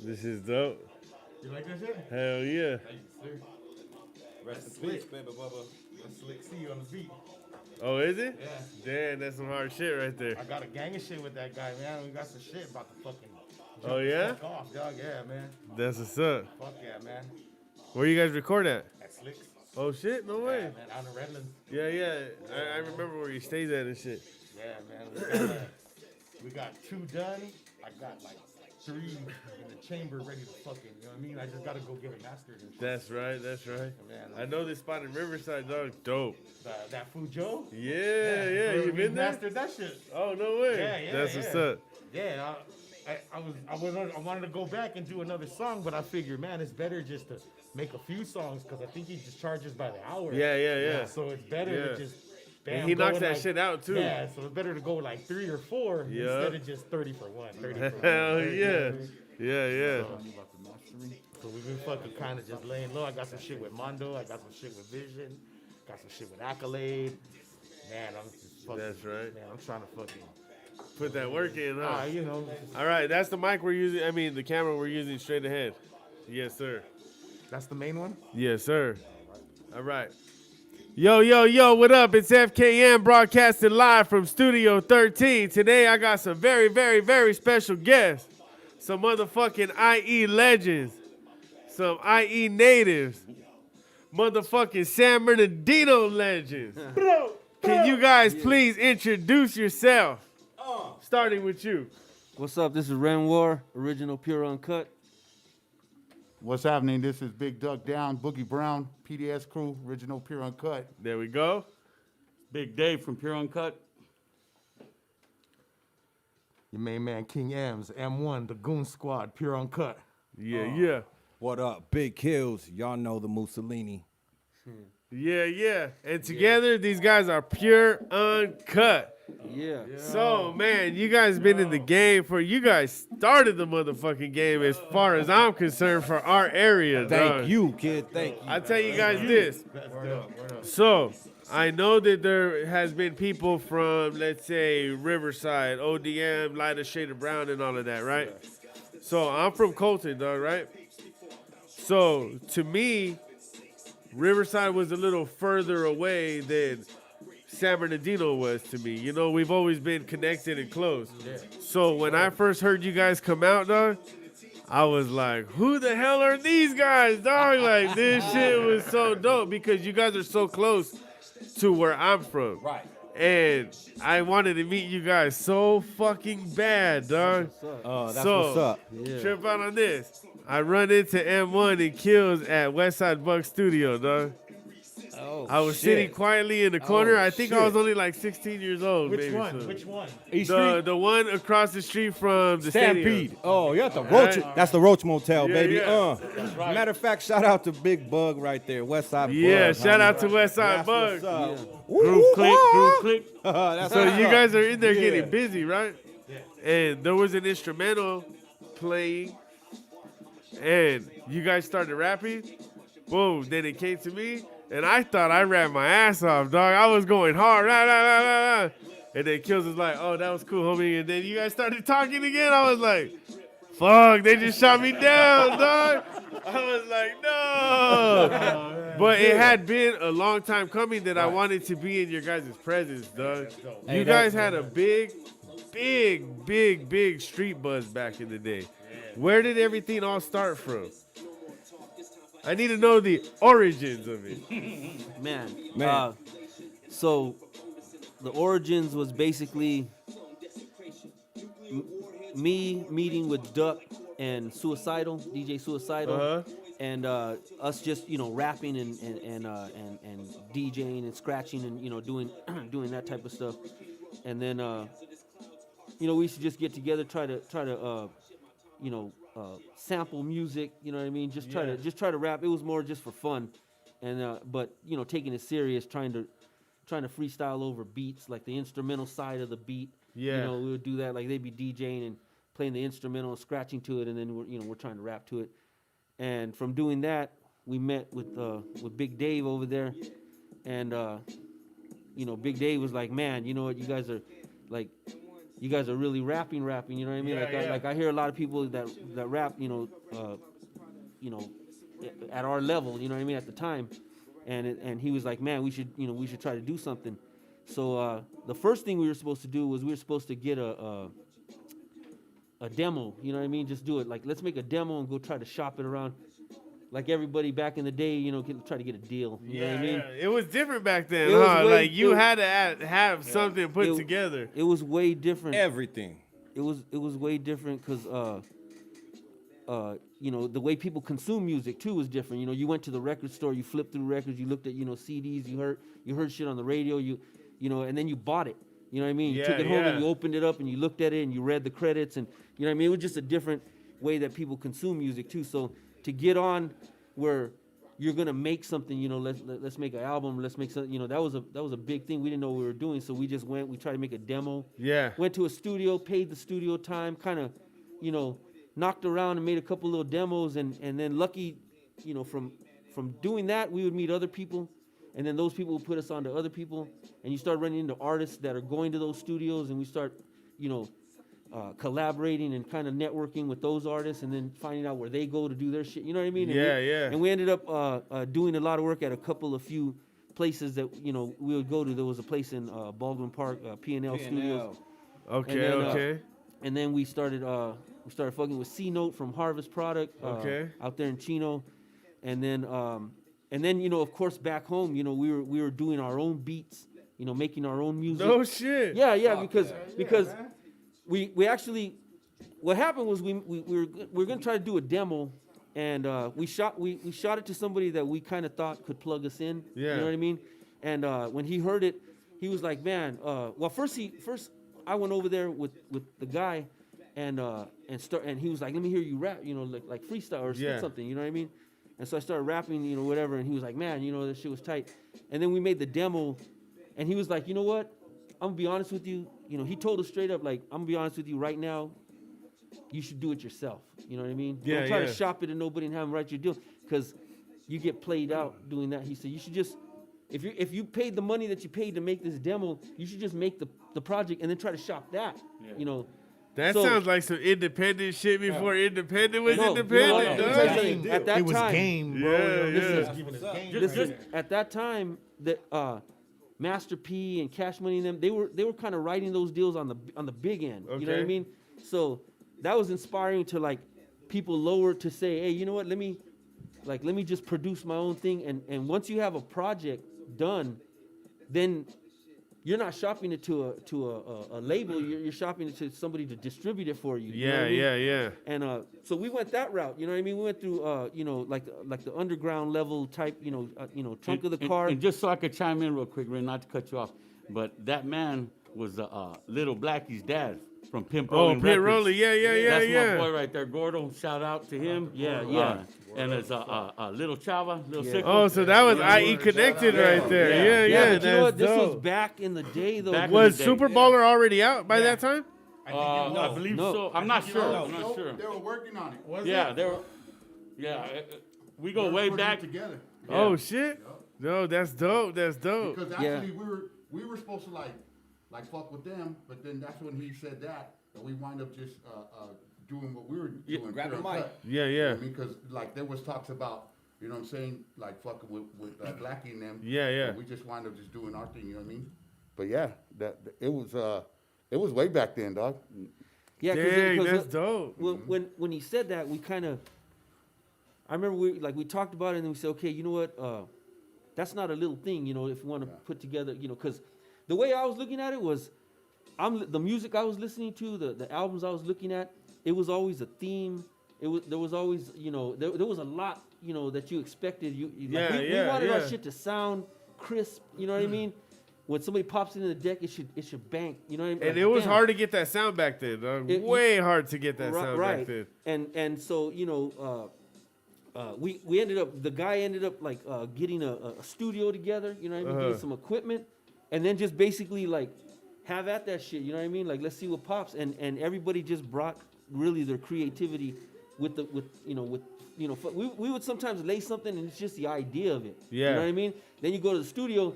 This is dope. You like that shit? Hell yeah. Thank you, sir. Rest in peace, baby Bubba. That's Slick C on the beat. Oh, is it? Yeah. Damn, that's some hard shit right there. I got a gang of shit with that guy, man. We got some shit about to fucking Oh, yeah? fuck off, dog. Yeah, man. That's what's up. Fuck yeah, man. Where you guys record at? At Slick's. Oh, shit? No Yeah, way. man. Out in Redlands. Yeah, yeah. I remember where you stays at and shit. Yeah, man. We got 2 done. I got like 3 in the chamber ready to fucking, you know what I mean? I just gotta go get it mastered and shit. That's right, that's right. Man, I know this spot in Riverside, dog. Dope. That Fujo? Yeah. You we been there? mastered that shit. Oh, no way. Yeah, That's what's up. Yeah, I wanted to go back and do another song, but I figured, man, it's better just to make a few songs because I think he just charges by the hour. Yeah. So it's better to just. Bam, And he knocks go that like, shit out too. Yeah, so it's better to go like 3 or 4 Yeah. instead of just 30 for 1. 30 for 1. Hell you know yeah. what I mean? Yeah. So we've been fucking kind of just laying low. I got some shit with Mondo. I got some shit with Vision. Got some shit with Accolade. Man, I'm just fucking. That's right. Man, I'm trying to fucking. Put that work in, huh? You know. All right, that's the mic we're using. I mean, the camera we're using straight ahead. Yes, sir. That's the main one? Yes, sir. All right. Yo, what up? It's FKM broadcasting live from Studio 13. Today I got some very, very, very special guests. Some motherfucking IE legends. Some IE natives. Motherfucking San Bernardino legends. Can you guys please introduce yourself? Starting with you. What's up? This is Ren War, original Pure Uncut. What's happening? This is Big Duck Down, Boogie Brown, PDS crew, original Pure Uncut. There we go. Big Dave from Pure Uncut. Your main man, King M's, M1, the Goon Squad, Pure Uncut. Yeah. What up? Big Kills. Y'all know the Mussolini. Yeah. And together, these guys are Pure Uncut. Yeah. So, man, you guys been in the game you guys started the motherfucking game as far as I'm concerned for our area, Thank dog. you, kid. Thank you. I tell you guys this. So, I know that there has been people from, let's say, Riverside, ODM, lighter shade of brown and all of that, right? So, I'm from Colton, dog, right? So, to me, Riverside was a little further away than San Bernardino was to me. You know, we've always been connected and close. Yeah. So when I first heard you guys come out, dog, I was like, who the hell are these guys, dog? Like, this shit was so dope because you guys are so close to where I'm from. Right. And I wanted to meet you guys so fucking bad, dog. Oh, that's So, what's up. Yeah. Trip out on this. I run into M1 and Kills at Westside Bug Studio, dog. Oh, I was sitting quietly in the corner. I think I was shit. only like 16 years old. Which maybe, one? so. Which one? East Street The one across the street from the Stampede. stadium. Oh, you're at the Roach. That's the Roach Motel, Yeah, baby. yeah. Matter of fact, shout out to Big Bug right there, Westside Bug. Yeah, shout homie. out to Westside That's Bug. what's up. Yeah. Group click. That's So what's you up. guys are in there Yeah. getting busy, right? And there was an instrumental playing, and you guys started rapping. Boom, then it came to me, and I thought I rapped my ass off, dog. I was going hard, rah, rah, rah, rah, rah. And then Kills was like, oh, that was cool, homie. And then you guys started talking again. I was like, fuck, they just shot me down, dog. I was like, no. But it had been a long time coming that I wanted to be in your guys' presence, dog. You guys had a big street buzz back in the day. Where did everything all start from? I need to know the origins of it. Man. Man. So the origins was basically me meeting with Duck and Suicidal, DJ Suicidal, and us just rapping and DJing and scratching and doing doing that type of stuff, and then we used to just get together, try to sample music, you know what I mean? Just try to rap. It was more just for fun, and but taking it serious, trying to freestyle over beats, like the instrumental side of the beat. Yeah. We would do that. Like they'd be DJing and playing the instrumental, and scratching to it, and then we're trying to rap to it. And from doing that, we met with Big Dave over there, and Big Dave was like, man, you know what, you guys are like you guys are really rapping, you know what I mean? Like I hear a lot of people that rap, you know, at our level, you know what I mean, at the time. And he was like, man, we should try to do something. So the first thing we were supposed to do was we were supposed to get a demo, you know what I mean? Just do it. Like, let's make a demo and go try to shop it around. Like everybody back in the day, you know, try to get a deal. You know what I mean? It was different back then, It was huh? way- Like you it- had to have something put It- together. It was way different. Everything. It was way different because you know, the way people consume music too was different. You know, you went to the record store, you flipped through records, you looked at, you know, CDs, you heard shit on the radio, you know, and then you bought it. You know what I mean? You took it home and you opened it up and you looked at it and you read the credits, and you know what I mean? It was just a different way that people consume music too. So to get on where you're gonna make something, you know, let's make an album, let's make something, you know, that was a big thing. We didn't know what we were doing, so we just we tried to make a demo. Yeah. Went to a studio, paid the studio time, kind of, you know, knocked around and made a couple little demos, and then lucky, you know, from doing that, we would meet other people, and then those people would put us on to other people, and you start running into artists that are going to those studios, and we start, you know, collaborating and kind of networking with those artists, and then finding out where they go to do their shit. You know what I mean? And Yeah. And we ended up doing a lot of work at a few places that, you know, we would go to. There was a place in Baldwin Park, P&L Studios. Okay, And then, okay. And then we started fucking with C Note from Harvest Product out there in Chino, and then you know, of course, back home, you know, we were doing our own beats, you know, making our own music. No shit. Yeah, because we actually, what happened was we were gonna try to do a demo, and we shot it to somebody that we kind of thought could plug us in. Yeah. You know what I mean? And when he heard it, he was like, man, well, first I went over there with the guy, and he was like, let me hear you rap, you know, like freestyle or something, you know what I mean? And so I started rapping, you know, whatever, and he was like, man, you know, this shit was tight. And then we made the demo, and he was like, you know what? I'm gonna be honest with you. You know, he told us straight up, like, I'm gonna be honest with you right now, you should do it yourself. You know what I mean? Yeah, Don't try to shop it to nobody and have them write your deal, because you get played out doing that. He said, you should just, if you paid the money that you paid to make this demo, you should just make the project and then try to shop that. You know. That So- sounds like some independent shit before independent was No, independent. no, dog. no. At that It was time, game, bro. Yeah, This yeah. is giving us game. Listen, at that time, that Master P and Cash Money and them, they were kind of writing those deals on the big end. You know what I Okay. mean? So that was inspiring to like people lower to say, hey, you know what? Let me just produce my own thing. And once you have a project done, then you're not shopping it to a label. You're shopping it to somebody to distribute it for you. You know what I mean? Yeah. And so we went that route, you know what I mean? We went through, you know, like the underground level type, you know, trunk of the car. And just so I could chime in real quick, Ray, not to cut you off, but that man was Little Blackie's dad from Pimp Oh, Rollin' Pit Records. Rolling, yeah. That's my boy right there, Gordo. Shout out to him. Yeah. And it's Little Chava, Little Sicko. Oh, so that was IE connected right there. Yeah. But you know what? That's This was dope. back in the day, though. Back in Was the day. Super Baller already out by that time? I believe No. so. I'm not sure. I'm No, not sure. They were working on it. Yeah, they were. Yeah, we go way Working back. together. Oh shit. No, that's dope. That's dope. Because Yeah. actually we were supposed to like fuck with them, but then that's when he said that we wind up just doing what we were doing. grab the Pure mic. Uncut. Yeah. I mean, because like there was talks about, you know what I'm saying, like fucking with Blackie and them. Yeah. And we just wind up just doing our thing. You know what I mean? But yeah, it was way back then, dog. Yeah, Dang, cause that's dope. when he said that, we kind of, I remember we talked about it and then we said, okay, you know what, that's not a little thing, you know, if you want to put together, you know, because the way I was looking at it was, the music I was listening to, the albums I was looking at, it was always a theme. There was always, you know, there was a lot, you know, that you expected. We wanted our shit to sound crisp, you know what I mean? When somebody pops into the deck, it should bank, you know what I mean? And Like, it was bam. hard to get that sound back then, dog. Way hard to get that sound back then. And so, you know, we ended up, the guy ended up like getting a studio together, you know what I mean? Getting some equipment, and then just basically like have at that shit, you know what I mean? Like, let's see what pops. And everybody just brought really their creativity we would sometimes lay something and it's just the idea of it. Yeah. You know what I mean? Then you go to the studio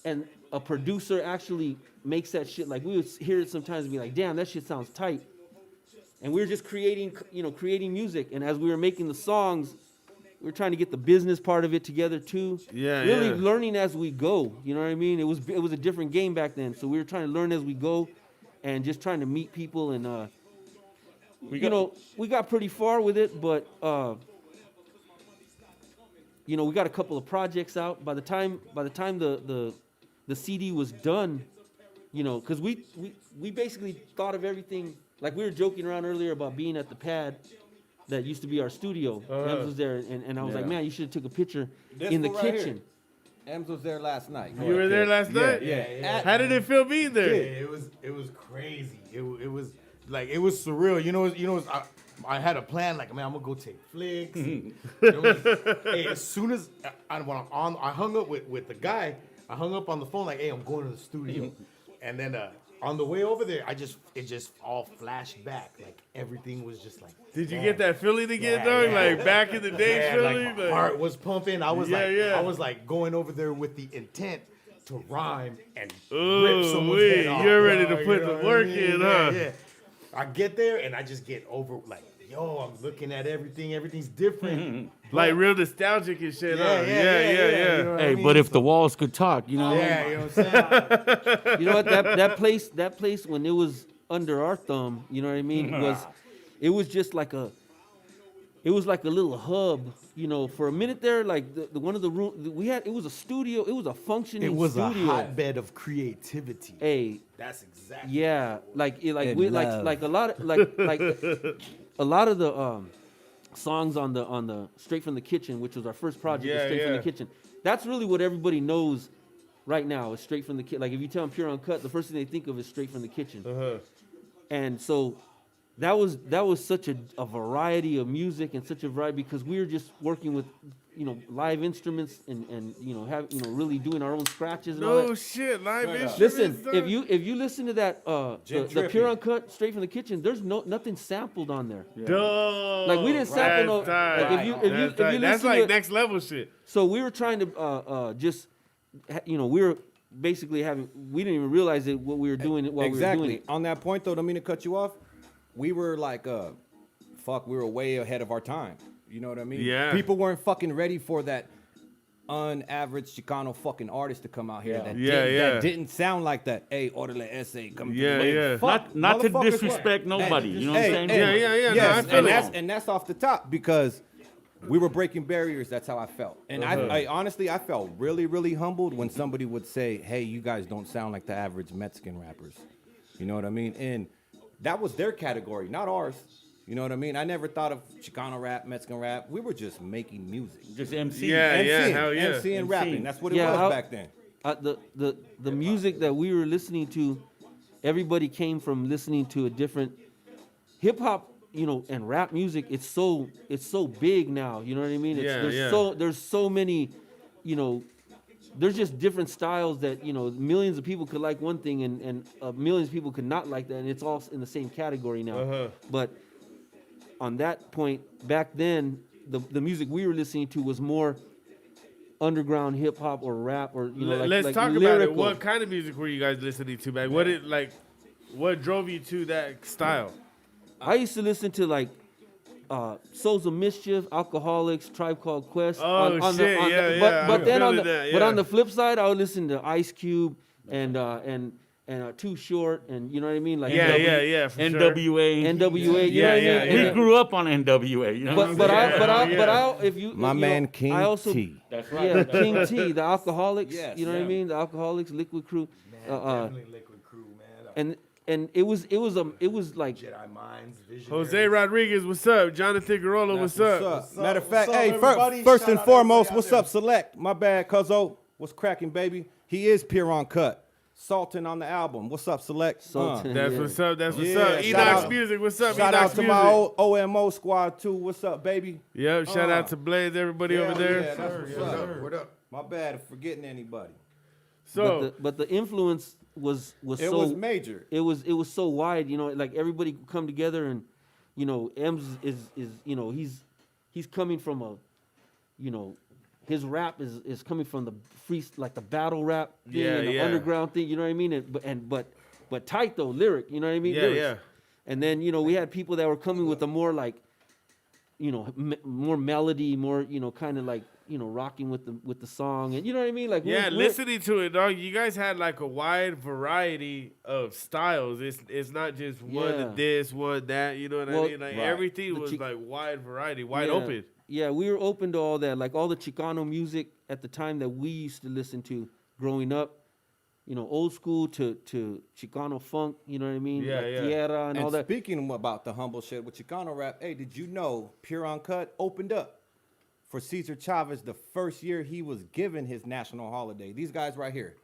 and a producer actually makes that shit. Like we would hear it sometimes and be like, damn, that shit sounds tight. And we were just creating music. And as we were making the songs, we were trying to get the business part of it together too. Yeah, really yeah. learning as we go. You know what I mean? It was a different game back then. So we were trying to learn as we go, and just trying to meet people. And we got pretty far with it, but we got a couple of projects out. By the time the CD was done, because we basically thought of everything. Like we were joking around earlier about being at the pad that used to be our studio. Ems was there, and I was like, man, you should have took a picture in the kitchen. Ems was there last night. You were there last night? Yeah. How did it feel being there? It was crazy. It was like, it was surreal. I had a plan, like, man, I'm gonna go take flicks. Hey, as soon as I hung up with the guy, I hung up on the phone like, hey, I'm going to the studio. And then on the way over there, it just all flashed back. Like everything was just like. Did you damn. get that feeling again, dog? Like back in the day, feeling? Like my heart was pumping. I was I was like going over there with the intent to rhyme and rip someone's head off. You're ready to bro, put you know the what work I mean? in, huh? Yeah. I get there and I just get over like, yo, I'm looking at everything. Everything's different. Like real nostalgic and shit, huh? Yeah. You know what I Hey, mean? but if the walls could talk, you know. Yeah, you know what I'm saying? You know what? That place when it was under our thumb, you know what I mean? It was just like a little hub, for a minute there. Like the one of the room we had, it was a studio. It was a functioning It was studio. a hotbed of creativity. Hey, That's exactly. yeah, like a lot of the songs on the Straight from the Kitchen, which was our first project, Straight from the Kitchen. That's really what everybody knows right now is Straight from the Kitchen. Like if you tell them Pure Uncut, the first thing they think of is Straight from the Kitchen. And so that was such a variety of music and such a variety because we were just working with live instruments and really doing our own scratches and all No that. shit, live instruments. Listen, dog? if you listen to that the Pure Uncut Straight from the Kitchen, there's nothing sampled on there. Dog. Like we didn't sample That's no. tight. Like if you That's listen that's to like it, next level shit. so we were trying to we were basically we didn't even realize it what we were doing while we were doing it. On that point, though, don't mean to cut you off. We were like, we were way ahead of our time. You know what I mean? Yeah. People weren't fucking ready for that unaverage Chicano fucking artist to come out here that didn't sound like that. Hey, Orderly Essay, come Yeah, through. yeah. Fuck, Not to motherfuckers disrespect were- nobody, you know what I'm saying? Yeah. Yes, No, I feel and that's off the top because we were breaking barriers. That's how I felt. And I honestly, I felt really, really humbled when somebody would say, hey, you guys don't sound like the average Mexican rappers. You know what I mean? And that was their category, not ours. You know what I mean? I never thought of Chicano rap, Mexican rap. We were just making music. Just MC. Hell yeah. MCing, rapping. That's what it Yeah, was back then. The music that we were listening to, everybody came from listening to a different hip hop, and rap music. It's so big now. You know what I mean? There's so many, there's just different styles that millions of people could like one thing and millions of people could not like that, and it's all in the same category now. But on that point, back then, the music we were listening to was more underground hip hop or rap or Let's talk lyrical. about it. What kind of music were you guys listening to back? What drove you to that style? I used to listen to Souls of Mischief, Alcoholics, Tribe Called Quest. Oh, shit, But then I'm feeling that, on the flip side, I would listen to Ice Cube and Too Short, and you know what I mean, like For sure. NWA. NWA. You know what I mean? We And- grew up on NWA. You know what I'm saying? But I if you My man King I also, T. That's right. Yeah, King T, the Alcoholics. Yes. You know what I mean? The Alcoholics, Liquid Crew. Definitely Liquid Crew, man. And it was like Jedi Minds, Visionaries. Jose Rodriguez, what's up? Jonathan Garola, what's up? What's up? Matter of fact, What's up, hey, everybody? first Shout and out foremost, everybody out what's there. up, Select? My bad, cuzzo. What's cracking, baby? He is Pure Uncut. Sultan on the album. What's up, Select? Sultan. That's Yeah. what's up. That's what's Yeah, up. shout Enoch's out- music. What's up? Shout Enoch's out to music. my old OMO squad, too. What's up, baby? Yep. Shout out to Blaze, everybody over there. Yeah, that's what's up. What up? My bad for forgetting anybody. So but the influence was It so was major. it was so wide, like everybody could come together and Ems is he's coming from a his rap is coming from the free, like the battle rap thing Yeah, and the yeah. underground thing, you know what I mean? But tight though, lyric, you know what I mean? Yeah, Lyrics. yeah. And then, you know, we had people that were coming with a more like, you know, more melody, more, you know, kind of like, you know, rocking with the song, and you know what I mean? Like, Yeah, we're- listening to it, dog. You guys had like a wide variety of styles. It's not just one Yeah. this, one that. You know what Well, I mean? Like right. everything The was Chi- like wide variety, wide yeah, open. Yeah, we were open to all that, like all the Chicano music at the time that we used to listen to growing up. You know, old school to Chicano funk. You know what I mean? Yeah, like yeah. Tierra and all And that. speaking about the humble shit with Chicano rap, hey, did you know Pure Uncut opened up for Cesar Chavez the first year he was given his national holiday? These guys right here.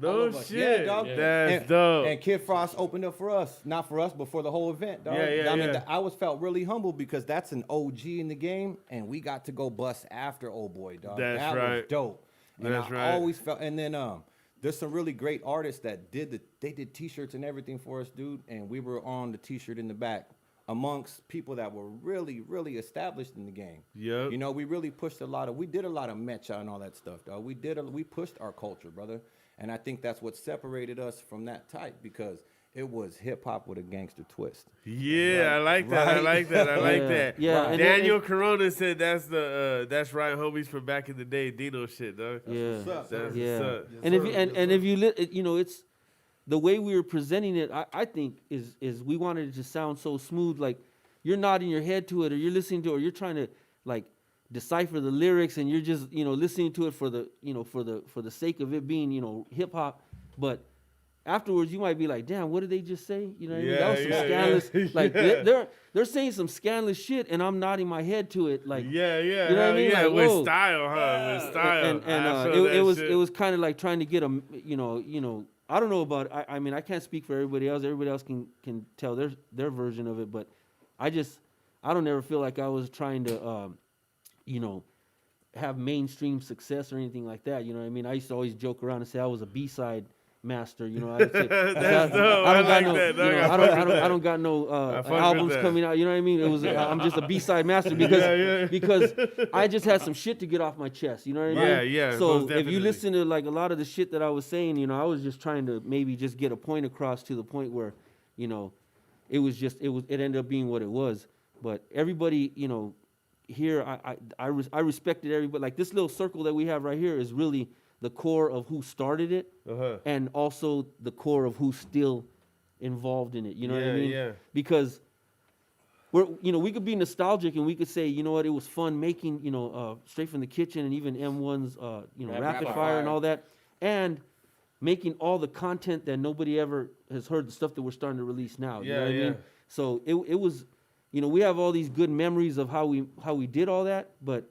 All No of us. shit. Yeah, dog. That's and, dope. And Kid Frost opened up for us, not for us, but for the whole event, dog. Yeah, yeah, I mean, yeah. I was felt really humble because that's an OG in the game, and we got to go bust after Old Boy, dog. That's that was right. dope. And That's I right. always felt, and then there's some really great artists that they did T-shirts and everything for us, dude, and we were on the T-shirt in the back amongst people that were really, really established in the game. Yep. You know, we really pushed we did a lot of mecha and all that stuff, dog. We pushed our culture, brother. And I think that's what separated us from that type because it was hip hop with a gangster twist. Yeah, I like that. I Right. like that. I like Yeah, that. yeah, and then Daniel Corona said that's right, homies from back in the day, Dino shit, dog. Yeah. What's up, That's Yeah, what's up. and if you you know, it's the way we were presenting it. I think is we wanted it to sound so smooth, like you're nodding your head to it, or you're listening to it, or you're trying to like decipher the lyrics, and you're just listening to it for the sake of it being hip hop, but afterwards you might be like, damn, what did they just say? You know what I mean? That was some scandalous. yeah. Like Yeah. they're saying some scandalous shit, and I'm nodding my head to it, like Yeah, yeah. You know what I hell mean? Yeah, Like, with whoa. style, huh? With style. and I feel that it shit. was kind of like trying to get a I don't know about I mean I can't speak for everybody else. Everybody else can tell their version of it, but I don't ever feel like I was trying to have mainstream success or anything like that. You know what I mean? I used to always joke around and say I was a B-side master. You know, I'd say, That's dope. I I don't got like no, that, you know, dog. I don't got no fuck with albums that. coming out. You know what I mean? It was I'm just a B-side master because Yeah. because I just had some shit to get off my chest. You know what I mean? Yeah, yeah, So most if definitely. you listen to like a lot of the shit that I was saying, I was just trying to maybe just get a point across to the point where, it ended up being what it was. But everybody, here I respected everybody. Like this little circle that we have right here is really the core of who started it, Uh-huh. and also the core of who's still involved in it. You know what I Yeah, mean? yeah. Because we could be nostalgic and we could say, you know what, it was fun making, Straight from the Kitchen and even M1's, Rapid Fire and all that, and making all the content that nobody ever has heard, the stuff that we're starting to release now. You know Yeah, what I yeah. mean? So it was, we have all these good memories of how we did all that, but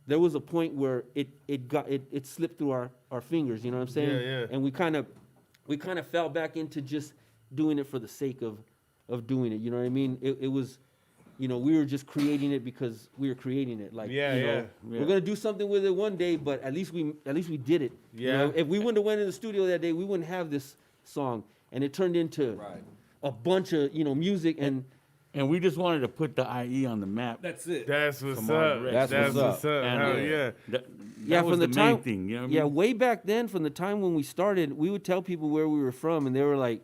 there was a point where it slipped through our fingers. You know what I'm saying? Yeah, yeah. And we kind of fell back into just doing it for the sake of doing it. You know what I mean? It was, we were just creating it because we were creating it. Like, Yeah, yeah. we're gonna do something with it one day, but at least we did it. You Yeah. know, if we wouldn't have went in the studio that day, we wouldn't have this song, and it turned into Right. a bunch of music and. And we just wanted to put the IE on the map. That's it. That's what's Come on, up. Rex. That's what's up. And, Hell yeah. That Yeah, was from the main time, thing. You know what I yeah, mean? way back then, from the time when we started, we would tell people where we were from, and they were like,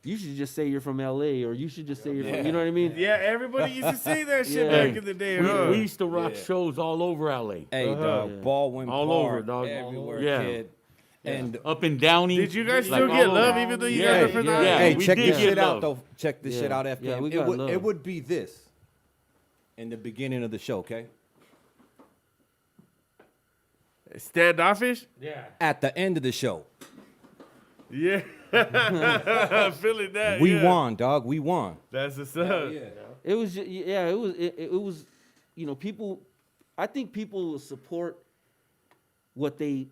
"You should just say you're from LA, or you should just say you're from," you know what I mean? Yeah, everybody used to say that shit Yeah. back in the day, huh? We used to rock shows all over LA. Hey, dog, Yeah. Baldwin All Park, over, dog. everywhere, Yeah. kid. And Up in Downey. Did you guys like still all get over. love even though you Yeah, guys are from the yeah. hey, we check did this get shit out love. though. Check this Yeah. shit out, FKM. Yeah, we it got would love. be this in the beginning of the show, okay? Standoffish? Yeah. At the end of the show, Yeah. Feeling that. we yeah. won, dog. We won. That's what's up. It was, it was, people. I think people will support what they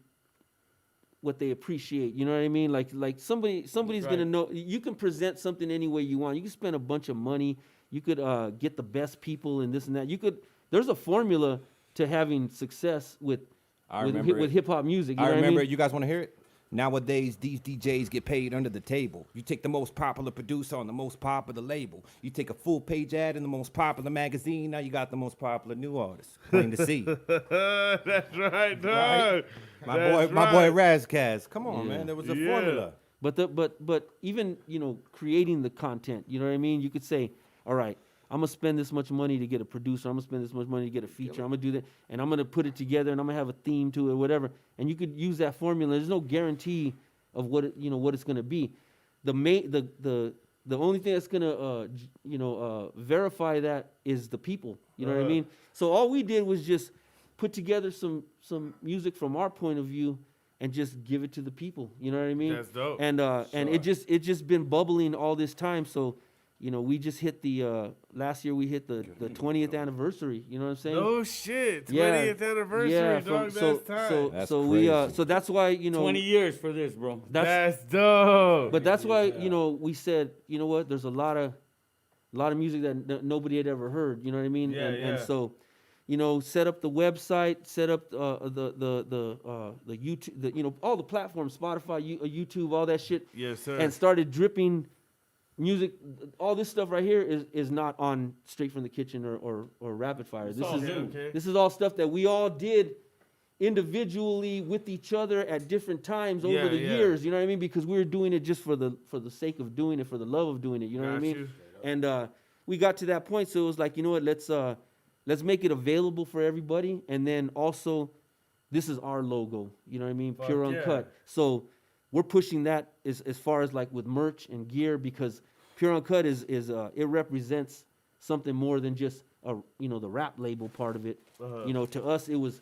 appreciate. You know what I mean? Like somebody's gonna know. You can present something any way you want. You can spend a bunch of money. You could get the best people and this and that. There's a formula to having success with I remember it. hip hop music. You I know remember what I it. You guys want to hear it? Nowadays, these DJs get paid under the table. You take the most popular producer on the most popular label. You take a full page ad in the most popular magazine. Now you got the most popular new artist. Plain to see. That's right, dog. My That's boy right. Razkaz. Come on, man. There was a formula. But even creating the content, you know what I mean? You could say, all right, I'm gonna spend this much money to get a producer. I'm gonna spend this much money to get a feature. I'm gonna do that, and I'm gonna put it together, and I'm gonna have a theme to it, whatever. And you could use that formula. There's no guarantee of what what it's gonna be. The only thing that's gonna verify that is the people. You know what I mean? So all we did was just put together some music from our point of view and just give it to the people. You know what I mean? That's dope. And it just been bubbling all this time. So, we just hit the last year we hit the 20th anniversary. You know what I'm saying? Oh shit! 20th Yeah. anniversary, Yeah, dog. so That's tight. so That's so we crazy. so that's why 20 years for this, bro. That's dope. but that's why we said, you know what, there's a lot of music that nobody had ever heard. You know what I mean? Yeah, and yeah. so, set up the website, set up the YouTube, all the platforms, Spotify, YouTube, all that shit, Yes, sir. and started dripping music. All this stuff right here is not on Straight from the Kitchen or Rapid Fire. This all is new. Okay. this is all stuff that we all did individually with each other at different times over Yeah, the yeah. years. You know what I mean? Because we were doing it just for the sake of doing it, for the love of doing it. You know what I Got mean? you. And we got to that point, so it was like, you know what? Let's make it available for everybody, and then also, this is our logo. You know what I mean? Fuck Pure yeah. Uncut. So we're pushing that as far as like with merch and gear, because Pure Uncut is it represents something more than just the rap label part of it. To us it was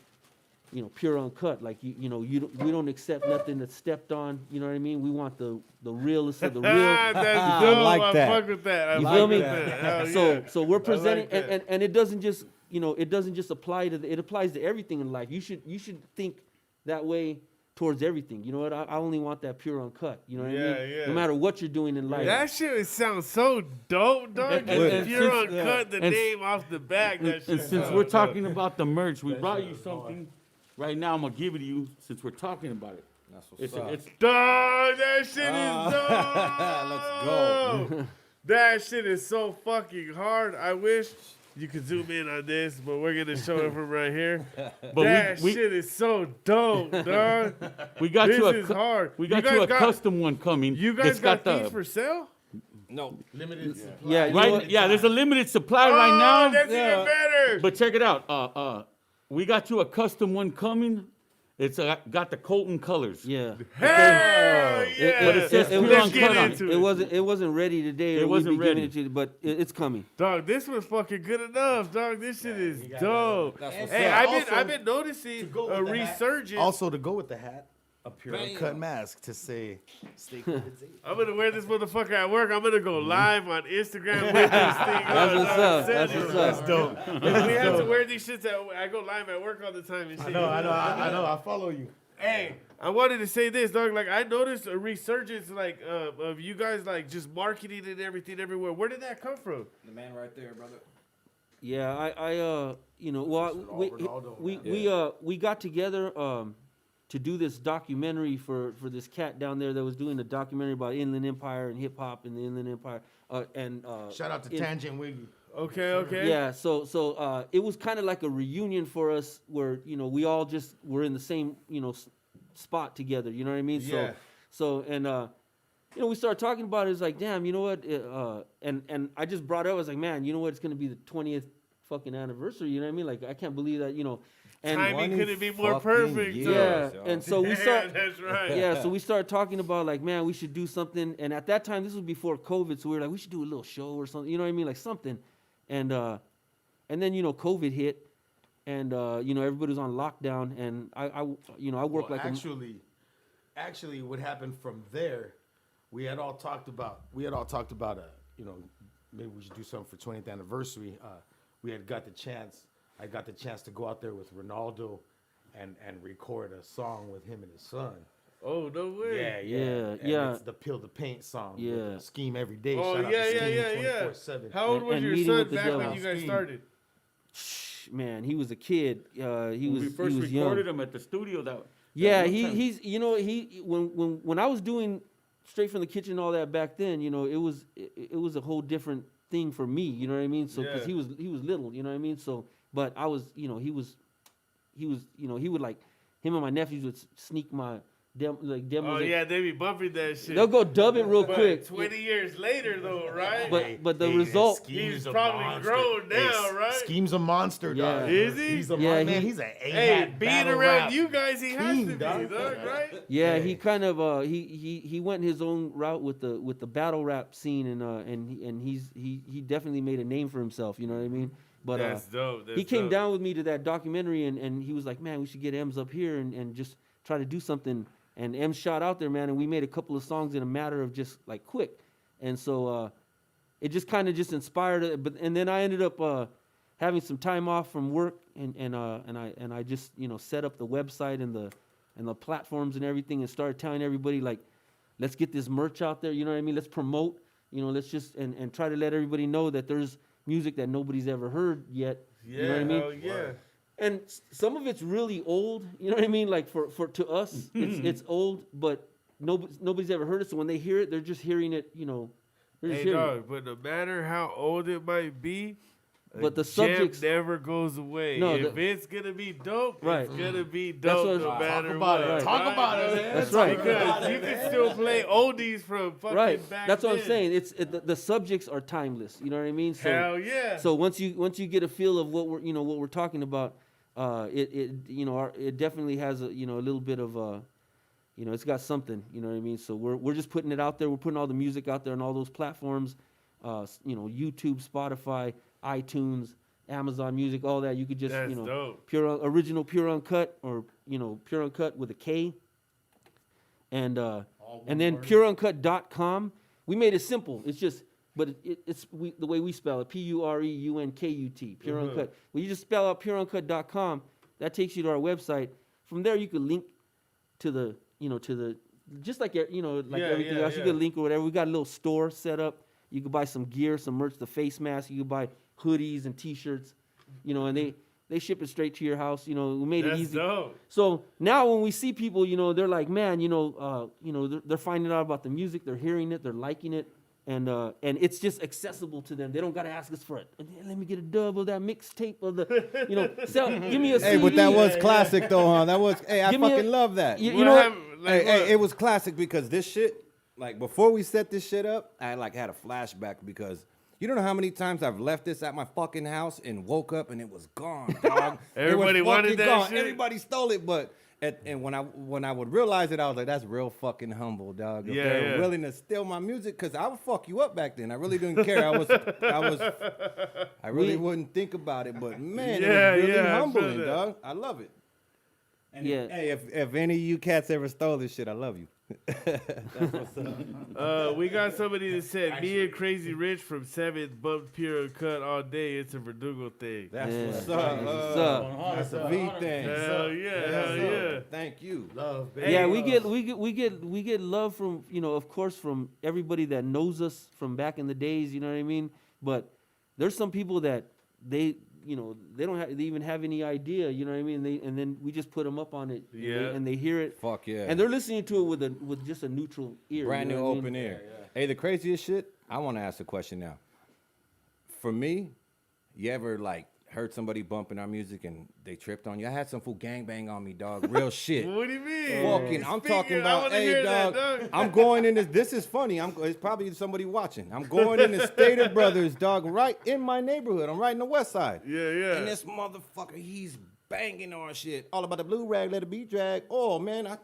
pure uncut. Like we don't accept nothing that's stepped on. You know what I mean? We want the realest of the real. That's dope. like I that. fuck with that. I You fuck feel with me? that. Hell So yeah. so we're presenting, like that. and it doesn't just apply to it applies to everything in life. You should think that way towards everything. You know what? I only want that pure uncut. You know what I Yeah, mean? yeah. No matter what you're doing in life. That shit sounds so dope, dog. And Pure since- Uncut, the and- name off the back. That shit. And since sounds we're dope. talking about the merch, we brought you something. Right now, I'm gonna give it to you since we're talking about it. That's what's It's up. it's Dog, that shit is dope. Let's go. That shit is so fucking hard. I wish you could zoom in on this, but we're gonna show it from right here. But That we shit is so dope, dog. we got This you is a hard. we You got guys you a got- custom one coming. You that's guys got the these for sale? No. Limited supply. Yeah, you know right. what? Yeah, there's a limited supply Oh, right now. that's even better. But check it out. We got you a custom one coming. It's got the Colton colors. Yeah. Hell yeah. But it says Pure Let's get Uncut on into it. It wasn't ready today. It or we'd wasn't be giving ready. it to you, but it's coming. Dog, this was fucking good enough, dog. This shit is dope. That's what's Hey, up. I've been noticing go a with the hat. resurgence. Also, to go with the hat, a Pure Uncut mask to say, stay COVID safe. I'm gonna wear this motherfucker at work. I'm gonna go live on Instagram with this thing. That's what's up. That's what's up. Dope. We have to wear these shits. I go live at work all the time and shit. I know. I follow you. Hey, I wanted to say this, dog. Like, I noticed a resurgence, like, of you guys, like, just marketing and everything everywhere. Where did that come from? The man right there, brother. Yeah, we got together to do this documentary for this cat down there that was doing a documentary about Inland Empire and hip hop and the Inland Empire. Shout out to Tangent Wiggy. Okay. Yeah, so it was kind of like a reunion for us where, we all just were in the same, spot together, you know what I mean? Yeah. We started talking about it. It's like, damn, you know what? And I just brought up, I was like, man, you know what? It's going to be the 20th fucking anniversary, you know what I mean? Like, I can't believe that, And Timing couldn't be more fucking perfect. years. yeah, yo. and so we Yeah, start. that's right. Yeah, so we started talking about like, man, we should do something. And at that time, this was before COVID, so we were like, we should do a little show or something. You know what I mean? Like something. And then COVID hit, and everybody was on lockdown, and I work like Actually, what happened from there, we had all talked about maybe we should do something for 20th anniversary. I got the chance to go out there with Ronaldo and record a song with him and his son. Oh, no way. Yeah. It's the Peel the Paint song. with Yeah. Scheme every day. Oh, Shout out yeah, to yeah, Scheme yeah, yeah. 24/7. How old was And your Meeting son with the back Devil. when you guys started? man, he was a kid. He when was we first he was recorded young. him at the studio Yeah, he's you know he when I was doing Straight from the Kitchen and all that back then, you know, it was a whole different thing for me, you know what I mean? So because Yeah. he was little, you know what I mean? So but I was, you know, he was you know, he would like him and my nephews would sneak my demos. Oh yeah, they be bumping that shit. They'll go dub it real But quick. 20 years later, though, right? But the result, He's probably grown now, right? Scheme's a monster, Yeah. dog. Is he? He's a Yeah, man. he- He's an Hey, A-hat being battle around rap you guys, he has king, to be, dog. dog, right? yeah, he kind of he went his own route with the battle rap scene and he definitely made a name for himself, you know what I mean? But That's dope. That's he came dope. down with me to that documentary and he was like, man, we should get M's up here and just try to do something. And M shot out there, man, and we made a couple of songs in a matter of just like quick. And so it just kind of just inspired it. And then I ended up having some time off from work and I just, you know, set up the website and the platforms and everything and started telling everybody like, let's get this merch out there, you know what I mean? Let's promote, you know, let's just and try to let everybody know that there's music that nobody's ever heard yet. Yeah, you know what I mean? hell yeah. And some of it's really old, you know what I mean? Like for to us, it's old, but nobody's ever heard it. So when they hear it, they're just hearing it, you know. They're just Hey, hearing dog, but no matter how old it might be, But the gem subjects- never goes away. No, if the- it's gonna be dope, Right. it's gonna be That's dope what- no Talk matter about what. it. Talk right? about it, man. That's right. Because you can still play oldies from fucking right. back That's what I'm then. saying. The subjects are timeless. You know what I mean? So, Hell yeah. So once you get a feel of what we're talking about, it definitely has a little bit of it's got something. You know what I mean? So we're just putting it out there. We're putting all the music out there on all those platforms. YouTube, Spotify, iTunes, Amazon Music, all that. You could just That's dope. original Pure Uncut or Pure Uncut with a K. And then PureUnkut.com. We made it simple. It's just, but it's the way we spell it, PureUnkut, Pure Uncut. When you just spell out PureUnkut.com, that takes you to our website. From there, you can link to the just like everything else. You yeah. can link or whatever. We got a little store set up. You can buy some gear, some merch, the face mask. You can buy hoodies and T-shirts, and they ship it straight to your house. We made That's it easy. dope. So now when we see people, they're like, man, they're finding out about the music, they're hearing it, they're liking it, and it's just accessible to them. They don't gotta ask us for it. Let me get a dub of that mixtape of the, give me a CD. Hey, but that was classic though, huh? That was. Hey, I Give me fucking a- love that. You What know what? happened? Like, Hey, what? it was classic because this shit, like before we set this shit up, I like had a flashback because you don't know how many times I've left this at my fucking house and woke up and it was gone, dog. Everybody it was wanted fucking that gone. shit? Everybody stole it, but and when I would realize it, I was like, that's real fucking humble, dog. If Yeah, they're yeah. willing to steal my music, because I would fuck you up back then. I really didn't care. I really wouldn't think about it, but man, Yeah, it was really yeah, I feel humbling, that. dog. I love it. And Yeah. hey, if any of you cats ever stole this shit, I love you. We got somebody that said, me and Crazy Rich from 7th bumped Pure Uncut all day. It's a Verdugo thing. That's Yeah. what's up. What's up? That's a V thing. Hell yeah, hell yeah. Thank you. Love, baby. Yeah, we get love from of course from everybody that knows us from back in the days. You know what I mean? But there's some people that they don't even have any idea. You know what I mean? And then we just put them up on it. Yeah. And they hear it. Fuck yeah. And they're listening to it with just a neutral ear. Brand you new know what I open mean? ear. Hey, the craziest shit, I want to ask a question now. For me, you ever like heard somebody bumping our music and they tripped on you? I had some fool gangbang on me, dog. Real shit. What do you mean? Fucking, I'm Speaking- talking I about, wanna hey, hear dog, that, dog. I'm going in this is funny. It's probably somebody watching. I'm going in the Stater Brothers, dog, right in my neighborhood. I'm right in the west side. Yeah, yeah. And this motherfucker, he's banging on shit. All about the blue rag, let it be drag. Oh, man, I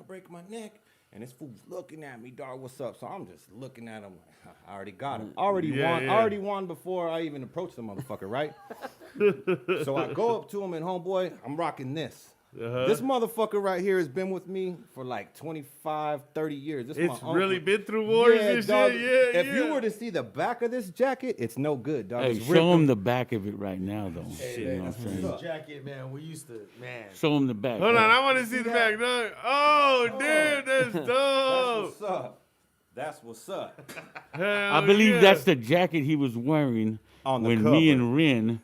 break my neck. And this fool's looking at me, dog, what's up? So I'm just looking at him like, I already got him. Already won before I even approached the motherfucker, right? So I go up to him and homeboy, I'm rocking this. This motherfucker right here has been with me for like 25, 30 years. This is my It's uncle. really been through wars and dog. shit. Yeah, If yeah. you were to see the back of this jacket, it's no good, dog. Hey, It's show ripped him the back of it right now, though. You know what I'm saying? what's up. Jacket, man. We used to, man. Show him the back. Hold on, man. I want to see the back, dog. Oh, dude, that's That's dope. what's up. That's what's up. Hell I believe yeah. that's the jacket he was wearing On the when me cover. and Ren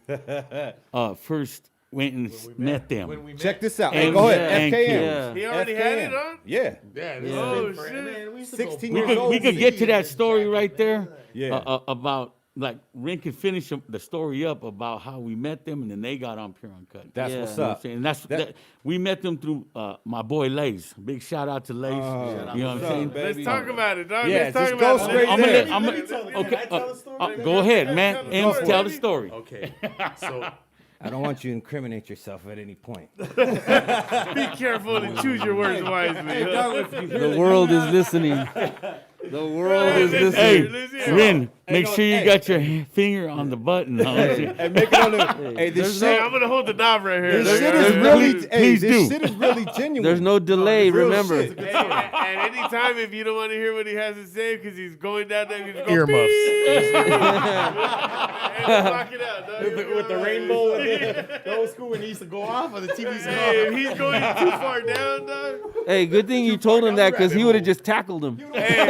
first went and met them. When we met, Check this out. And- Hey, go ahead. and FKM. yeah. He already had it on? Yeah. yeah, this Oh, has been shit. man, we used to 16 go years old. We could get to that story right there. Yeah. About like Ren could finish the story up about how we met them and then they got on Pure Uncut. That's Yeah. what's You know what I'm up. saying? And that, we met them through my boy Lace. Big shout out to Lace. You know what I'm what's up, saying? baby? Let's talk about it, dog. Yeah, Let's talk just about go it. straight I'm gonna there. let, I'm Let me tell the- okay. can I tell the story? Go ahead, man. Tell the Ems, story, tell the baby. story. Okay, so I don't want you to incriminate yourself at any point. Be careful and choose your words wisely. The world is listening. The world is Hey, listening. listen. Ren, make no, sure you hey. got your finger on the button. Huh? And make it on the. Hey, this Hey, shit. I'm gonna hold the knob right here. This shit Like, is all right? really. please Hey, this do. shit is really genuine. There's no delay, real remember. shit. Hey, at any time, if you don't want to hear what he has to say, because he's going down there, you just go earmuffs and then block it out. Dog. with the rainbow, and the old school when he used to go off, or the TV's go Hey, off. if he's going too far down, dog. Hey, good thing you told him that because he would have just tackled him. Hey,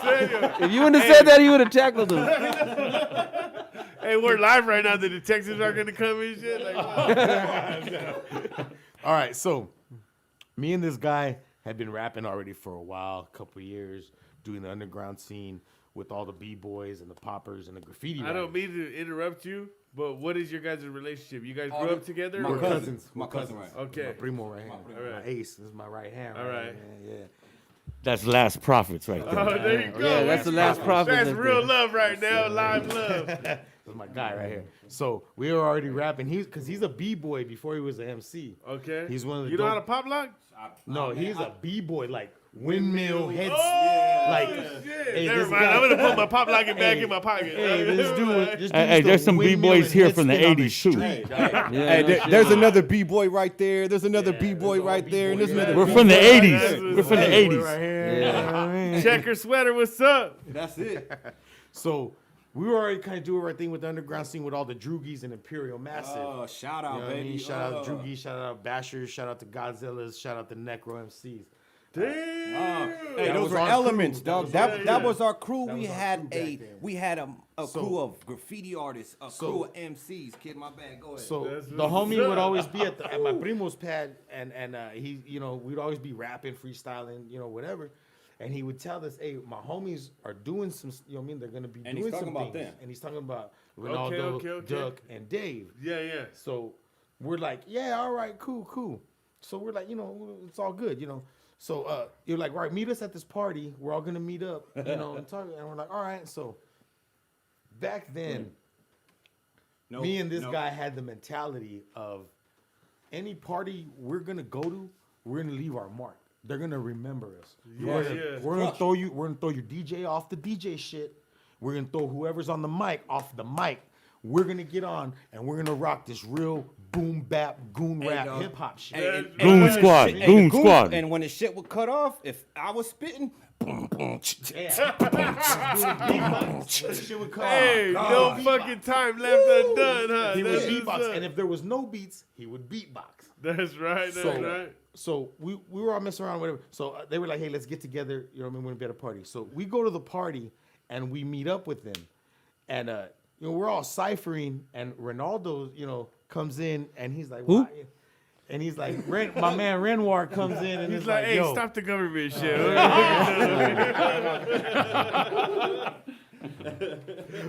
Sergio. If you wouldn't have said that, he would have tackled him. Hey, we're live right now. The detectives are gonna come and shit. Like, wow. All right, so me and this guy had been rapping already for a while, a couple of years, doing the underground scene with all the b-boys and the poppers and the graffiti. I don't mean to interrupt you, but what is your guys' relationship? You guys grew up together? My or- cousins. My cousin, right? Okay. My primo right here. All right. My ace. This is my right hand. All right. Yeah. That's Last Prophets right there. Oh, there you go. Yeah, that's the last prophet. That's right real there. love right now. Live love. This is my guy right here. So we were already rapping. Because he's a b-boy before he was an MC. Okay. He's one of the You know how to dope- pop lock? No, he's a b-boy, like windmill heads. Oh, like, shit. hey, Never this mind. guy- I'm gonna put my pop locking back in my pocket. Hey, this dude. Hey, there's some b-boys here from the 80s too. Hey, Yeah, hey, no shit. there's another b-boy right there. There's another b-boy right there, and there's another. We're from the That's 80s. We're from the what's 80s. Right here. Yeah. Checker sweater, what's up? That's it. So we were already kind of doing our thing with the underground scene with all the Droogies and Imperial Massive. Oh, shout out, You know what I baby. mean? Shout out Droogies, shout out Bashers, shout out to Godzillas, shout out to Necro MCs. Damn. Hey, That those was were our elements, crew. dog. That That was that was our crew. We was our had crew back then. we had a So- crew of graffiti artists, a so- crew of MCs. Kid, my bad. Go ahead. So That's the what's homie up. would always be at my primo's pad, and he, we'd always be rapping, freestyling, whatever. And he would tell us, hey, my homies are doing some, they're gonna be And he's doing talking some about things. them. And he's talking about Ronaldo, okay. Duck, and Dave. Yeah, yeah. So we're like, yeah, all right, cool. So we're like, it's all good, So you're like, right, meet us at this party. We're all gonna meet up, and talk. And we're like, all right. So back then, No, me and this no. guy had the mentality of any party we're gonna go to, we're gonna leave our mark. They're gonna remember us. Yeah. We're gonna throw you. We're gonna throw your DJ off the DJ shit. We're gonna throw whoever's on the mic off the mic. We're gonna get on and we're gonna rock this real boom bap goon rap dog. hip hop shit. Hey, and- Goon when the squad, shit- goon the squad. And when the shit would cut off, if I was spitting, boom, boom, Shit would come. Hey, no fucking time left undone, huh? He would That's what's beatbox, up. and if there was no beats, he would beatbox. That's right. That's right. So we were all messing around, whatever. So they were like, "Hey, let's get together." You know what I mean? We're gonna be at a party. So we go to the party and we meet up with them, and we're all ciphering. And Ronaldo, comes in and he's like, Who? "Why?" And he's like, my man Renoir comes in and He's he's like, hey, "Yo, stop the government shit.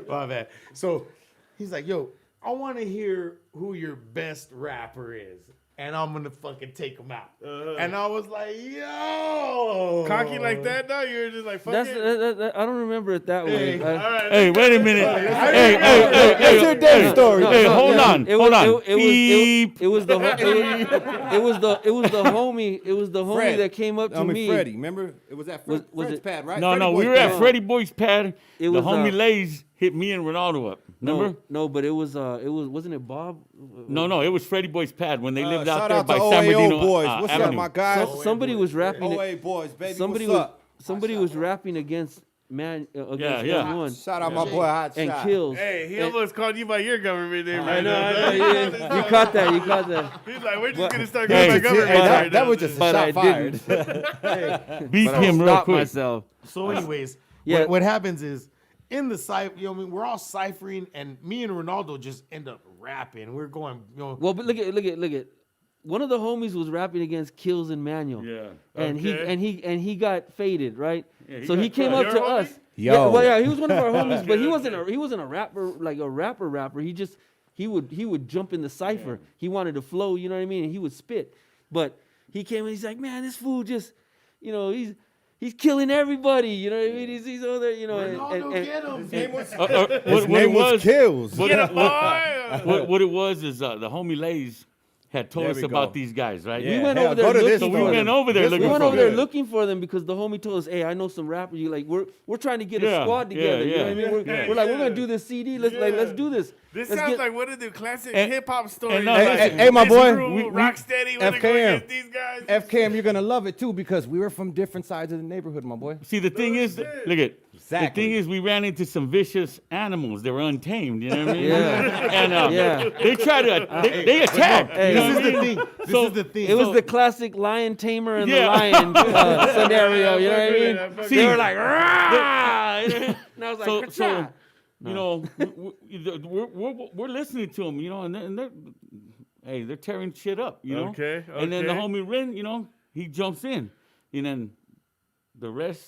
my bad." So he's like, "Yo, I want to hear who your best rapper is, and I'm gonna fucking take him out." And I was like, "Yo, Cocky like that, though? You were just like, fuck That's it. I don't remember it that way. Hey, All I- right. Hey, wait a minute. Hey, That's your damn story. Hey, No, hold yeah. on. It Hold was- on. It was the homie. It was the homie Fred. that came up to me. Freddie. Remember, it was at Was Fred's it- pad, right? No, Freddie we Boy's were at pad. Freddie Boy's pad. It The was, homie Lays hit me and Ronaldo up. Remember? No, but it was wasn't it Bob? No, it was Freddie Boy's pad when they lived out Shout there out by to San OAO Bernardino boys. What's Avenue. up, my guys? Somebody was rapping. OA boys, baby. Somebody What's was up? somebody was rapping against against yeah. everyone Shout out my boy Hot and Shot. Kills. Hey, he And- almost called you by your government name right I know. now. Yeah, you caught that. You caught that. He's like, we're just But- going to start Hey, calling my hey, government Hey, right that now. was just a But I shot didn't. fired. Beat But I him real stopped quick. myself. So, anyways, Yeah. what happens is in the cipher, you know what I mean? We're all ciphering, and me and Ronaldo just end up rapping. We're going, you know. Well, but look at. One of the homies was rapping against Kills and Manuel. Yeah. And he got faded, right? Yeah, so he came Your up to homie? us. Yo. Yeah, well, yeah, he was one of our homies, but he wasn't a rapper like a rapper. He would jump in the cipher. He wanted to flow, you know what I mean? And he would spit. But he came and he's like, man, this fool just, you know, he's killing everybody, you know what I mean? He's over there, you know. Ronaldo, get him. His name was Kills. What it was is the homie Lays had told There us we about go. these guys, right? Yeah. We went Hell, over there go to this looking So we for went them. over there This looking We went for over there them. looking for them because the homie told us, "Hey, I know some rappers. You like we're trying to get a Yeah, squad yeah, together. You know what I yeah. mean? We're like we're gonna do this CD. Let's do this. This Let's sounds get- like one of the classic And- hip hop stories. and no, like hey, my Miss boy. Rule, Rocksteady, when they go FKM. against these guys. FKM, you're gonna love it too because we were from different sides of the neighborhood, my boy. See, the thing is, shit. look at Exactly. the thing is, we ran into some vicious animals. They were untamed. You know what I mean? Yeah. And Yeah. they try to they attack. Hey, you know This what is I the mean? thing. This So- is the thing. It was So- the classic lion tamer and Yeah. the lion scenario. You know what I mean? I fuck with They were that. like, "Rah!" and I was like, So "Ka-cha!" you know, we're listening to them. You know, and they're tearing shit up. You know. Okay, And then the okay. homie Ren, you know, he jumps in, and then the rest.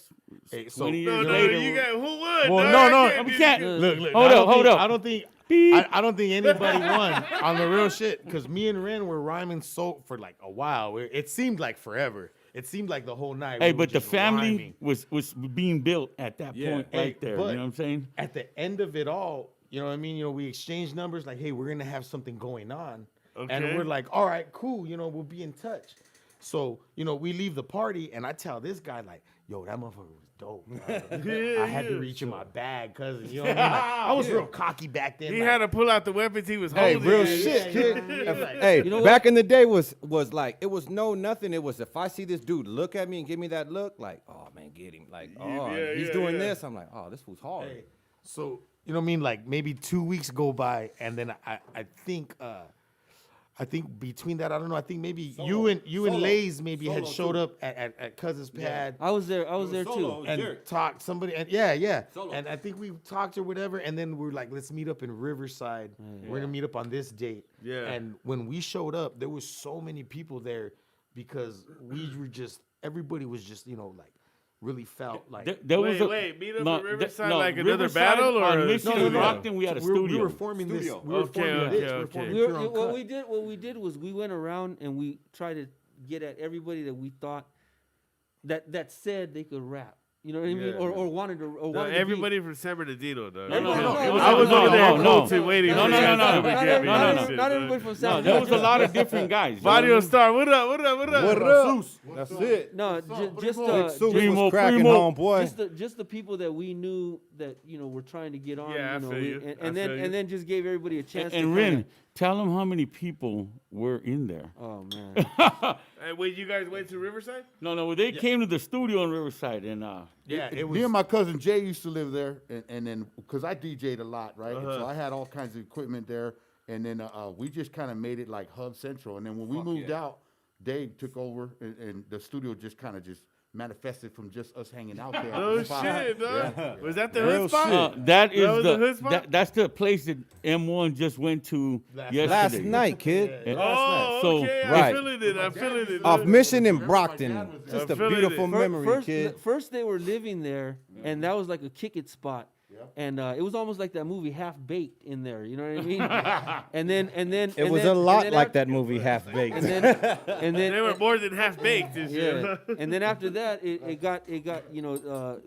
Hey, so- 20 years No, no, later. you got who would? Well, dog? no, I can't we do can't- this. Look, Hold up. I don't think Beep. I don't think anybody won on the real shit because me and Ren were rhyming so for like a while. It seemed like forever. It seemed like the whole night. Hey, we were but the just family rhyming. was being built at that Yeah. point Hey, right there. You know but- what I'm saying? At the end of it all, you know what I mean? You know, we exchanged numbers like, hey, we're gonna have something going on. Okay. And we're like, all right, cool, you know, we'll be in touch. So, you know, we leave the party and I tell this guy, like, yo, that motherfucker was dope. I had to reach in my bag, cause you know what I mean? Like, I was real cocky back then. He like, had to pull out the weapons he was Hey, holding. real Yeah, shit, yeah, kid. yeah, yeah. Hey, You know back what? in the day was like it was no nothing. It was if I see this dude look at me and give me that look, like, oh man, get him. Like, oh, Yeah, he's yeah, doing yeah. this. I'm like, oh, this fool's hard. Hey, so you know what I mean? Like maybe 2 weeks go by, and then I think between that, I don't know. I think maybe you and Lays maybe had showed up at Cousin's Pad I was there too. and talked somebody, and yeah, and I think we talked or whatever, and then we're like, let's meet up in Riverside. We're gonna meet up on this date. Yeah. And when we showed up, there was so many people there because we were just everybody was just like really felt like. There was Wait, meet up in Riverside like another Riverside battle, or on Mission and no. Rockton, we had a we were studio. forming this. Studio. We were Okay, forming okay, this. We were okay. forming We were, Pure what Uncut. we did was we went around and we tried to get at everybody that we thought that said they could rap. You know what I mean? Yeah. Or wanted to. Or No, wanted everybody from San Bernardino, dog. No, no, no. I was over there in Colton waiting No, for no, you no, guys no. to come and Not, get me. not, and not, shit, not dog. everybody from No, San there was a lot of different guys. you know what I Barrio mean? Star, what up? What up? What up? What up? That's it. No, just Sue Primo, was cracking, Primo. homeboy. just the people that we knew that were trying to get on. Yeah, I you know, feel you. I and then feel you. and then just gave everybody a chance. And to Rin, kinda- tell them how many people were in there. Oh man. And when you guys went to Riverside? No, they came to the studio in Riverside, and Yeah, it was. Me and my cousin Jay used to live there, and then because I DJ'd a lot, right? And Uh-huh. so I had all kinds of equipment there, and then we just kind of made it like Hub Central. And then when we moved out, Dave took over, and the studio just kind of just manifested from just us hanging out there. at Oh the spot. shit, dog. Was that the Real hood spot? shit. that is was the hood spot? that's the place that M1 just went to yesterday. Last night, kid. Yeah. Oh, So- okay. I'm Right. feeling it. I'm feeling it. Off dog. Mission in My Brockton. dad was Just there. a I'm feeling beautiful it. memory, kid. First they were living there, and that was like a kick it spot. Yep. And it was almost like that movie Half Baked in there. You know what I mean? and then It was a lot like that movie, Half Baked. And then and then They were more than half baked and shit. yeah. And then after that, it got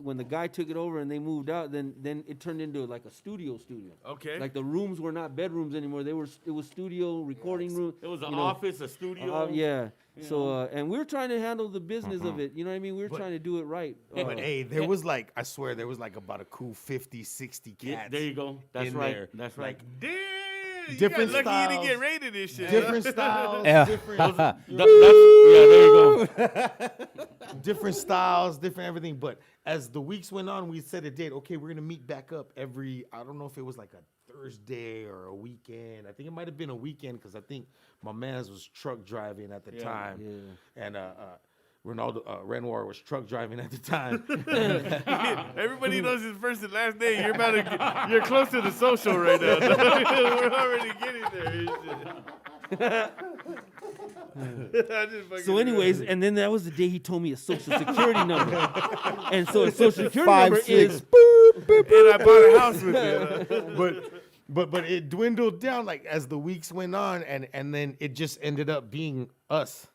when the guy took it over and they moved out, then it turned into like a studio. Okay. Like the rooms were not bedrooms anymore. It was studio recording room. It was an you know, office, a studio. yeah. So and we were trying to handle the business of it. You know what I mean? We were But- trying to do it right. But hey, there was like, I swear, there was like about a cool 50, 60 cats. Yeah, there you go. That's in right. there. That's right. Damn. You Different got lucky you didn't styles. get rated this shit. Different styles, Yeah. different, Yeah, there you go. different styles, different everything. But as the weeks went on, we set a date. Okay, we're gonna meet back up every. I don't know if it was like a Thursday or a weekend. I think it might have been a weekend because I think my man's was truck driving at the time. Yeah. And Renoir was truck driving at the time. Everybody knows his first and last name. You're close to the social right now. We're already getting there. So, anyways, and then that was the day he told me a social security number, and so his social security number is. And I bought a house with it. But it dwindled down like as the weeks went on, and then it just ended up being us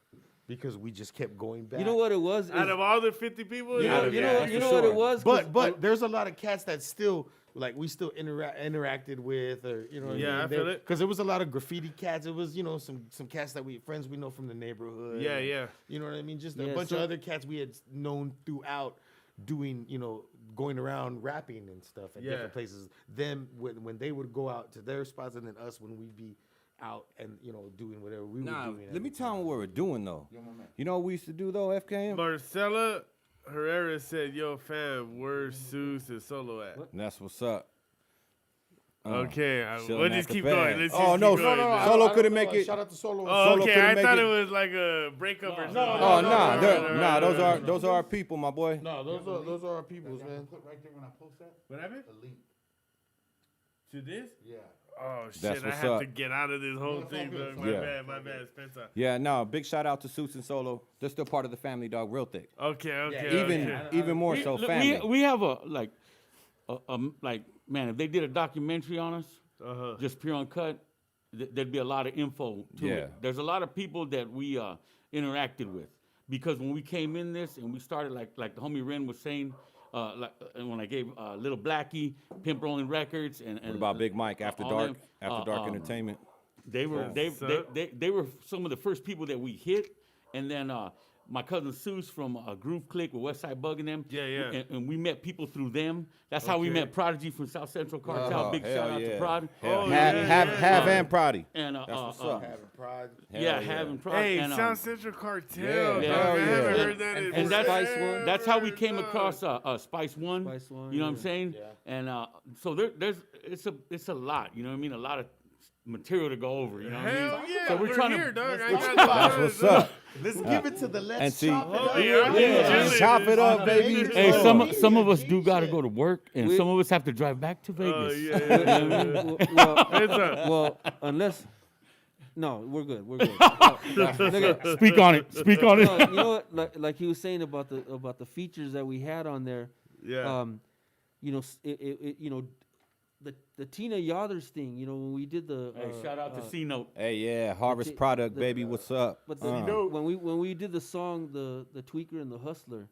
because we just kept going back. You know what it was? Out of all the 50 people, You know what it was? But there's a lot of cats that still like we still interacted with, or you know. What Yeah, I I feel it. Because there was a lot of graffiti cats. It was some cats that friends we know from the neighborhood. Yeah, and, yeah. You know what I mean? Just a bunch of other cats we had known throughout doing going around rapping and stuff at different places. Them when they would go out to their spots, and then us when we'd be out and doing whatever we were doing. Let me tell them what we're doing though. You know what we used to do though, FKM? Marcella Herrera said, "Yo, fam, where's Seuss and Solo at?" And that's what's up. Okay, chilling we'll at just the keep band. going. Let's Oh, just no, keep going. Solo couldn't make it. Shout out to Solo. Oh, Solo okay. couldn't I make thought it. it was like a breakup or something. Oh nah, those are our people, my boy. No, those are our peoples, man. Put right there when I post that. What happened? A link. To this? Yeah. Oh shit! That's I what's have up. to get out of this whole thing. good. Dog. My bad, Spencer. Yeah, no, big shout out to Suits and Solo. They're still part of the family, dog, real thick. Okay. Even more so family. We have a man, if they did a documentary on us, just Pure Uncut, there'd be a lot of info to it. There's a lot of people that we interacted with, because when we came in this and we started, like the homie Ren was saying, when I gave Little Blackie, Pimp Rolling Records, and What about Big Mike, After all Dark, them, After Dark Entertainment? they were they were some of the first people that we hit, and then my cousin Seuss from Groove Click with Westside Bug and them. Yeah. And we met people through them. That's how we met Prodigy from South Central Cartel. Big hell shout out yeah. to Prod. Have and Prodi. And That's what's up. Having pride. having Prod. Hey, and, South Central Cartel. Yeah, dog. hell I haven't yeah. heard that in and that's Spice One. that's how we came across Spice One. Spice One, You know what I'm yeah. saying? Yeah. And so it's a lot. You know what I mean? A lot of material to go over. You know what I Hell mean? yeah, So we're trying here, to. dog. That's what's up. Let's give it to the let's And see, chop it up. Yeah. chop it up, baby. Hey, some of us do got to go to work, and some of us have to drive back to Vegas. Well, unless. No, we're good. We're good. Nigga, Speak on it. Speak on no, it. you know what? Like he was saying about the features that we had on there. Yeah. The Tina Yothers thing. When we did the. Hey, shout out to C Note. Hey, yeah, Harvest Product, baby, what's up? But when we did the song, the Tweaker and the Hustler.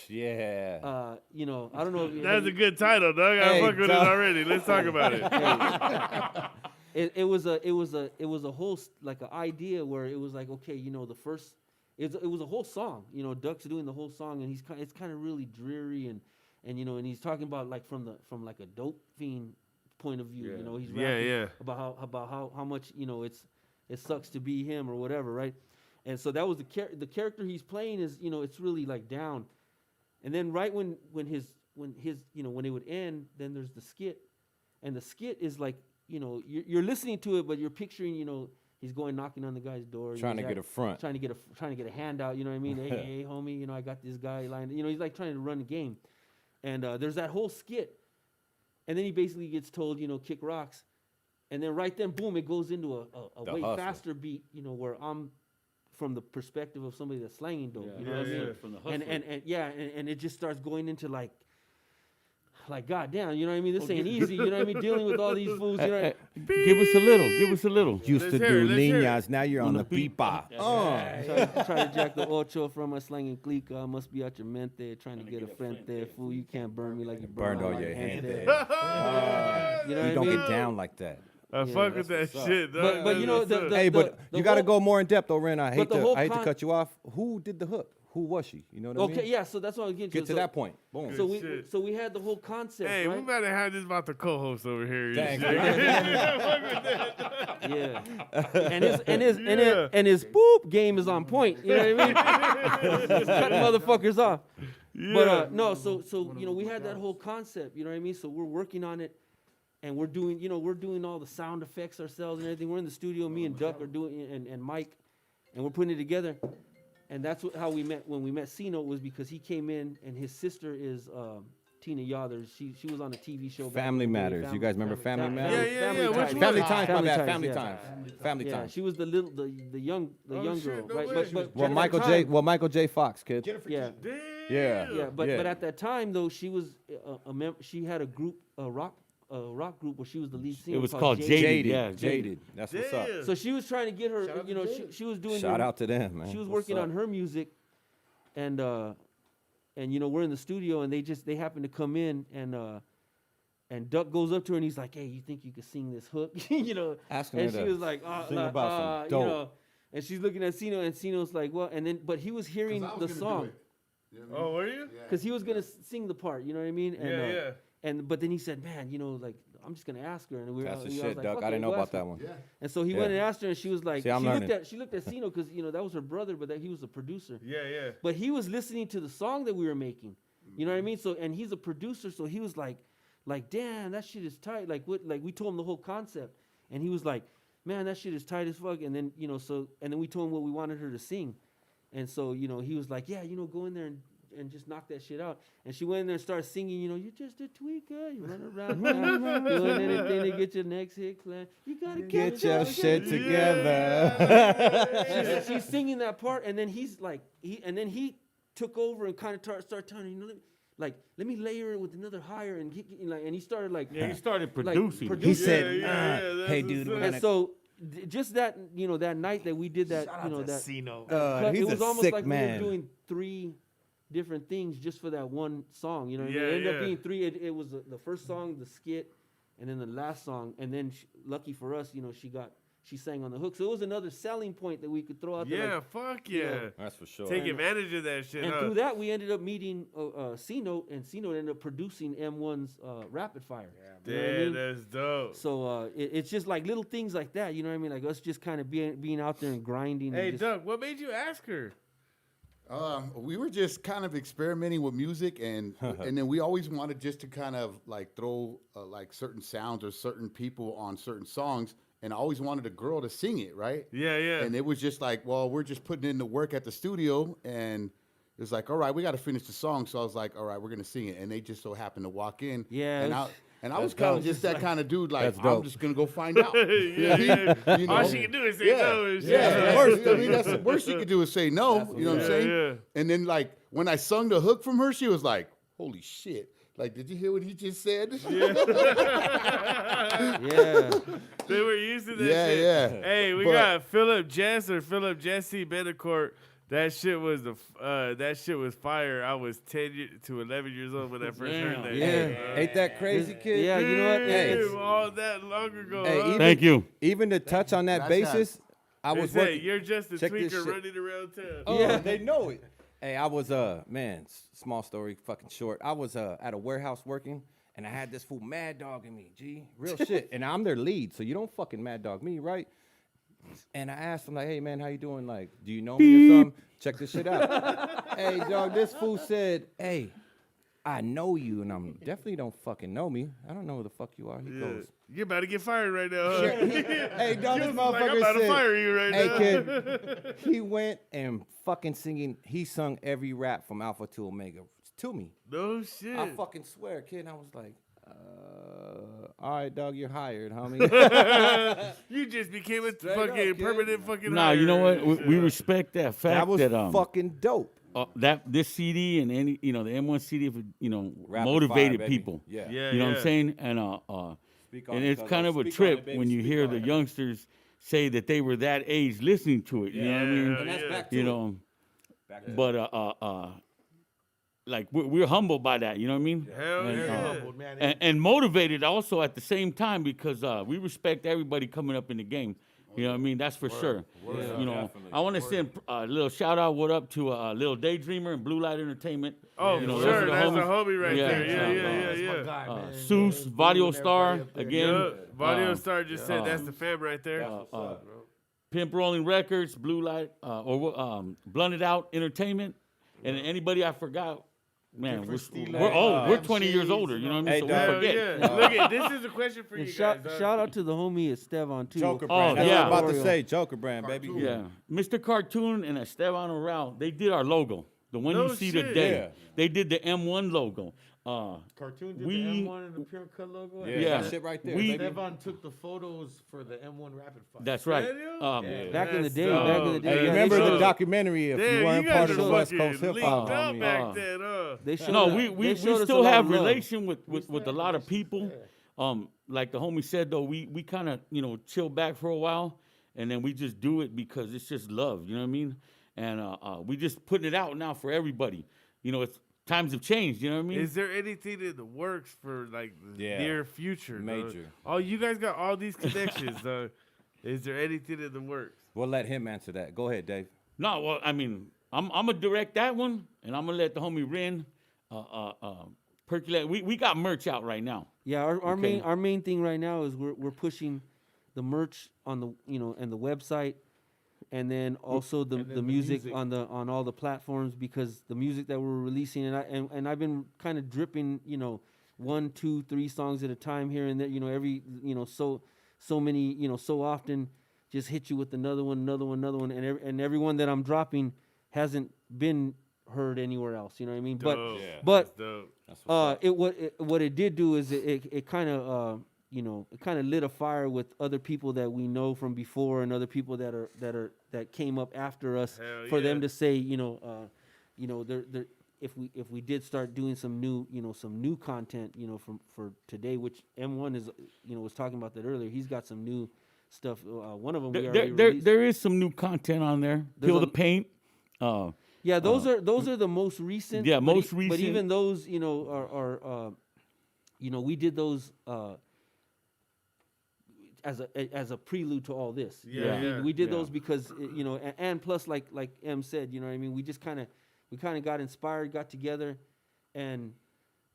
Yeah. I don't know. If That's a good title, dog. I Hey, fuck with it dog. already. Let's talk about it. It was a whole like an idea where it was like, okay, the first it was a whole song. Duck's doing the whole song, and it's kind of really dreary, and he's talking about like from like a dope fiend point of view. He's rapping about how much it sucks to be him or whatever, right? And so that was the character he's playing is it's really like down, and then right when it would end, then there's the skit, and the skit is like. You're listening to it, but you're picturing, he's going knocking on the guy's door, Trying to get a front. trying to get a handout. You know what I mean? Hey, homie, I got this guy lined. He's like trying to run the game, and there's that whole skit, and then he basically gets told, kick rocks, and then right then, boom, it goes into a way hustle. faster beat, where I'm from the perspective of somebody that's slanging dope. You know what I mean? From the hustler. And it just starts going into like goddamn, you know what I mean? This ain't easy, you know what I mean? Dealing with all these fools, Give us a little. Give us a little. Used Let's to hear it, do let's hear it. niñas, now you're on the pipa. Trying to jack the ocho from my slanging clica. Must be out your mente. Trying to get a friend there. Fool, you can't burn me like you Burned all your hand hand there. there. You know You what don't I mean? get down like that. I fuck with that shit, dog. But you know, That's the- Hey, but the you got to whole- go more in depth, though, Ren. I hate the whole to con- cut you off. Who did the hook? Who was she? You know what I mean? Okay, yeah. So that's what I was getting Get to that point. Boom. So Good we shit. had the whole concept, Hey, we right? might have had this about the co-host over here. Thank Shit. Yeah. And his boop game is on point. You know what I mean? He's cutting motherfuckers off. But no, so we had that whole concept. You know what I mean? So we're working on it, and we're doing all the sound effects ourselves and everything. We're in the studio. Me and Duck are doing and Mike, and we're putting it together. and that's how we met. When we met Cino was because he came in, and his sister is Tina Yothers. She was on a TV show. Family Matters. You guys remember Family Matters? Yeah. Which Ties. one? Family Times, my Family bad. Ties, Family yeah. Times. Family Yeah, Times. she was the young shit, girl, no right? way. But Well, Michael J. Fox, kid. yeah, Yeah. but at that time though, she was she had a group, a rock group where she was the lead singer. It was called Jaded. Yeah, Jaded. That's what's up. Damn. So she was trying to get her, she was doing. Shout out to them, man. She was What's working up? on her music, and we're in the studio, and they happen to come in, and Duck goes up to her and he's like, "Hey, you think you could sing this hook?" Asking and her she to was like, sing about some dope. and she's looking at Cino, and Cino's like, "Well," but he was hearing the song Oh, were you? because he was gonna sing the part, you know what I mean? And, Yeah. But then he said, "Man, like I'm just gonna ask her," and we were. That's the I was shit, like, Duck. "Fuck I it, didn't know go about ask her." that one. And so he Yeah. went and asked her, and she was like, See, I'm learning. she looked at Cino because that was her brother, but that he was a producer. Yeah. But he was listening to the song that we were making. You know what I mean? So, and he's a producer, so he was like, damn, that shit is tight. Like we told him the whole concept, and he was like, man, that shit is tight as fuck. And then and then we told him what we wanted her to sing, and so he was like, yeah, go in there and just knock that shit out. And she went in there and started singing, you're just a tweaker, you run around town, doing anything to get your next hit, man. You gotta Get your shit together. She's singing that part, and then he took over and kind of started telling her, like, let me layer it with another higher, and he started like, he started like, producing. He Yeah, said, that's "Hey, what's dude, up. we're and gonna." so just that that night that we did that, that cut, He's it was a almost sick like we man. were doing 3 different things just for that one song. You know what I mean? Yeah, It ended up yeah. being 3. It was the first song, the skit, and then the last song. And then lucky for us, she sang on the hook. So it was another selling point that we could throw out there. Yeah, Like, fuck yeah. That's for sure. Take advantage of that shit, and huh? through that, we ended up meeting C-Note, and C-Note ended up producing M1's Rapid Fire. You know what I Damn, mean? that's dope. So it's just like little things like that, you know what I mean? Like us just kind of being out there and grinding. Hey, and just, Doug, what made you ask her? We were just kind of experimenting with music, and then we always wanted just to kind of like throw like certain sounds or certain people on certain songs, and I always wanted a girl to sing it, right? Yeah. And it was just like, well, we're just putting in the work at the studio, and it was like, all right, we got to finish the song. So I was like, all right, we're gonna sing it, and they just so happened to walk in. Yeah, And I was kind of just that kind of dude, like, That's I'm dope. just gonna go find out. Yeah. You know? All she can do is say no and shit. Yeah, the worst. I mean, that's the worst you could do is say no. You know what I'm saying? Yeah. And then, like, when I sung the hook from her, she was like, "Holy shit! Like, did you hear what he just said?" yeah. They were used to that Yeah, shit. yeah. Hey, we But- got Philip Jesse Benecourt. That shit was fire. I was 10 to 11 years old when I first heard that. Hey, shit. ain't that crazy, kid? Yeah, you know what? Hey. Damn, all that long ago. Hey, huh? Thank you. Even to touch on that That's basis, I They was said, working. you're just a Check this tweaker shit. running around town. Oh, Yeah. they know it. Hey, I was man, small story, fucking short. I was at a warehouse working, and I had this fool mad dogging me, G, real shit. And I'm their lead, so you don't fucking mad dog me, right? And I asked him like, hey man, how you doing? Like, do you know me or something? Check this shit out. Hey dog, this fool said, hey, I know you, and I'm definitely don't fucking know me. I don't know who the fuck you are. He goes, You're about to get fired right now. Huh? hey dog, this He was like, I'm motherfucker about to said, fire you right hey now. kid, he went and fucking singing. He sung every rap from Alpha to Omega to me. No shit. I fucking swear, kid. And I was like, all right, dog, you're hired, homie. You just became a Straight fucking up, kid. permanent fucking Nah, you know hire. what? We respect that fact that was that fucking dope. that this CD and any the M1 CD Rapid motivated fire, baby. people. Yeah. Yeah, You know what yeah. I'm saying? And Speak on and it, it's cuz. kind of a Speak on trip it, baby. when you Speak hear on the it. youngsters say that they were that age listening to it. You know what I mean? And that's back to You it. know, Back to but like we're humbled by that. You know what I mean? Hell And, yeah. and motivated also at the same time because we respect everybody coming up in the game. You know what I mean? That's for sure. You know, definitely. I want to send a little shout out, what up to Lil Daydreamer and Blue Light Entertainment. Oh, You know, sure. those are the That's a homies. homie right Yeah, there. Yeah, yeah, yeah. Seuss, Vadio Star again. Yup. Vadio Star just said that's the fam right there. Pimp Rolling Records, Blue Light, Blunted Out Entertainment, and anybody I forgot. Man, Different we're old. We're damn 20 years shades older. You know what I mean? Hey, So we Dad. Hell forget. yeah. Look at this is a question for And you shout, guys. shout out to the homie Esteban too. Joker Oh, brand. That's yeah. what I'm about to Oreo. say. Joker brand, baby. Cartoon. Yeah, Mr. Cartoon and Esteban Oral, they did our logo. The one No you see shit. today. Yeah. They did the M1 logo. Cartoon did We- the M1 and the Pure Cut logo. Yeah, Yeah. that shit right there, We- baby. Devon took the photos for the M1 Rapid Fire. That's right. Serio? Back in the That's day, dope. back in the day. Hey, yeah, you they remember showed- the documentary if Damn, you weren't guys part of are the West fucking Coast hip linked hop, up homie? back then, They showed No, us- we they showed us a still lot have of love. relation with a lot of people. Like the homie said though, we kind of chill back for a while, and then we just do it because it's just love. You know what I mean? And we just putting it out now for everybody. It's times have changed. You know what I mean? Is there anything in the works for like the Yeah. near future? dog? Major. Oh, you guys got all these connections. Is there anything in the works? We'll let him answer that. Go ahead, Dave. No, well, I mean, I'm gonna direct that one, and I'm gonna let the homie Ren percolate. We got merch out right now. Yeah, our Okay. main thing right now is we're pushing the merch on the and the website, and then also the music on all the platforms, because the music that we're releasing and I've been kind of dripping 1, 2, 3 songs at a time here and there, every so many so often, just hit you with another one, and every one that I'm dropping hasn't been heard anywhere else. You know what I mean? Dope. But That's dope. That's what's up. what it did do is it kind of it kind of lit a fire with other people that we know from before, and other people that came up after us, Hell for them yeah. to say they're if we did start doing some new content for today, which M1 is was talking about that earlier. He's got some new stuff. One of them we already released. There is some new content on there. There's Peel a- the paint. Yeah, those are the most recent. Yeah, but most But recent. even those, are we did those as a prelude to all this. You know what I Yeah, mean? We did yeah. those because and plus like M said, you know what I mean. We just kind of got inspired, got together, and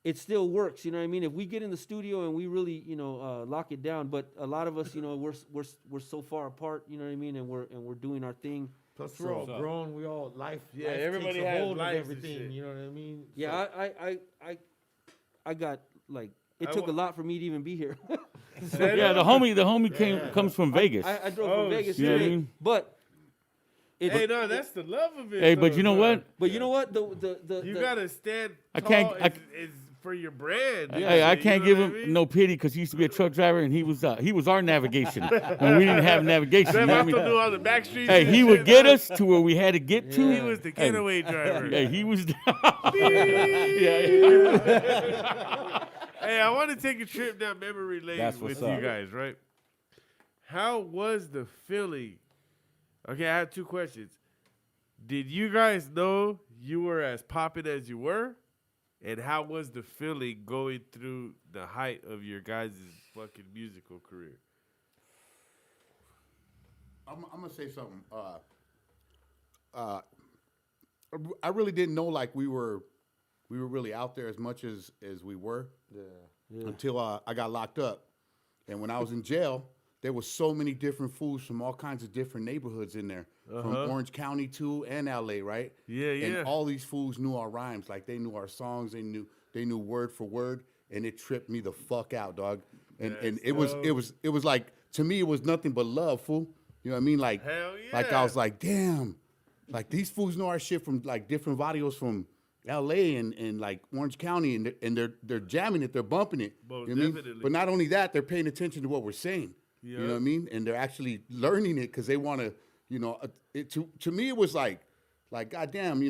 it still works. You know what I mean. If we get in the studio and we really lock it down, but a lot of us we're so far apart. You know what I mean, and we're doing our thing. Plus, we're all grown. We all life. Yeah, life everybody takes a has hold of lives and everything. shit. You know what I mean? Yeah, I got like it took a lot for me to even be here. Yeah, the homie comes from Vegas. I drove Oh, from Vegas shit. today, Yeah, I mean- but Hey, no, that's the love of it. Hey, but though, you know dog. what? But you know what? The You gotta stand I tall. can't- Is for your brand. Hey, I You can't know give what him I mean? no pity because he used to be a truck driver and he was our navigation when we didn't have navigation. You Sam know what I also mean? knew all the back streets. Hey, and he shit, would get dog. us to where we had to get to. He was the getaway driver. Hey, he was. Hey, I want to take a trip down memory lane That's with what's you up. guys, right? How was the feeling? Okay, I have 2 questions. Did you guys know you were as poppin' as you were? And how was the feeling going through the height of your guys' fucking musical career? I'm gonna say something. I really didn't know like we were really out there as much as we were. Until I got locked up, and when I was in jail, there was so many different fools from all kinds of different neighborhoods in there, from Orange County too and LA, right? Yeah, yeah. And all these fools knew our rhymes, like they knew our songs, they knew word for word, and it tripped me the fuck out, dog. And it was like, to me it was nothing but love, fool. You know what I mean? Like, Hell like yeah. I was like, damn, like these fools know our shit from like different barrios from LA and like Orange County, and they're jamming it, they're bumping it. Most you know what I mean? definitely. But not only that, they're paying attention to what we're saying. You know Yeah. what I mean? And they're actually learning it because they want to, to me it was like goddamn,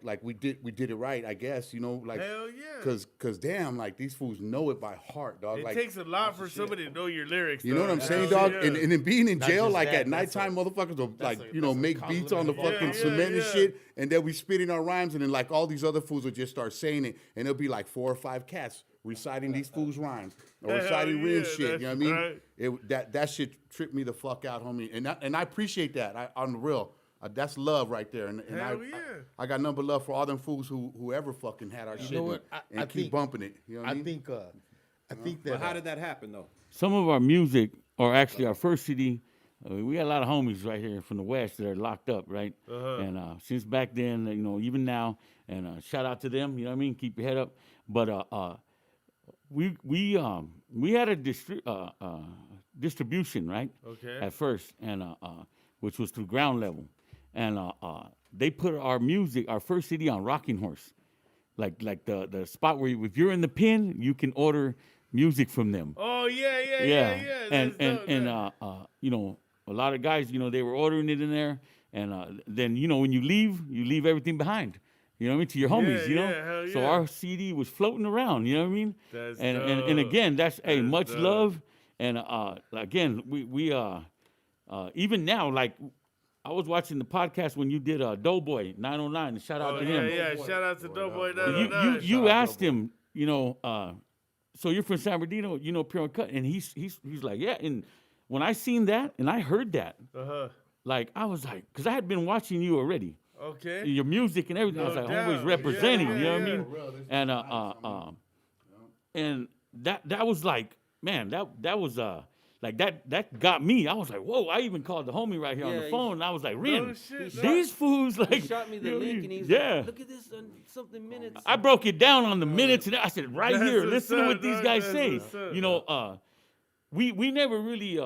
like we did it right, I guess, like Hell yeah. cause damn, like these fools know it by heart, dog. It like, takes a lot for somebody to know your lyrics. you know what I'm dog. saying, Hell dog? yeah. And then being in Not jail, just like that, at that's nighttime, motherfuckers will that's like, a make beats on the compliment of all fucking that. cement Yeah, and yeah. shit, and they'll be spitting our rhymes, and then like all these other fools will just start saying it, and there'll be like 4 or 5 cats reciting these fools' rhymes or Hell reciting Ren's yeah, shit. You know what I that's mean? right. That shit tripped me the fuck out, homie, and I appreciate that. On the real. That's love right there, and Hell yeah. I got number love for all them fools whoever fucking had our shit know what? and I keep think- bumping it. You know what I I mean? think that. But how did that happen though? Some of our music, or actually our first CD, we got a lot of homies right here from the West that are locked up, right? And since back then, even now, And shout out to them. You know what I mean? Keep your head up. But we had a distribution, right? Okay. At first, and which was through ground level, and they put our music, our first CD, on Rocking Horse, like the spot where if you're in the pin, you can order music from them. Oh yeah. And That's dope, you know, a lot of guys, you know, they were ordering it in there, and then you know when you leave everything behind. You know what I mean? To your homies, you know? hell So yeah. our CD was floating around, you know what I mean? That's and dope. again, that's much dope. love. And again, we even now, like I was watching the podcast when you did Doughboy 909, and shout out Oh to yeah, him. yeah. Shout out to Doughboy You 909. you asked him, you know, so you're from San Bernardino, you know, Pure Uncut, and he's like, yeah. And when I seen that and I heard that, like I was like, because I had been watching you already. Okay. Your music and everything. I was No like, doubt. always representing, Yeah, you know yeah, what I mean? And that was like, man, that was like that got me. I was like, whoa! I even called the homie right here on Yeah, the he- phone, and I was like, Rin, No shit, these fools like He shot me the you know, link and he's yeah. like, look at this something minutes. I broke it down on the minutes, and I said, right That's here, what's listen to up, what these dog, guys that's say. what's up. You know, we never really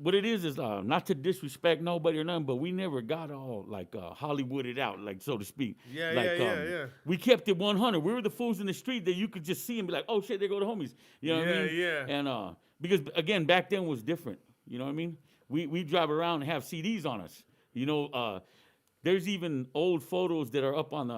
what it is not to disrespect nobody or nothing, but we never got all like Hollywooded out, like so to speak. Yeah, like, yeah. We kept it 100. We were the fools in the street that you could just see and be like, oh shit, there go the homies. You know what I mean? Yeah. And because again, back then was different. You know what I mean? We drive around and have CDs on us. You know, there's even old photos that are up on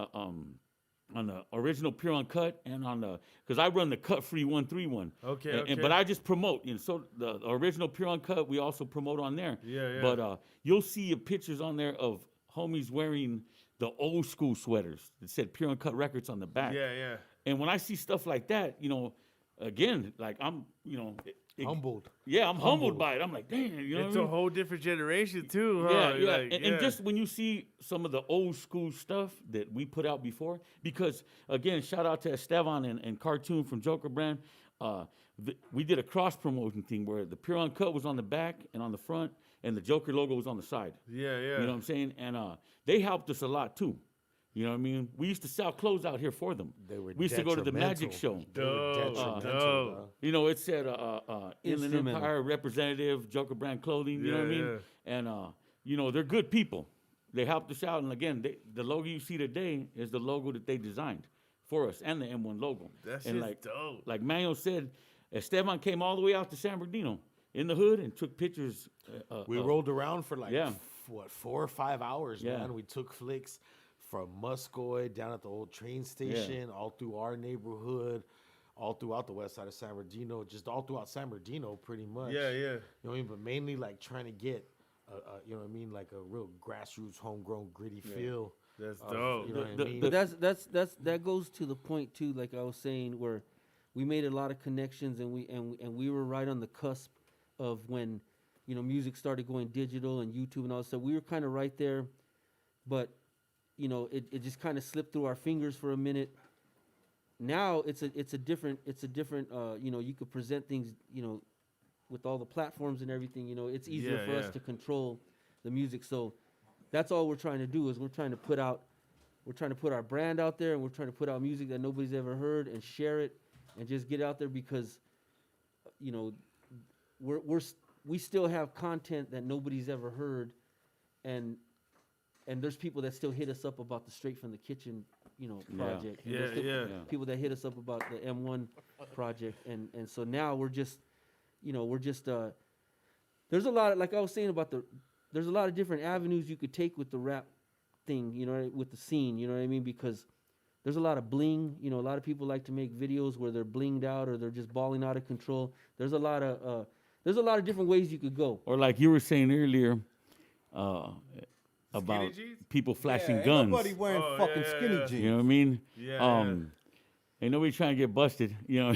the original Pure Uncut and on the, because I run the Cut Free 131. Okay. But I just promote, you know, so the original Pure Uncut, we also promote on there. Yeah. But you'll see pictures on there of homies wearing the old school sweaters that said Pure Uncut Records on the back. Yeah. And when I see stuff like that, you know, again, like I'm, you know, Humbled. Yeah, I'm humbled by it. I'm like, damn, you know It's what I a mean? whole different generation too, huh? Yeah. Like, And just when you see some of the old school stuff that we put out before, because again, shout out to Esteban and Cartoon from Joker Brand. We did a cross promotion thing where the Pure Uncut was on the back and on the front, and the Joker logo was on the side. Yeah. You know what I'm saying? And they helped us a lot too. You know what I mean? We used to sell clothes out here for them. We used to go to the magic show. Dope. You know, it said Inland Instrumental. Empire representative, Joker Brand clothing. You know what I mean? Yeah. And you know, they're good people. They helped us out. And again, the logo you see today is the logo that they designed for us, and the M1 logo. That and shit's dope. like Manuel said, Esteban came all the way out to San Bernardino in the hood and took pictures. We rolled around for like, Yeah. 4 or 5 hours, Yeah. man. We took flicks from Muscoy down at the old train station, all through our neighborhood, all throughout the west side of San Bernardino, just all throughout San Bernardino, pretty much. Yeah. You know what I mean? But mainly like trying to get, you know what I mean, like a real grassroots, homegrown, gritty feel. That's of, dope. You know what The- I mean? the- But that goes to the point too, like I was saying, where we made a lot of connections, and we were right on the cusp of when, you know, music started going digital and YouTube and all that stuff. We were kind of right there, but you know, it just kind of slipped through our fingers for a minute. Now it's a different you know, you could present things, you know, with all the platforms and everything, you know, it's easier Yeah, for yeah. us to control the music. So that's all we're trying to do, is we're trying to put our brand out there, and we're trying to put out music that nobody's ever heard and share it and just get out there, because, you know, we still have content that nobody's ever heard, and there's people that still hit us up about the Straight from the Kitchen, you know, project. And there's still people that hit us up about the M1 project, and so now we're just there's a lot of, like I was saying about there's a lot of different avenues you could take with the rap thing, you know, with the scene, you know what I mean? Because there's a lot of bling, you know, a lot of people like to make videos where they're blinged out or they're just balling out of control. There's a lot of different ways you could go. Or like you were saying earlier, about Skinny jeans? people flashing ain't guns. Nobody wearing Oh, fucking yeah, skinny yeah. jeans. You know what I mean? Yeah. Ain't nobody trying to get busted, you know.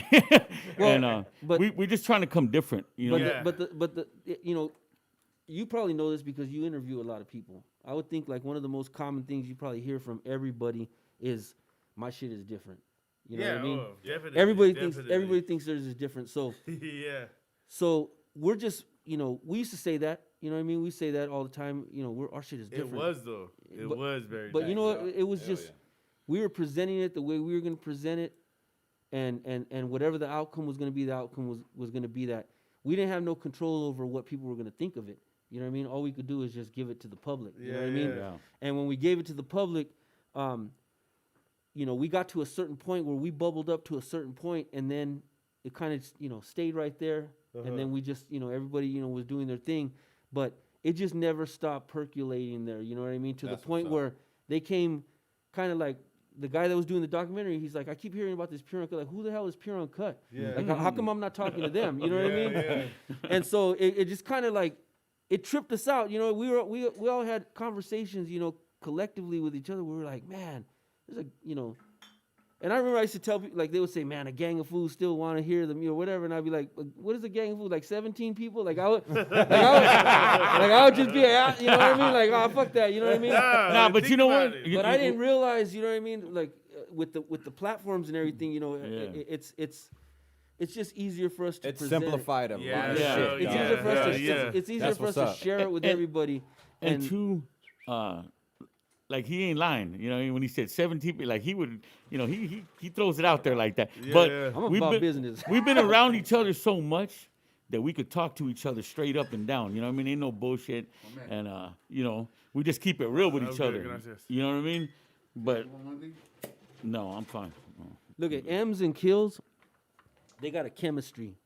Well, and but- we just trying to come different, you know. Yeah. But the you know, you probably know this because you interview a lot of people. I would think like one of the most common things you probably hear from everybody is, my shit is different. You know what I mean? Definitely. Everybody thinks theirs is different. So yeah. so we're just, you know, we used to say that, You know what I mean? We say that all the time. You know, our shit is different. It was though. It was very. But you know what? It was Hell just yeah. we were presenting it the way we were going to present it, and whatever the outcome was going to be, the outcome was going to be that. We didn't have no control over what people were going to think of it. You know what I mean? All we could do is just give it to the public. You know what I mean? Yeah. And when we gave it to the public, you know, we got to a certain point where we bubbled up to a certain point, and then it kind of, you know, stayed right there. And then we just, you know, everybody, you know, was doing their thing, but it just never stopped percolating there. You know what I mean? To That's the point what's up. where they came kind of like the guy that was doing the documentary. He's like, I keep hearing about this Pure Uncut. Like, who the hell is Pure Uncut? Yeah. Like, how come I'm not talking to them? You know what I mean? Yeah. And so it just kind of like it tripped us out. You know, we all had conversations, you know, collectively with each other. We were like, man, there's a, you know, and I remember I used to tell people, like, they would say, man, a gang of fools still want to hear them, you know, whatever. And I'd be like, what is a gang of fools? Like 17 people? Like I would just be, you know what I mean? Like, oh, fuck that, you know what I mean? Nah, but think you know about what? it. But I didn't realize, you know what I mean? Like with the platforms and everything, you know, Yeah. it's just easier for us to It's present it. simplified a Yeah, lot of yeah, shit. It's dog. easier for us to yeah. it's easier That's for us what's to up. share it with everybody. And two, like he ain't lying, you know. When he said 17 people, like he would, you know, he throws it out there like that. Yeah, but yeah. I'm we've about been, business. we've been around each other so much that we could talk to each other straight up and down. You know what I mean? Ain't no bullshit, and you know, we just keep it real with each Okay, other. gracias. You know what I mean? But no, I'm fine. No. Look at M's and Kills. They got a chemistry.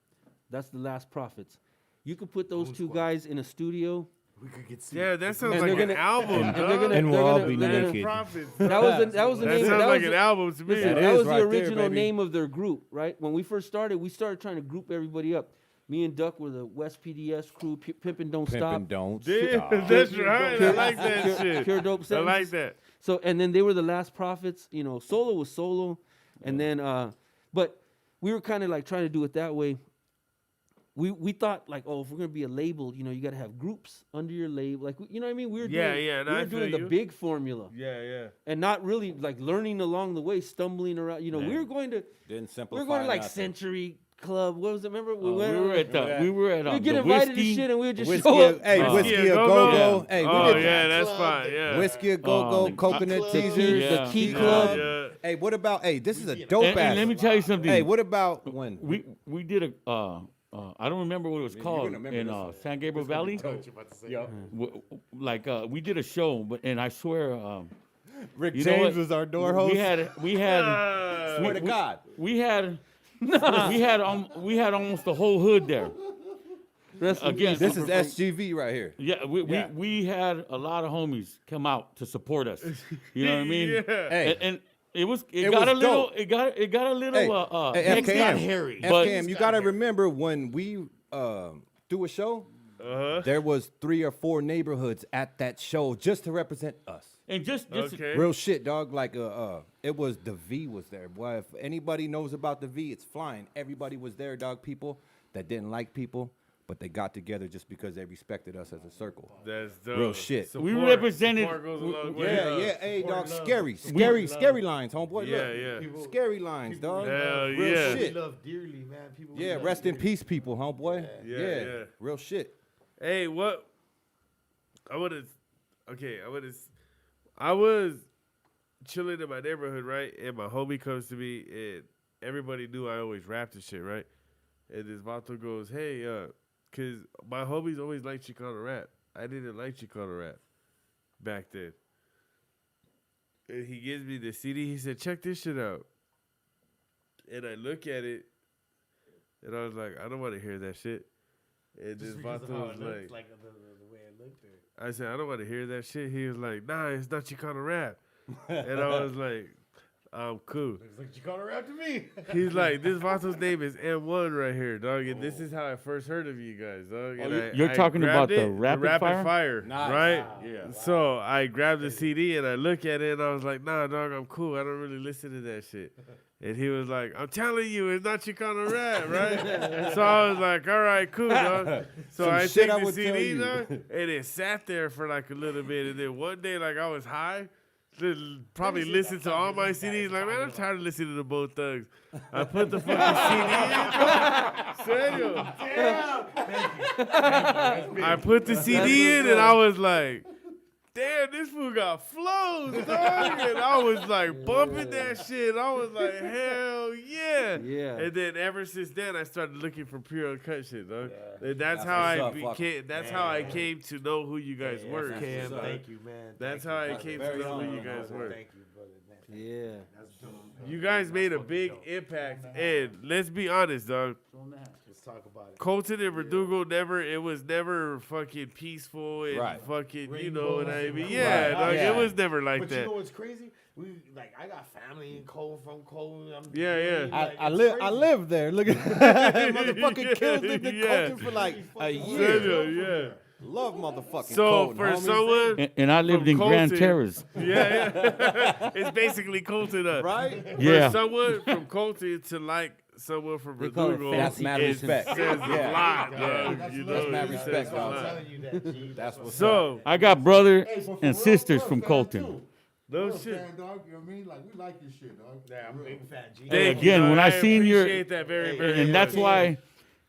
That's the Last Prophets. You could put those two guys in a studio. We could get Yeah, that sounds And like they're an gonna- album, and they're dog. gonna- And we'll they're all gonna- be they're gonna- naked. Prophets. That was the That name. sounds that like was an the- album to me. Listen, It that is was the right there, original baby. name of their group, right? When we first started, we started trying to group everybody up. Me and Duck were the West PDS crew, Pimpin' Don't Stop. Pimpin' don't Yeah, stop. that's right. I like that Pure- shit. Pure Dope I Sentences. like that. So, and then they were the Last Prophets. You know, Solo was Solo, and then, but we were kind of like trying to do it that way. We thought like, oh, if we're gonna be a label, you know, you gotta have groups under your label, like, you know what I mean? We were Yeah, doing, yeah, we no, I were doing feel the you. big formula, Yeah, yeah. and not really like learning along the way, stumbling around. You know, we Yeah. were going to, Didn't we simplify were going to like nothing. Century Club. What was it? Remember We were at Yeah. we were at we'd get the invited to whiskey. shit, and we would just Whiskey, show up. hey, Oh. whiskey Yeah, a go, go-go. go. Hey, we Oh, did yeah, that. that's fine. Yeah. Whiskey a go-go, The coconut Club. teasers. Yeah. The Key Yeah, Club. yeah. Hey, what about? Hey, this is a dope And ass. let me tell you something. Hey, what about when we did a I don't remember what it was you're called gonna remember in this. San Gabriel Valley. Like we did a show, but and I swear, Rick you know James what? was our door host? we had Swear to God. we had almost the whole hood there. Rest in Again, peace, This Super is Frank. SGV right here. Yeah, we had a lot of homies come out to support us. You know what I mean? Yeah. Hey, And it got was a little dope. it got a little hey, hectic. FKM, hairy. But- FKM, you gotta remember when we do a show, there was 3 or 4 neighborhoods at that show just to represent us. And just Okay. Real shit, dog. Like it was the V was there. Boy, if anybody knows about the V, it's flying. Everybody was there, dog. People that didn't like people, but they got together just because they respected us as a circle. That's dope. Real shit. We represented- Support goes a long way. Yeah, yeah. Hey, dog. Scary lines, homeboy. Yeah, Look. yeah. Scary lines, dog. Hell Real yeah. shit. love dearly, man. People we Yeah, love rest in dearly. peace, people, homeboy. Yeah, Yeah, yeah. real shit. Hey, what? I was chilling in my neighborhood, right? And my homie comes to me, and everybody knew I always rapped and shit, right? And this Vato goes, hey, because my homies always liked Chicano rap. I didn't like Chicano rap back then. And he gives me the CD. He said, check this shit out. And I look at it, and I was like, I don't want to hear that shit. And this Vato was like, the way it looked there. I said, I don't want to hear that shit. He was like, nah, it's not Chicano rap. And I was like, I'm cool. Looks like Chicano rap to me. He's like, this Vato's name is M1 right here, dog. And this is how I first heard of you guys, dog. And you're talking about grabbed the it, Rapid Fire? Nice. right? Yeah. So I grabbed the CD and I look at it and I was like, nah, dog, I'm cool. I don't really listen to that shit. And he was like, I'm telling you, it's not Chicano rap, right? So I was like, all right, cool, dog. So Some I shit take I the would tell CD, you. dog, and it sat there for like a little bit. And then one day, like I was high, probably listened to all my CDs. Like, man, I'm tired of listening to both thugs. I put the fucking CD in. Serio. I put the CD in and I was like, damn, this fool got flows, dog. And I was like bumping that shit. I was like, hell yeah. Yeah. And then ever since then, I started looking for Pure Uncut shit, dog. And that's how what's I up, became. That's how I came to know who you guys were. Cam, So thank you, man. that's how I came to know who you guys were. Thank you, brother. Yeah. You guys made a big impact, and let's be honest, dog. Let's talk about it. Colton and Verdugo it was never fucking peaceful and Right. fucking, you know what I mean? Right. Yeah, dog, Yeah. it was never like But that. you know what's crazy? I got family in Cole from Cole. Yeah, yeah. I live there. Look at motherfucking kills lived in Yeah. Colton for like a year. Serio, yeah. Love motherfucking So Colton, for homies. someone, And I lived in Grand Colton. Terrace. yeah, it's basically Colton up. Right? Yeah. For someone from Colton to like someone from They call it Verdugo, That's mad it respect. says a Yeah. lot, Yeah. dog. You That's know, mad it says respect, a dog. lot. telling you that, G. That's what's up. So, I got brother Hey, but for and real, sisters we're a from fan, Colton. too. no We're a shit. fan, dog. You know what I mean? Like, we like your shit, dog. Yeah, I'm a big fat G. Thank Again, you, when dog. I seen your- appreciate that very, very And much. that's why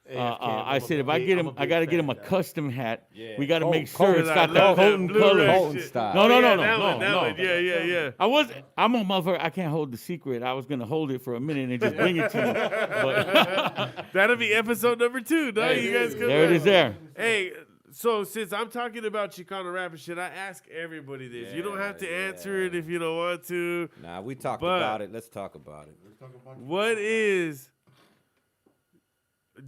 Hey, I said if I get him, I gotta get him a custom hat. Yeah. We gotta Oh, make sure it's I got the love that Colton Blu-ray color. Colton shit. style. No, no, Yeah, no, that no, one, that no. one. Yeah, yeah, yeah. I'm a motherfucker. I can't hold the secret. I was gonna hold it for a minute and just bring it to you. But That'll be episode number 2, dog. You guys come there it back. is. There. Hey, so since I'm talking about Chicano rap and shit, I ask everybody this. You don't have to answer it if you don't want to. Nah, we talked But- about it. Let's talk about it. What is?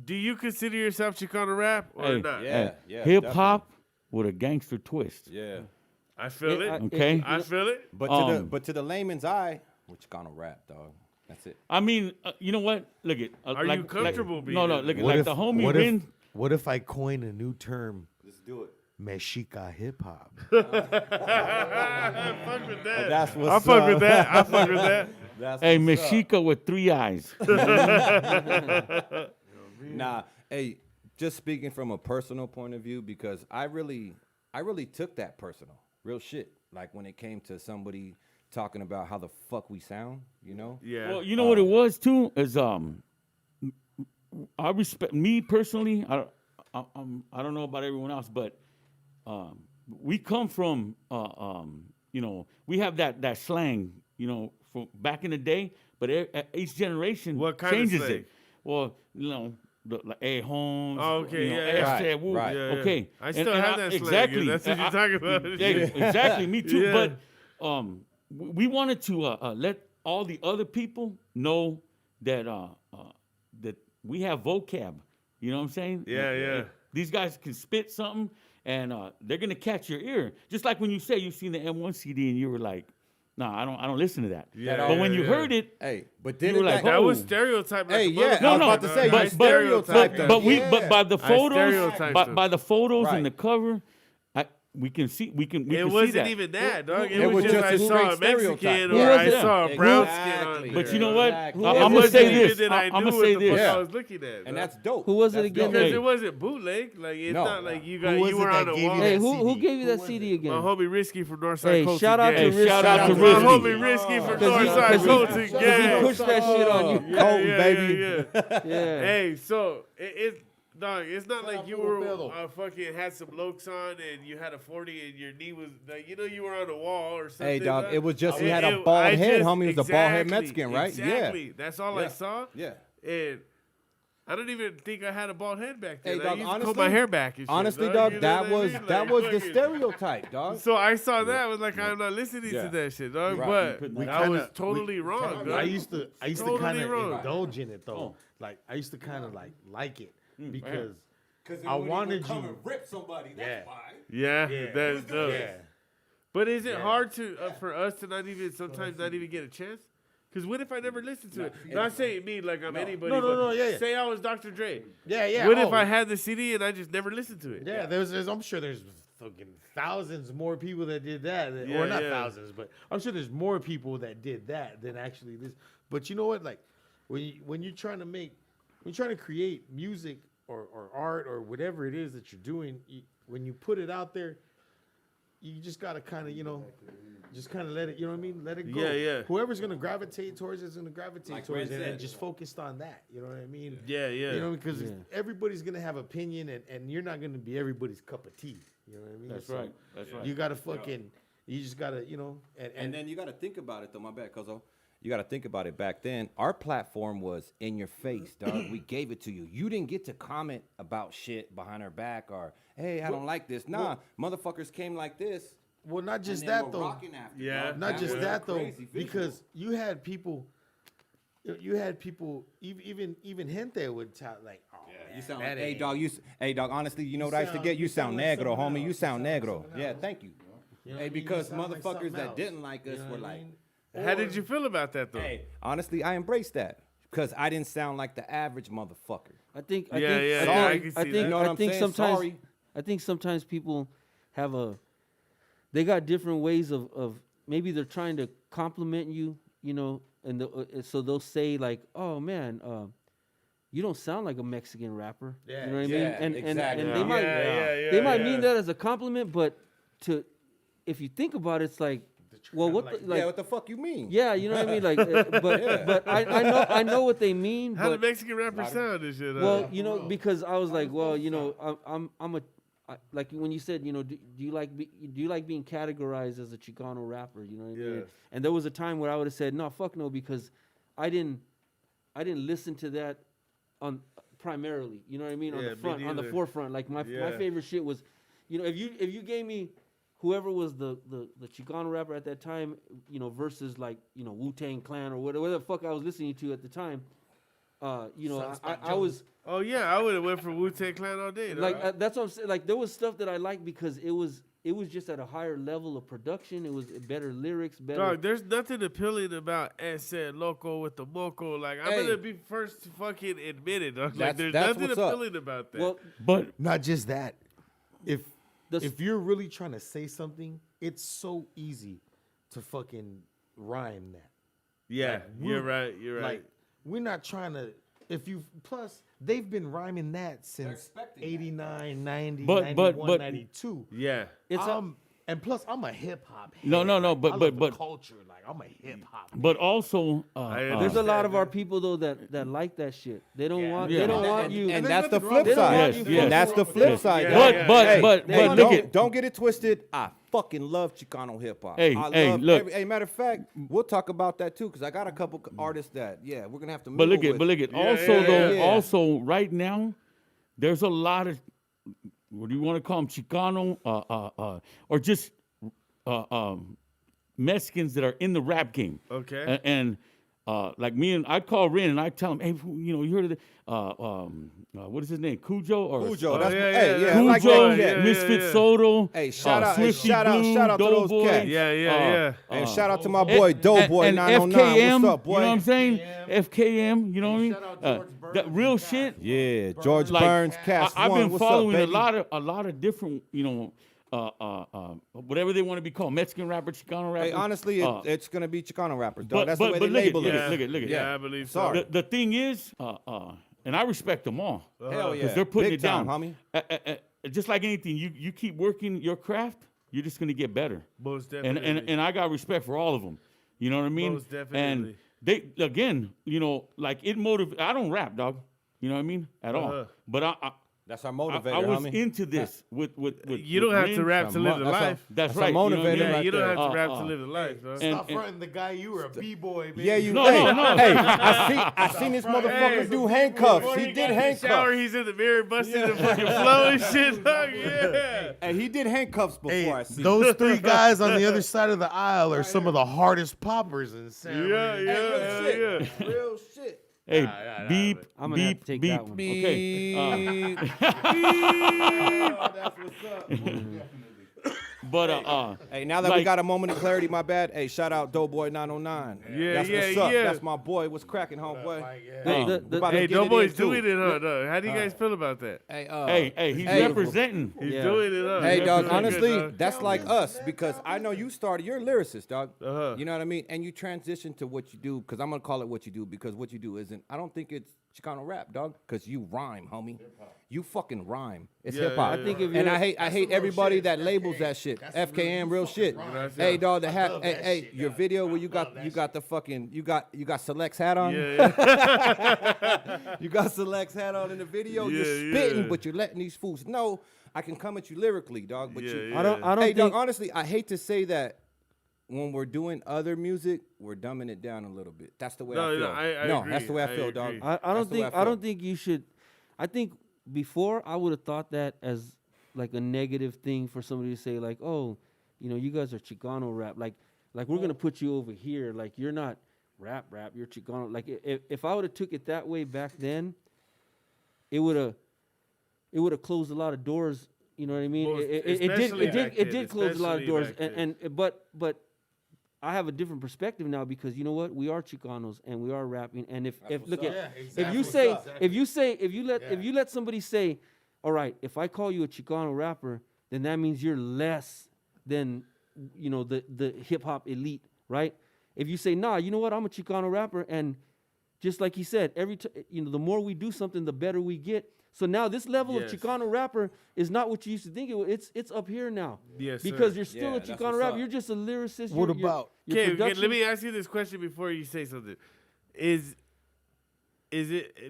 Do you consider yourself Chicano rap or Hey, not? Yeah, yeah. Hip hop with a gangster twist. Yeah. I feel it. Okay. I feel it. But to the layman's eye, we're gonna rap, dog. That's it. I mean, you know what? Look at. Are you comfortable being No, no. in Look it? at like the homie Rin. What if I coin a new term? Let's do it. Mexica hip hop. I fuck with that. That's what's I fuck up. with that. I fuck with that. That's Hey, what's up. Mexica with 3 eyes. Nah, hey, just speaking from a personal point of view, because I really took that personal, real shit. Like when it came to somebody talking about how the fuck we sound, you know? Yeah. Well, you know what it was too is I respect me personally. I don't know about everyone else, but we come from you know, we have that slang, you know, from back in the day. But each generation What kind of changes slang? it. Well, you know, like A Holmes. Oh, okay, you know, yeah, F. yeah. Said, woo. Right. Yeah, yeah. Okay. I still have that slang. Exactly. That's what you're talking about. Exactly. Me too. Yeah. But we wanted to let all the other people know that that we have vocab. You know what I'm saying? Yeah, yeah. These guys can spit something, and they're gonna catch your ear. Just like when you say you've seen the M1 CD and you were like, "Nah, I don't listen to that." Yeah, but when yeah, you yeah. heard it, Hey, but You did were it like, like, That oh. was stereotyped. Like Hey, a yeah, I was motherfucker, about to dog. say, I you stereotyped them. them. but Yeah. by the photos, stereotyped them. by the photos Right. and the cover, we can see It can see wasn't that. even that, dog. It It was was just just I a saw a straight Mexican stereotype. or Who I was it? saw a brown Exactly. skin on there. But you know what? Exactly. I'm It gonna wasn't say even this. that I I'm knew gonna what say the fuck this. I was looking at. and dog. that's dope. Who was it That's again? dope. Because Hey. it wasn't bootleg. Like it's No. not like you Who was you it were that on the gave you wall. that Hey, who CD? gave you that CD again? My homie Risky from Northside Hey, Colton shout out gang. to Risky. Shout out to My Risky. homie Risky from Northside Colton He gang. pushed that shit on you. Yeah, Colton, yeah, baby. yeah, yeah. Yeah. Hey, so it's dog. It's not like you were Pedro. fucking had some lokes on and you had a 40 and your knee was like you were on the wall or something. Hey, dog, dog. it was just he had a It- bald I head, just- homie. It was a bald head exactly, Mexican, right? Exactly. That's all I Yeah. saw. Yeah. And I don't even think I had a bald head back then. Hey, I dog, used to comb honestly- my hair back and shit. Honestly, dog, dog, you know that what I was mean? that Like, was the fucking- stereotype, dog. So I saw that. I was like, I'm not listening Yeah. to that shit, dog. Right. But We I kinda- was totally wrong, dog. I used to Totally kind of wrong. indulge in it though. Oh. Like I used to kind of like it because Because I wanted you. rip somebody. Yeah. Yeah, Yeah. that's dope. Yeah. But is it hard to for us to not even sometimes not even get a chance? Because what if I never listened to it? Not saying me like I'm anybody. No, but yeah. Say I was Dr. Dre. Yeah. What if oh, I had the CD and I just never listened to it? Yeah, there's I'm sure there's fucking thousands more people that did that, Yeah, or not yeah. thousands, but I'm sure there's more people that did that than actually this. But you know what? Like when you're trying to create music or art or whatever it is that you're doing, when you put it out there, you just gotta kind of, just kind of let it, you know what I mean? Let it go. Yeah. Whoever's gonna gravitate towards it is gonna gravitate Like towards Ren it, and said. just focused on that. You know what I mean? Yeah. You know, because everybody's gonna have opinion, and you're not gonna be everybody's cup of tea. You know what I mean? That's So right. That's right. You gotta fucking, you just gotta, And then you got to think about it, though, my bad, Cuzzo. You got to think about it. Back then, our platform was in your face, dog. We gave it to you. You didn't get to comment about shit behind our back or, hey, I don't like this. Nah, motherfuckers came like this. well, not just and then that were though. rocking after, Yeah. dog. Not just was a that though, crazy visual. because you had people, even gente would tell like, oh, You sound that like, hey, ain't- dog, honestly, you know what I used to sound- get? You you sound sound like negro, something homie. You else. sound You sound like negro. something Yeah, else. thank you. You know what Hey, I mean? You because sound like motherfuckers something that else. didn't like us You know were what I like, mean? How did you feel about that though? hey, honestly, I embraced that because I didn't sound like the average motherfucker. I think. Yeah, I I think, can see I that. think. You know what I I'm think saying? sometimes. Sorry. I think sometimes people have they got different ways of maybe they're trying to compliment you, and so they'll say like, oh man, you don't sound like a Mexican rapper. Yeah, you know what I mean? yeah, And exactly. they might Yeah, they might mean that as a compliment, but if you think about it, it's like, well, what like- the, like Yeah, what the fuck you mean? yeah, you know what I mean? Like, but I know what they mean. How but the Mexican rapper sound and shit? well, because I was like, well, like when you said, do you like being categorized as a Chicano rapper? You know what I mean? Yeah. And there was a time where I would have said, no, fuck no, because I didn't listen to that on primarily. You know what I mean? On Yeah, the me front, on the neither. forefront. Like my Yeah. favorite shit was, if you gave me whoever was the Chicano rapper at that time, versus like Wu-Tang Clan or whatever the fuck I was listening to at the time, I was. Oh yeah, I would have went for Wu-Tang Clan all day. Like dog. that's what I'm saying. Like there was stuff that I liked because it was just at a higher level of production. It was better lyrics, better. Dog, there's nothing appealing about Ese Loco with the Moco. Like I'm Hey. gonna be first to fucking admit it. Dog. Like That's there's nothing what's up. appealing about that. Well, But Not just that. The If you're really trying to say something, it's so easy to fucking rhyme that. yeah, like, you're we're- right. You're right. Like, we're not trying to. Plus, they've been rhyming that since expecting that. 89, 90, But- 91, but- 92. yeah. it's And plus, I'm a hip hop. No, head. no, no, Like, but- I but- love but- the culture. Like I'm a hip hop. but also there's a lot of understand, our man. people though that like that shit. They don't want. Yeah. They don't And- want you. And there's that's the nothing flip wrong with side. that. Yes, And that's the yes. flip Yes. side. Yeah, dog. But- yeah, but- yeah. but- Hey, look don't, at- don't get it twisted. I fucking love Chicano hip hop. Hey, I hey, love look. Hey, matter of fact, we'll talk about that too, because I got a couple artists that, we're gonna have to. But look mingle at, but with. look at. Yeah, Also, yeah, though, yeah. also right now, there's a lot of what do you want to call them, Chicano, or just Mexicans that are in the rap game. Okay. And like me and I'd call Ren and I'd tell him, hey, you heard of the what is his name, Cujo or Cujo, Oh, that's yeah, hey, yeah, I like Cujo, that cat. yeah. Misfit Soto. Hey, shout out, hey, Swifty shout out, Blue, shout out to those Doughboy. cats. Yeah, yeah. And shout out to my boy Doughboy and 909. FKM, What's up, boy? you know what I'm saying? FKM, you know what I mean? shout out George Burns That real shit. Yeah, George Like, Burns, Cast I've One. been What's following up, baby? a lot of different, whatever they want to be called, Mexican rapper, Chicano rapper. Hey, honestly, it's gonna be Chicano rappers, dog. but- That's but- the way but they look at- label look it. at- look at- look at- Yeah, I believe so. Sorry. the thing is, and I respect them all. Hell yeah, Because they're putting big it down, time, homie. Just like anything, you keep working your craft, you're just gonna get better. Most And definitely. and I got respect for all of them. You know what I mean? Most definitely. And they again, like it motivates. I don't rap, dog. You know what I mean? At all. Uh-huh. But That's our I motivator, was homie. into this with You don't have to Ren. rap to live the That's our- life. That's That's a right. You know what I motivator mean? Yeah, right you don't there. have to rap to Uh, live the life, bro. Stop and- fronting the guy. You were a b-boy, baby. Yeah, you. No, hey, no. hey, I seen this motherfucker do handcuffs. Before He got did in the shower, handcuffs. he's in the mirror busting the fucking flow and shit. Dog. Yeah. Hey, he did handcuffs before. Hey, I see. those three guys on the other side of the aisle are some of the hardest poppers in San Yeah, Luis. yeah, Hey, real hell shit. yeah. Real shit. Hey, nah, beep, I'm gonna have beep, to take beep. that one. Okay. That's what's up. But Hey, now that we Like- got a moment of clarity, my bad. Hey, shout out Doughboy 909. Yeah, That's yeah, what's up. yeah. That's my boy. What's cracking, homeboy? Hey, We about to Hey, get it Doughboy's in, too. doing it, huh? Dog? How do you guys feel about that? Hey, hey, he's Hey. representing. He's Yeah. doing it, huh? Hey, He's dog, doing good, honestly, dog. that's like us because I know you started, you're a lyricist, dog. Uh-huh. You know what I mean? And you transition to what you do because I'm going to call it what you do because what you do isn't, I don't think it's Chicano rap, dog, because you rhyme, homie. You fucking rhyme. It's Yeah, hip hop. yeah, I think if And you're- I hate everybody that labels that shit. shit. FKM, real shit. Hey, dog, the hat. Hey, your video where you got the fucking you got Select's hat on. Yeah. You got Select's hat on in the video. Yeah, You're spitting, yeah. but you're letting these fools know I can come at you lyrically, dog. But Yeah, you, yeah. I don't hey, think dog. Honestly, I hate to say that. When we're doing other music, we're dumbing it down a little bit. That's the way I feel. No, I agree. That's the way I feel, dog. agree. I That's don't the way think I I don't feel. think you should. I think before I would have thought that as like a negative thing for somebody to say like, oh, you know, you guys are Chicano rap. Like we're gonna put you over here. Like you're not rap. You're Chicano. Like if I would have took it that way back then, it would have closed a lot of doors. You know what I mean? Well, It especially back did then, close a lot of especially doors. back then. But I have a different perspective now because you know what? We are Chicanos and we are rapping. And if look at if you let somebody say, all right, if I call you a Chicano rapper, then that means you're less than you know the hip hop elite, right? If you say, nah, you know what? I'm a Chicano rapper, and just like he said, the more we do something, the better we get. So now this level Yes. of Chicano rapper is not what you used to think it was. It's up here now. Yes, because sir. you're still Yeah, a that's Chicano what's rapper. up. You're just a lyricist. What Your- your- about- your Okay, production? let me ask you this question before you say something.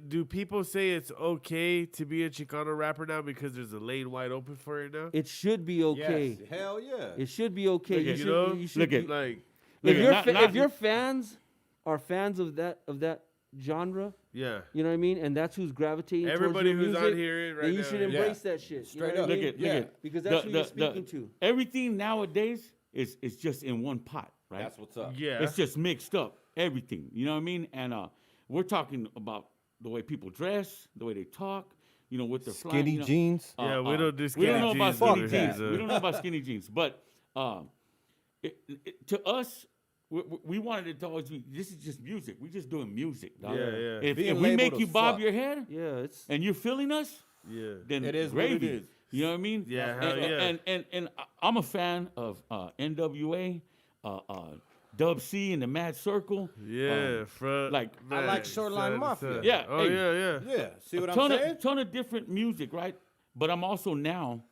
Do people say it's okay to be a Chicano rapper now because there's a lane wide open for it now? It should be okay. Yes, hell yeah. It should be okay. Look You at- should, You know, you should Look be, at- like, Look if at- if your fans are fans of that genre, yeah. you know what I mean, and that's who's gravitating Everybody towards your who's music, on here right then you now, should yeah. embrace that shit. You Straight know what up. I mean? Look at- Yeah. Because that's who you're speaking to. Everything nowadays is just in one pot, right? That's what's up. Yeah. It's just mixed up, everything. You know what I mean? And we're talking about the way people dress, the way they talk, you know, with their flying, Skinny you know. jeans. Yeah, we don't do We skinny don't know about jeans skinny over here, jeans. so- We don't know about skinny jeans. But to us, we wanted it to always be, this is just music. We're just doing music, dog. Yeah, yeah. If Being we make labeled you as bob fuck. your head Yeah, it's and you're feeling us, Yeah. then It is what it gravy. is. You know what I mean? Yeah, hell yeah. And I'm a fan of NWA, Dub C and the Mad Circle. Yeah, like, I like Shoreline Mafia. Yeah, Oh, hey. yeah. Yeah, see what I'm ton saying? of ton of different music, right? But I'm also now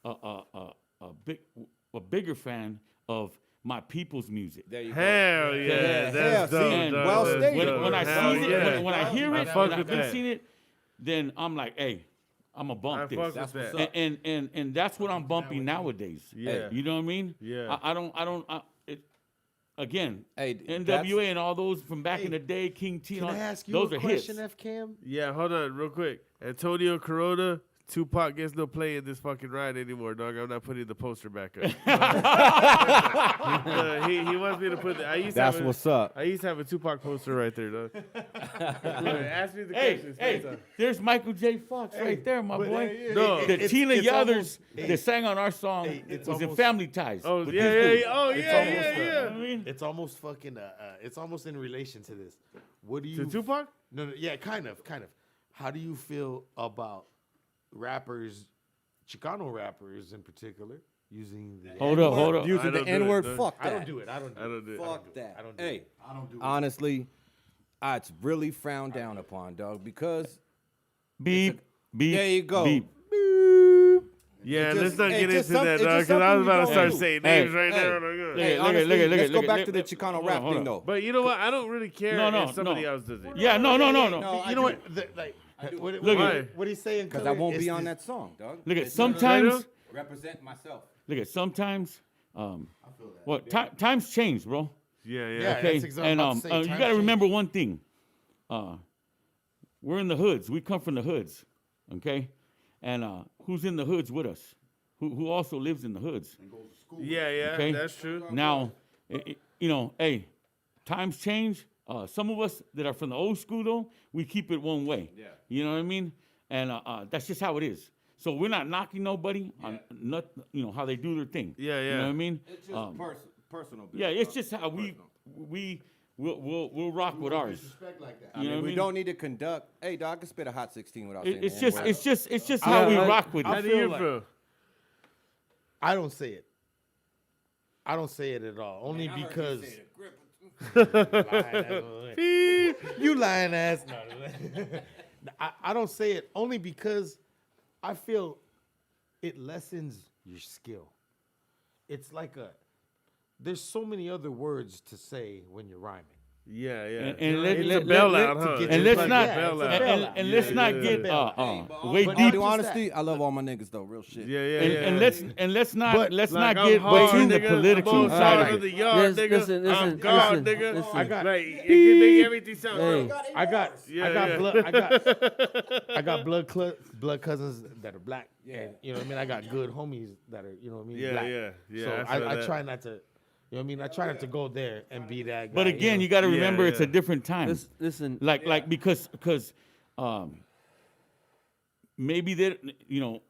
a bigger fan of my people's music. There you go. Hell yeah. Yeah, That's see, dope, And dog. well That's stated. dope. when I Hell see yeah. it, when I hear I it, fuck and I've with been that. seeing it, then I'm like, hey, I'm gonna I bump fuck this. with That's that. what's up. And that's what I'm bumping nowadays. Yeah. You know what I mean? Yeah. Again, Hey, NWA and all those from back in the day, King T, Can and I all- ask you those a are question, hits. FCam? Yeah, hold on, real quick. Antonio Corona, Tupac gets no play in this fucking ride anymore, dog. I'm not putting the poster back up. He wants me to put the. That's what's up. I used to have a Tupac poster right there, dog. Ask me the Hey, questions. hey, next time. there's Michael J. Fox right there, my boy. No. The Tina it's Yothers almost- that sang on our song it's was in almost- Family Ties. Oh, with yeah, this yeah, dude. yeah. Oh, It's yeah, almost, yeah, You know yeah. what I mean? It's almost fucking. It's almost in relation to this. What do you? To Tupac? No, yeah, kind of. How do you feel about rappers, Chicano rappers in particular, using the? Hold up. I Using don't the do it, N-word, dog. fuck that. I don't do it. I don't do it. I don't do it. Fuck that. I don't do Hey, it. I don't do it. honestly, it's really frowned down upon, dog, because Beep, beep. there you go. Beep. Yeah, It let's just- not it get just into some- that, it's dog, just because I was something about to you start don't saying do. names Hey, right hey. now. Look Hey, at- honestly, let's look go at- back to the look- Chicano hold rap on, hold thing, on. though. But you know what? I don't really care No, if somebody no. else does it. Yeah, no. I You know do. what? What Look at- what he's saying? Because I won't be on that song, dog. Look at sometimes. Represent myself. Look at sometimes. Times change, bro. Yeah, yeah. Yeah. Okay, that's exactly and what I'm about to say. you Times got to change. remember one thing. We're in the hoods. We come from the hoods, okay? And who's in the hoods with us? Who also lives in the hoods? Yeah, yeah, Okay. that's true. Now, you know, hey, times change. Some of us that are from the old school, though, we keep it one way. Yeah. You know what I mean? And that's just how it is. So we're not knocking nobody on how they do their thing. Yeah, You yeah. know what I mean? It's just personal. Business, Yeah, it's dog. just how we'll rock with ours. Respect like that. I You know mean, what I we mean? don't need to conduct. Hey, dog, I can spit a hot 16 without saying It's the N-word. just how we rock with How it. do you feel? I don't say it. I don't say it at all. Only because you lying ass. No. I don't say it only because I feel it lessens your skill. it's like there's so many other words to say when you're rhyming. Yeah, yeah. And It's a bell out, huh? and let's It's not like a bell out. and let's not get way But deep. not Honesty, I love all my niggas though. Real shit. Yeah, yeah, And yeah. let's not But, let's Like, not I'm get hard, way too nigga. political I'm both side sides of of the it. yard, nigga. Listen, I'm God, nigga. listen. I got- Like, it can make everything sound Hey. real. I got Yeah. blood. I got blood cousins that are black. Yeah, you know what I mean. I got good homies that are, you know what I mean, Yeah, black. yeah. So I feel I that. try not to, you know what I mean. I try not to go there and be that guy. But again, you know? got to Yeah, remember it's yeah. a different time. Listen. Like because maybe they, you know,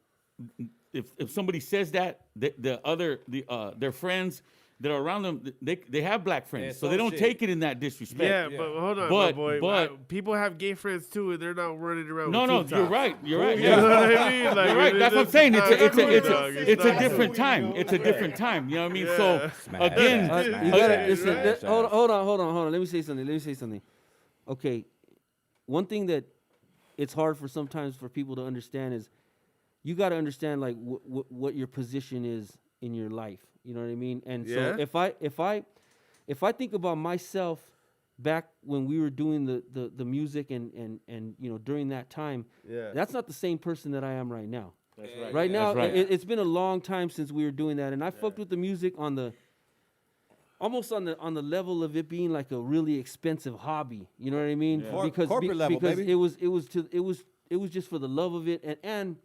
if somebody says that their friends that are around them, they have black friends, Yeah, so they don't associate. take it in that disrespect. Yeah, but hold on, But- my boy. but- People have gay friends too, and they're not running around. No, with no, tube you're tops. right. You're right. You Yeah. know what I mean? Like, You're right. That's what I'm saying. It's not cool, a dog. not different cool. time. It's a different time. You know what I mean? Yeah. So Smash, again, smash, You smash, gotta smash, listen. smash, smash. Hold on. Let me say something. Okay, one thing that it's hard for sometimes for people to understand is you got to understand like what your position is in your life. You know what I mean? And Yeah. so if I think about myself back when we were doing the music and you know during that time, Yeah. that's not the same person that I am right now. that's right. Right now, That's right. it's been a long time since we were doing that, and I fucked with the music on the almost on the level of it being like a really expensive hobby. You know what I mean? Corporate level, because baby. it was just for the love of it, and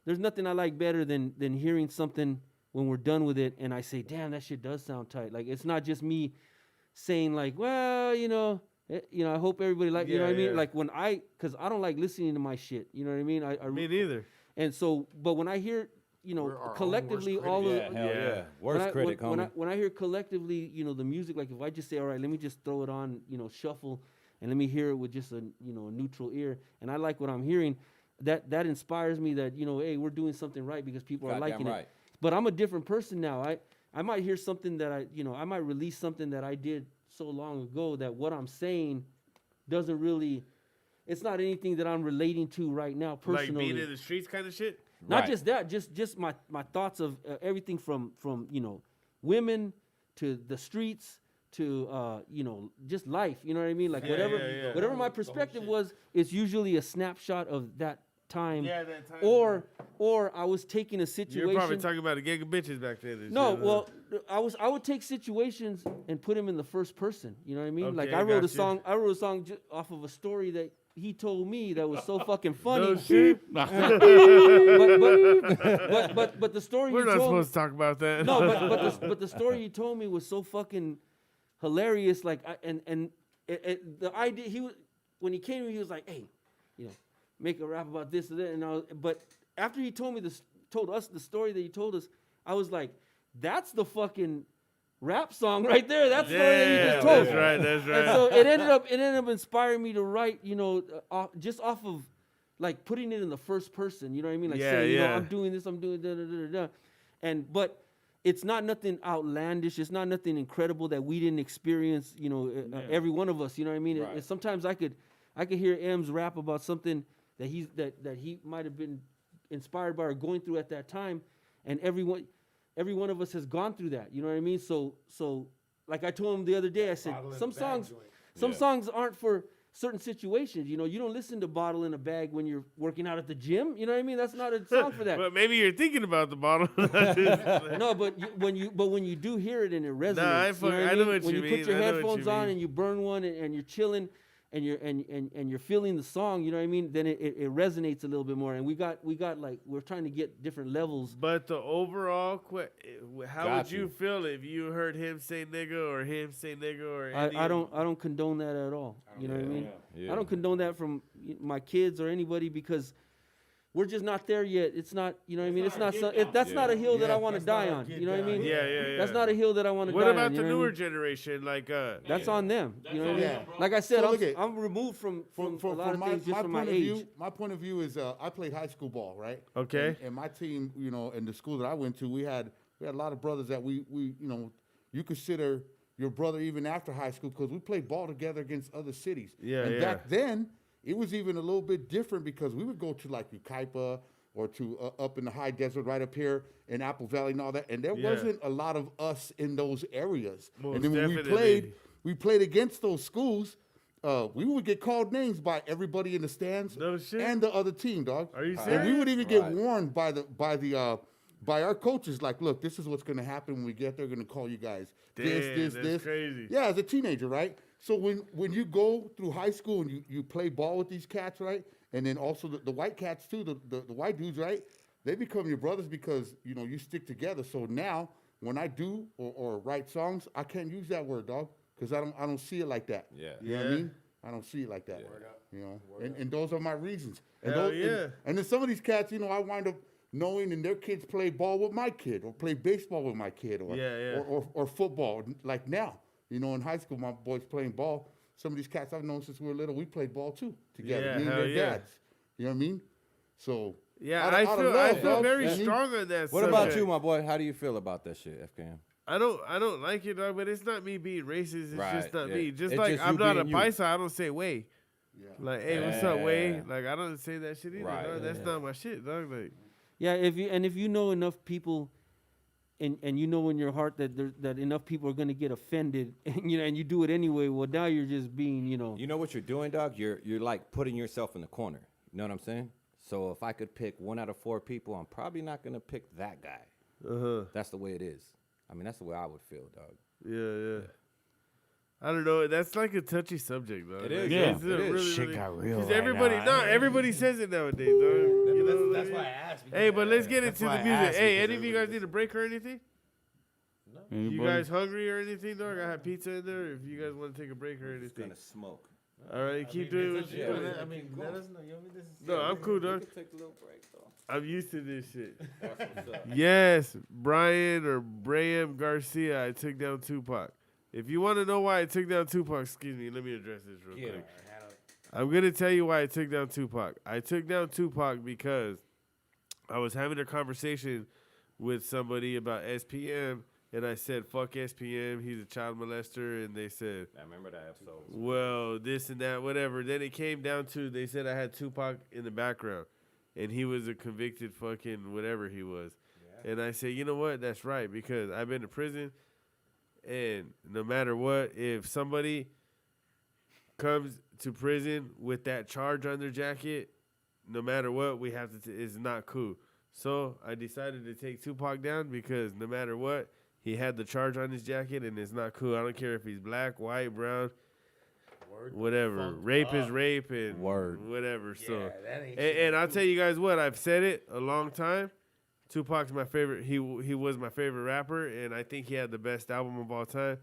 there's nothing I like better than hearing something when we're done with it, and I say, damn, that shit does sound tight. Like it's not just me saying like, well, you know, I hope everybody like, you know what I mean? Yeah. Like when because I don't like listening to my shit. You know what I mean? I Me neither. and so, but when I hear, you know, We're our own collectively worst all of Yeah, hell yeah. Worst critic, homie. when I hear collectively, you know, the music, like if I just say, all right, let me just throw it on, you know, shuffle, and let me hear it with just a, you know, a neutral ear, and I like what I'm hearing, that inspires me that, you know, hey, we're doing something right because people are Goddamn liking right. it. But I'm a different person now. I might hear something that I might release something that I did so long ago that what I'm saying doesn't really, it's not anything that I'm relating to right now personally. Like being in the streets kind of shit. Not Right. just that, just my thoughts of everything from you know women to the streets to you know just life. You know what I mean? Like Yeah, whatever yeah, yeah. whatever my perspective was, it's usually a snapshot of that time. Yeah, that time. Or I was taking a You're situation. probably talking about a gang of bitches back then. and No, shit, huh? well, I would take situations and put them in the first person. You know what I mean? Like Okay, I wrote a gotcha. song. I wrote a song off of a story that he told me that was so fucking funny. No shit. but the story We're he not told me, supposed to talk about that. no, but the story he told me was so fucking hilarious. Like, the idea he was when he came to me, he was like, "Hey, you know, make a rap about this and that." And but after he told us the story that he told us, I was like, "That's the fucking rap song right there. That's the story that you just told." That's right. That's right. And so it ended up inspiring me to write, you know, just off of like putting it in the first person. You know what I mean? Like Yeah, saying, you know, yeah. I'm doing this, I'm doing da da da da da. But it's not nothing outlandish. It's not nothing incredible that we didn't experience. You know, every one of us. You know what I mean? And sometimes I could hear M's rap about something that he might have been inspired by or going through at that time, and every one of us has gone through that. You know what I mean? So like I told him the other day, I said some songs aren't for certain situations. You know, you don't listen to Bottle in a Bag when you're working out at the gym. You know what I mean? That's not a song for that. But maybe you're thinking about the bottle. No, but when you do hear it and it resonates, I know what when you you mean. put your I know what headphones you on mean. and you burn one and you're chilling and you're feeling the song, you know what I mean? Then it resonates a little bit more. And we got like we're trying to get different levels. But the overall, how Got would you you. feel if you heard him say nigga or him say nigga or any I don't condone that at all. You know what I mean? yeah. I don't condone that from my kids or anybody because we're just not there yet. It's not, you know what I mean? It's not. That's not a hill that I want to die on. You know what I mean? Yeah. That's not a hill that I want to What die about on. the you know what I newer mean? generation? Like, That's on them. You know what I mean? Yeah. Like I said, So look at- I'm removed from a lot of my, things just my from my point of age. view, my point of view is I played high school ball, right? Okay. And my team, you know, in the school that I went to, we had a lot of brothers that we you know, you consider your brother even after high school because we played ball together against other cities. Yeah, And yeah. back then, it was even a little bit different because we would go to like Ukaipa or to up in the high desert right up here in Apple Valley and all that. And there wasn't a lot of us in those areas. Most and then when definitely. we played against those schools. We would get called names by everybody in the stands No shit. and the other team, dog. Are you And we would serious? even get warned by our coaches, like, look, this is what's going to happen when we get there. We're going to call you guys this. That's crazy. Yeah, as a teenager, right? So when you go through high school and you play ball with these cats, right? And then also the white cats too, the white dudes, right? They become your brothers because, you stick together. So now when I do or write songs, I can't use that word, dog, because I don't see it like that. Yeah. You know what I mean? I don't see it like that. And those are my reasons. And Hell those, yeah. and then some of these cats, I wind up knowing, and their kids play ball with my kid, or play baseball with my kid, or football. Like now, in high school, my boys playing ball. Some of these cats I've known since we were little, we played ball too together. Yeah, me and hell their yeah. dads. You know what I mean? So Yeah, out I of feel love, dog. very You know what I mean? strong on that. What about subject. you, my boy? How do you feel about that shit, FKM? I don't like it, dog, but it's not me being racist. It's Right, just not yeah. me. Just It's like just I'm you not a being you. paisa, I don't say way. Like, hey, what's up, way? Yeah. Like, I don't say that shit either. Right, Dog. That's not my shit, dog. Like, Yeah, if you know enough people, and you know in your heart that enough people are gonna get offended, and you do it anyway. Well, now you're just being, You know what you're doing, dog? You're like putting yourself in the corner. You know what I'm saying? So if I could pick 1 out of 4 people, I'm probably not gonna pick that guy. That's the way it is. I mean, that's the way I would feel, dog. yeah. I don't know. That's like a touchy subject, dog. It is, Like, yeah. it's a It is. really, Shit really- got real 'cause right everybody, now. everybody says it nowadays, dog. You know what I That's mean? why I asked. Hey, but let's get That's into why the I music. asked, Hey, because any of you guys need a break or anything? You Anybody? guys hungry or anything, dog? I have pizza in there. If you guys want to take a break or anything. Gonna smoke. All right, keep doing what you're doing. I mean, let us know. This is No, I'm cool, dog. Take a little break, though. I'm used to this shit. Yes, Brian or Braham Garcia, I took down Tupac. If you want to know why I took down Tupac, excuse me, let me address this real quick. I'm going to tell you why I took down Tupac. I took down Tupac because I was having a conversation with somebody about SPM, and I said, fuck SPM, he's a child molester, and they said, I remember that episode. well, this and that, whatever. Then it came down to, they said I had Tupac in the background, and he was a convicted fucking whatever he was. Yeah. And I said, you know what? That's right, because I've been to prison, and no matter what, if somebody comes to prison with that charge on their jacket, no matter what, we have to, it's not cool. So I decided to take Tupac down because no matter what, he had the charge on his jacket, and it's not cool. I don't care if he's black, white, brown, whatever. Rape is rape, and whatever. So, and I'll tell you guys what, I've said it a long time. Tupac's my favorite. He was my favorite rapper, and I think he had the best album of all time.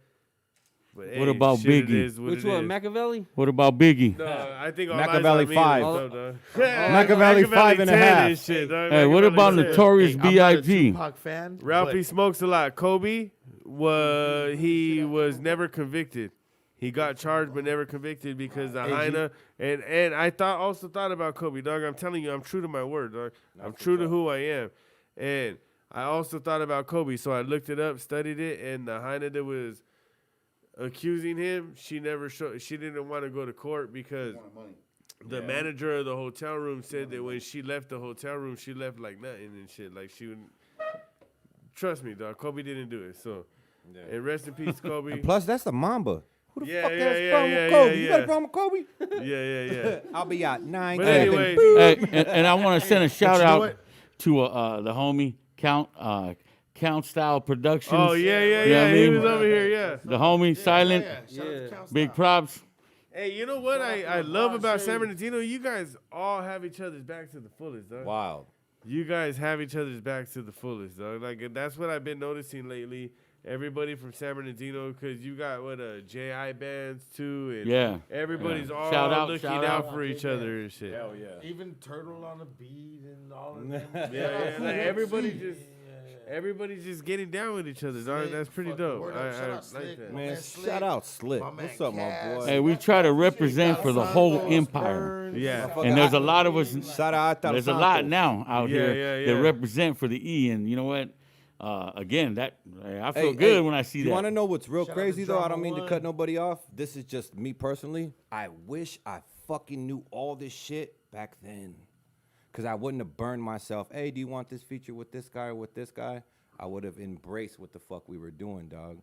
But What about shit, it Biggie? is what which it one, is. Machiavelli? What about Biggie? No, I think all Machiavelli Eyes on Me 5. was dope, dog. Machiavelli 5 and a 10 half. and shit, dog. Hey, what about Machiavelli 10. Notorious I'm not a B.I.G.? Tupac fan. Ralphie smokes a lot. Kobe he was never convicted. He got charged but never convicted because the hyena and I also thought about Kobe, dog. I'm telling you, I'm true to my word, dog. I'm true to who I am. And I also thought about Kobe, so I looked it up, studied it, and the hyena that was accusing him, she didn't want to go to court because the manager of the hotel room said that when she left the hotel room, she left like nothing and shit. Like she wouldn't. Trust me, dog. Kobe didn't do it. So, and rest in peace, Kobe. Plus, that's the Mamba. Who the Yeah, fuck yeah, has a yeah, problem yeah, with Kobe? yeah, You got a yeah. problem with Kobe? Yeah. I'll be out 9. But 7. anyway, Hey, and I want to send a shout you know out what? to the homie Count Style Productions. oh yeah. You know what I He mean? was over here. Yeah. The homie Silent. Big props. Hey, you know what I love about San Bernardino? You guys all have each other's back to the fullest, dog. Wild. You guys have each other's backs to the fullest, dog. Like that's what I've been noticing lately. Everybody from San Bernardino, because you got JI bands too, and Yeah. everybody's all Shout out, looking shout out out. for each other and shit. Hell yeah. Even Turtle on the Beat and all of them. Yeah, like everybody's just getting down with each other, dog. That's pretty dope. Word I up, shout out like Slick. that. Man, Slick. shout out Slick. My man What's up, my Cass. boy? Hey, we try to represent for the whole empire. Yeah. And there's a lot of us. Shout out. There's a lot now out Yeah, here yeah. that represent for the E, and you know what? Again, I feel Hey, good hey, when I see you that. want to know what's real Shout out crazy to though? I Drama don't mean to One. cut nobody off. This is just me personally. I wish I fucking knew all this shit back then. because I wouldn't have burned myself. Hey, do you want this feature with this guy or with this guy? I would have embraced what the fuck we were doing, dog.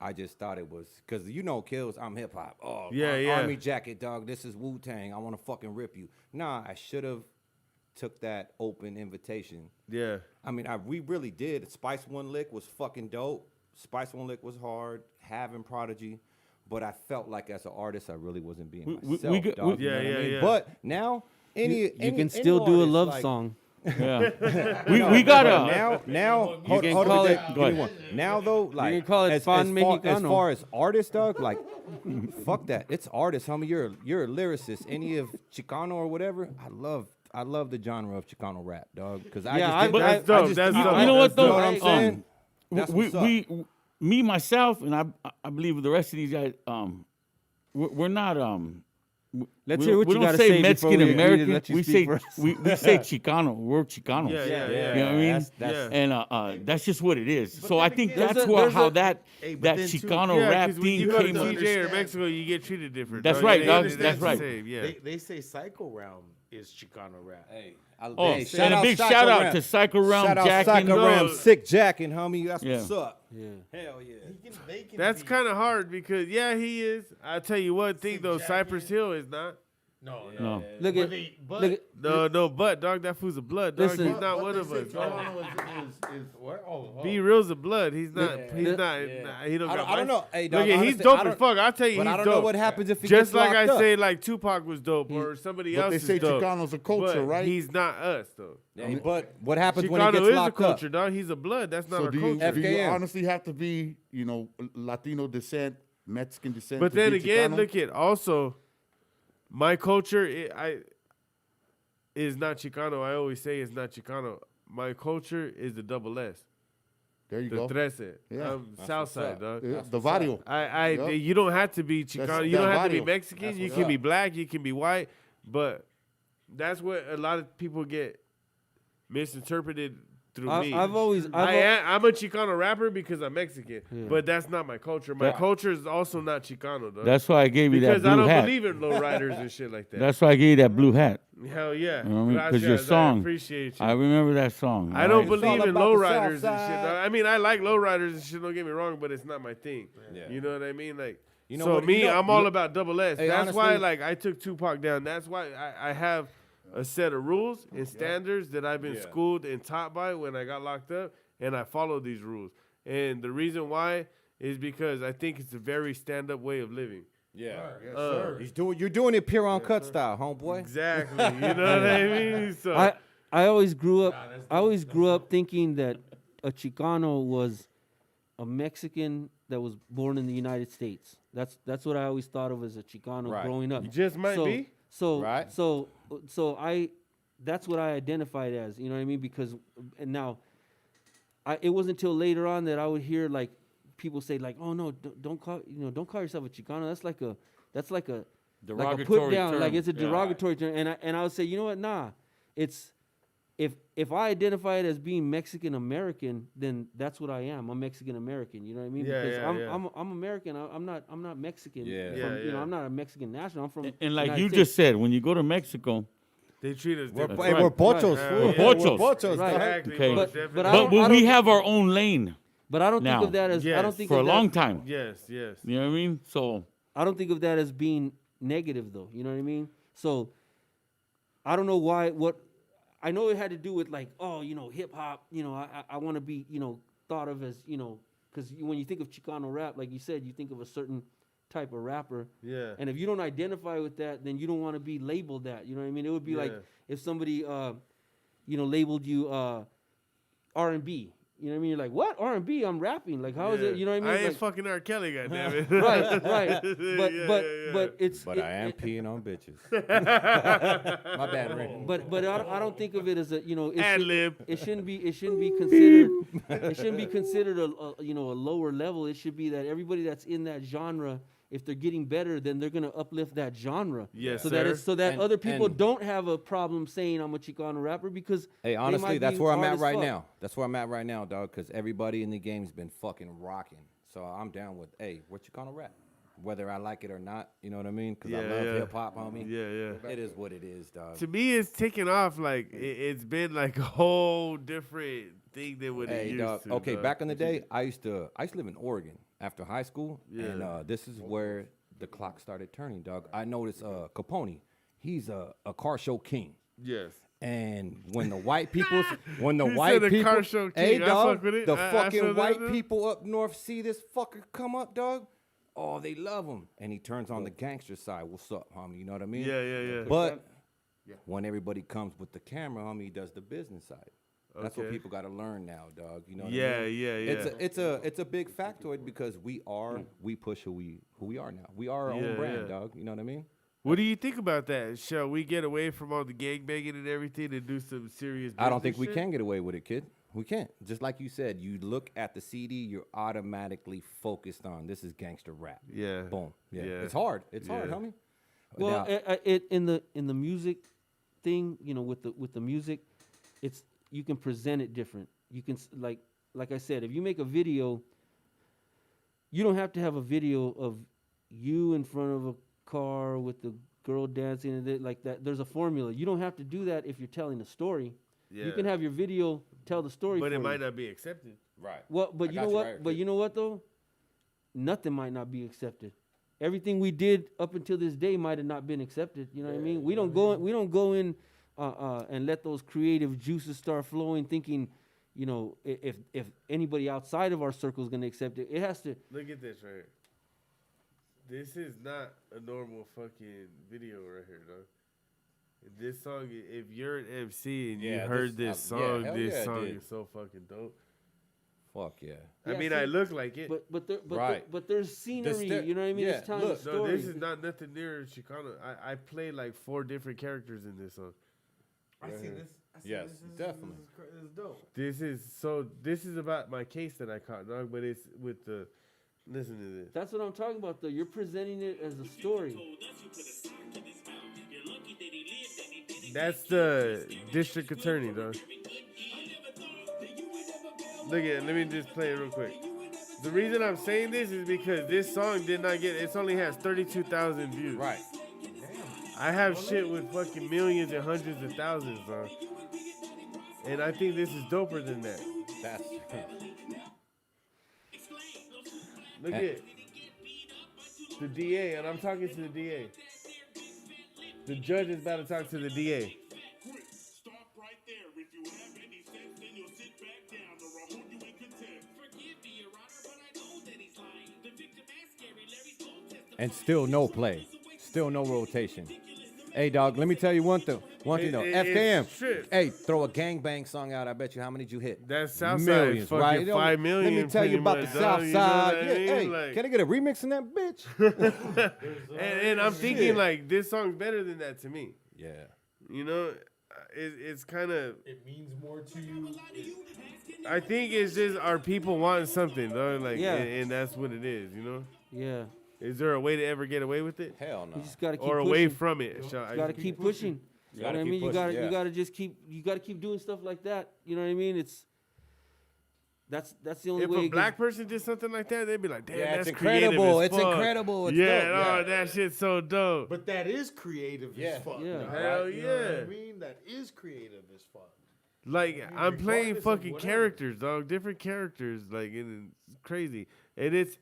I just thought it was, because Kills, I'm hip hop. Oh, Army jacket, dog. This is Wu-Tang. I want to fucking rip you. Nah, I should have took that open invitation. Yeah. I mean, we really did. Spice One Lick was fucking dope. Spice One Lick was hard. Having Prodigy. But I felt like as an artist, I really wasn't being myself, dog. You know what I mean? But now, you can still do a love like, song. Yeah. we got now you can call it. Now though, like you can call it as far as artists, dog, like fuck that. It's artists, homie. You're a lyricist. Any of Chicano or whatever. I love the genre of Chicano rap, dog. Because that's dope. That's dope. You know what though? You know what I'm saying? That's what's up. Me myself, and I believe the rest of these guys, we're not Let's hear what we you don't got to say say Mexican before American. let you We speak say for us. we say Chicano. We're Chicanos. Yeah. You know what I mean? That's- And that's just what it is. So then I think again, that's there's how a- that but that then too- Chicano rap when thing you go to came up. TJ or Mexico, you get treated different. That's dog. right, They dog. understand That's the right. same, yeah. They say Psycho Realm is Chicano rap. Hey, Oh, hey, and a big shout out to Psycho Realm Shout out Jack Psycho and Realm, Sick Jackin', homie. That's Yeah. what's up. Yeah. Hell yeah. They can That's be- kind of hard because he is. I tell you one thing though, Jack Cypress Hill is not. No. No. Look But at they- but- look at No, but dog, that fool's a blood. Dog, Listen. he's not What one they of say us. dog. Chicano is what? Oh, Be real's a blood. He's not. He's Yeah. not. Yeah. Nah, he don't got. I don't know. Hey, dog, Look, he's honestly, dope I as don't- fuck. I'll tell you, But he's I don't dope. know what happens if he Just gets like I locked up. say, like Tupac was dope, or somebody But else they is say dope. Chicano's a culture, but right? He's not us though. Yeah, but what happens when he Chicano gets is a locked culture, up? dog. He's a blood. That's not So our do you, culture. do you FKM. honestly have to be, Latino descent, Mexican descent? But to then be again, Chicano? look at also my culture. Is not Chicano. I always say it's not Chicano. My culture is the double S. There you The go. Trece. Yeah. I'm South Side, dog. Yeah, the barrio. Yup. You don't have to be Chicano. You that don't have to be barrio. Mexican. That's You what's can up. be black. You can be white. But that's what a lot of people get misinterpreted through me. I've always I'm a Chicano rapper because I'm Mexican, Yeah. but that's not my culture. My Yeah. culture is also not Chicano, though. That's why I gave you that because I blue don't hat. believe in lowriders and shit like that. That's why I gave you that blue hat. Hell yeah. You know what I mean? 'Cause your Gracias, song, I appreciate you. I remember that song. I don't It's all believe in about the lowriders and shit. South Side. dog. I mean, I like lowriders and shit. Don't get me wrong, but it's not my thing. Yeah. You know what I mean? Like, You know so what- me, you know- I'm all about double S. Hey, That's why, honestly- like, I took Tupac down. That's why I have a set of rules and standards that I've been Yeah. schooled and taught by when I got locked up, and I follow these rules. And the reason why is because I think it's a very stand-up way of living. Yeah. Uh, You're doing it pure uncut style, homeboy. Exactly. You know what I mean? So I always grew up thinking that a Chicano was a Mexican that was born in the United States. That's what I always thought of as a Chicano Right. growing up. you just might be. Right. So that's what I identified as. You know what I mean? Because and now, it wasn't until later on that I would hear like people say like, "Oh no, don't call yourself a Chicano. That's like a like a Derogatory put down. term. Like it's a Yeah. derogatory term." And I would say, you know what? Nah, it's if I identify it as being Mexican American, then that's what I am. I'm Mexican American. You know what I mean? Yeah, because yeah, I'm American. I'm not Mexican. Yeah. From, Yeah, You know, yeah. I'm not a Mexican national. I'm from. And like United you States. just said, when you go to Mexico, They treat us We're, different. hey, right. we're pochos, Right. fool. We're pochos. We're pochos, Right. dog. Exactly. Okay. most But definitely. I but don't- we have our own lane But I don't Now. think of that as I Yes. don't think for a of that, long time. Yes, yes. You know what I mean? So I don't think of that as being negative though. You know what I mean? So I don't know why. What I know it had to do with like, oh, hip hop. I want to be, thought of as, because when you think of Chicano rap, like you said, you think of a certain type of rapper. Yeah. And if you don't identify with that, then you don't want to be labeled that. You know what I mean? It would be like Yeah. if somebody, labeled you R&B. You know what I mean? You're like, what? R&B? I'm rapping. Like, how is it? You know what I mean? I ain't Like, fucking R. Kelly, goddammit. right. But Yeah, but yeah, yeah. but it's But it- I am it- peeing on bitches. My bad, Ray. But I don't think of it as a Ad lib. it shouldn't be considered it shouldn't be considered a lower level. It should be that everybody that's in that genre, if they're getting better, then they're gonna uplift that genre. Yes, so that sir. it's, so that And- other people and- don't have a problem saying I'm a Chicano rapper because Hey, they honestly, might that's be where I'm hard at as right fuck. now. That's where I'm at right now, dog, because everybody in the game's been fucking rocking. So I'm down with, hey, what Chicano rap? whether I like it or not. You know what I mean? Because I Yeah, love yeah. hip hop, homie. Yeah. It is what it is, dog. To me, it's taken off. Like it's been like a whole different thing than what it Hey, used dog. to. Okay, dog. back in the day, I used to live in Oregon after high school, and this is where the clock started turning, dog. I noticed Capone. He's a car show king. Yes. And when the white people, said a car show hey king. I dog, fuck with it. the I fucking feel that, white though. people up north see this fucker come up, dog. Oh, they love him, and he turns on the gangster side. What's up, homie? You know what I mean? Yeah. But when everybody comes with the camera, homie, he does the business side. That's what Okay. people got to learn now, dog. You know what Yeah, I mean? yeah. It's a big factoid because we push who we are now. We are our own brand, dog. You know what I mean? What do you think about that? Shall we get away from all the gangbanging and everything and do some serious? I don't think we business can get away with it, kid. We can't. Just like you said, you look at the CD, you're automatically focused on this is gangster rap. Yeah. Boom. Yeah. Yeah. It's hard. It's hard, Yeah. homie. Well, Now- in the music thing, you know, with the music, it's you can present it different. You can like I said, if you make a video, you don't have to have a video of you in front of a car with the girl dancing and like that. There's a formula. You don't have to do that if you're telling a story. Yeah. You can have your video tell the story. But for it you. might not be accepted. right. Well, but I you got know you what? right, But kid. you know what though? Nothing might not be accepted. Everything we did up until this day might have not been accepted. You know what I mean? We don't go in and let those creative juices start flowing, thinking, you know, if anybody outside of our circle is going to accept it, it has to. Look at this right here. This is not a normal fucking video right here, dog. This song, if you're an MC and you Yeah, heard this- this yeah, song, hell this yeah, song dude. is so fucking dope. Fuck yeah. I Yeah, mean, see, I look like it. But there's scenery. You know what I mean? yeah, It's telling a look, No, story. this is not nothing near Chicano. I play like 4 different characters in this song. I see this. I see Yes, this. definitely. This is dope. This is about my case that I caught, dog. But it's with the. Listen to this. That's what I'm talking about, though. You're presenting it as a story. That's the district attorney, dog. Look at it. Let me just play it real quick. The reason I'm saying this is because this song did not get. It only has 32,000 views. Right. I have shit with fucking millions and hundreds of thousands, dog. And I think this is doper than that. That's Look at it. The DA, and I'm talking to the DA. The judge is about to talk to the DA. Stop right there. If you have any sense, then you'll sit back down or I'll hold you in contempt. Forgive me, Your Honor, but I know that he's lying. The victim asked Gary Larry's phone testifying. and still no play. Still no rotation. Hey, dog, let me tell you one thing. One thing though. It's FKM. shit. Hey, throw a gangbang song out. I bet you how many did you hit? That's Southside, Millions, fucking right? You know, 5 million. Let me tell you pretty about the much, South dog, you know Side. what I Yeah, mean? hey, Like- can I get a remix in that bitch? and I'm thinking like this song's better than that to me. Yeah. You know, it's kind of. It means more to you. I think it's just our people wanting something, though. Like, Yeah. and that's what it is. You know, Yeah. is there a way to ever get away with it, Hell no. You just gotta keep or pushing. away from it? Shall I You gotta keep pushing. You know what I mean? You gotta just keep doing stuff like that. You know what I mean? That's the only If way. a it black gets- person did something like that, they'd be like, "Damn, Yeah, that's it's creative incredible. as It's fuck." incredible. It's yeah, dope. no, Yeah. that shit's so dope. But that is creative Yeah. as fuck. Yeah. you know, Hell right? You know what yeah. I mean? That is creative as fuck. Like I'm playing regardless of fucking whatever. characters, dog. Different characters, like and it's crazy. And it's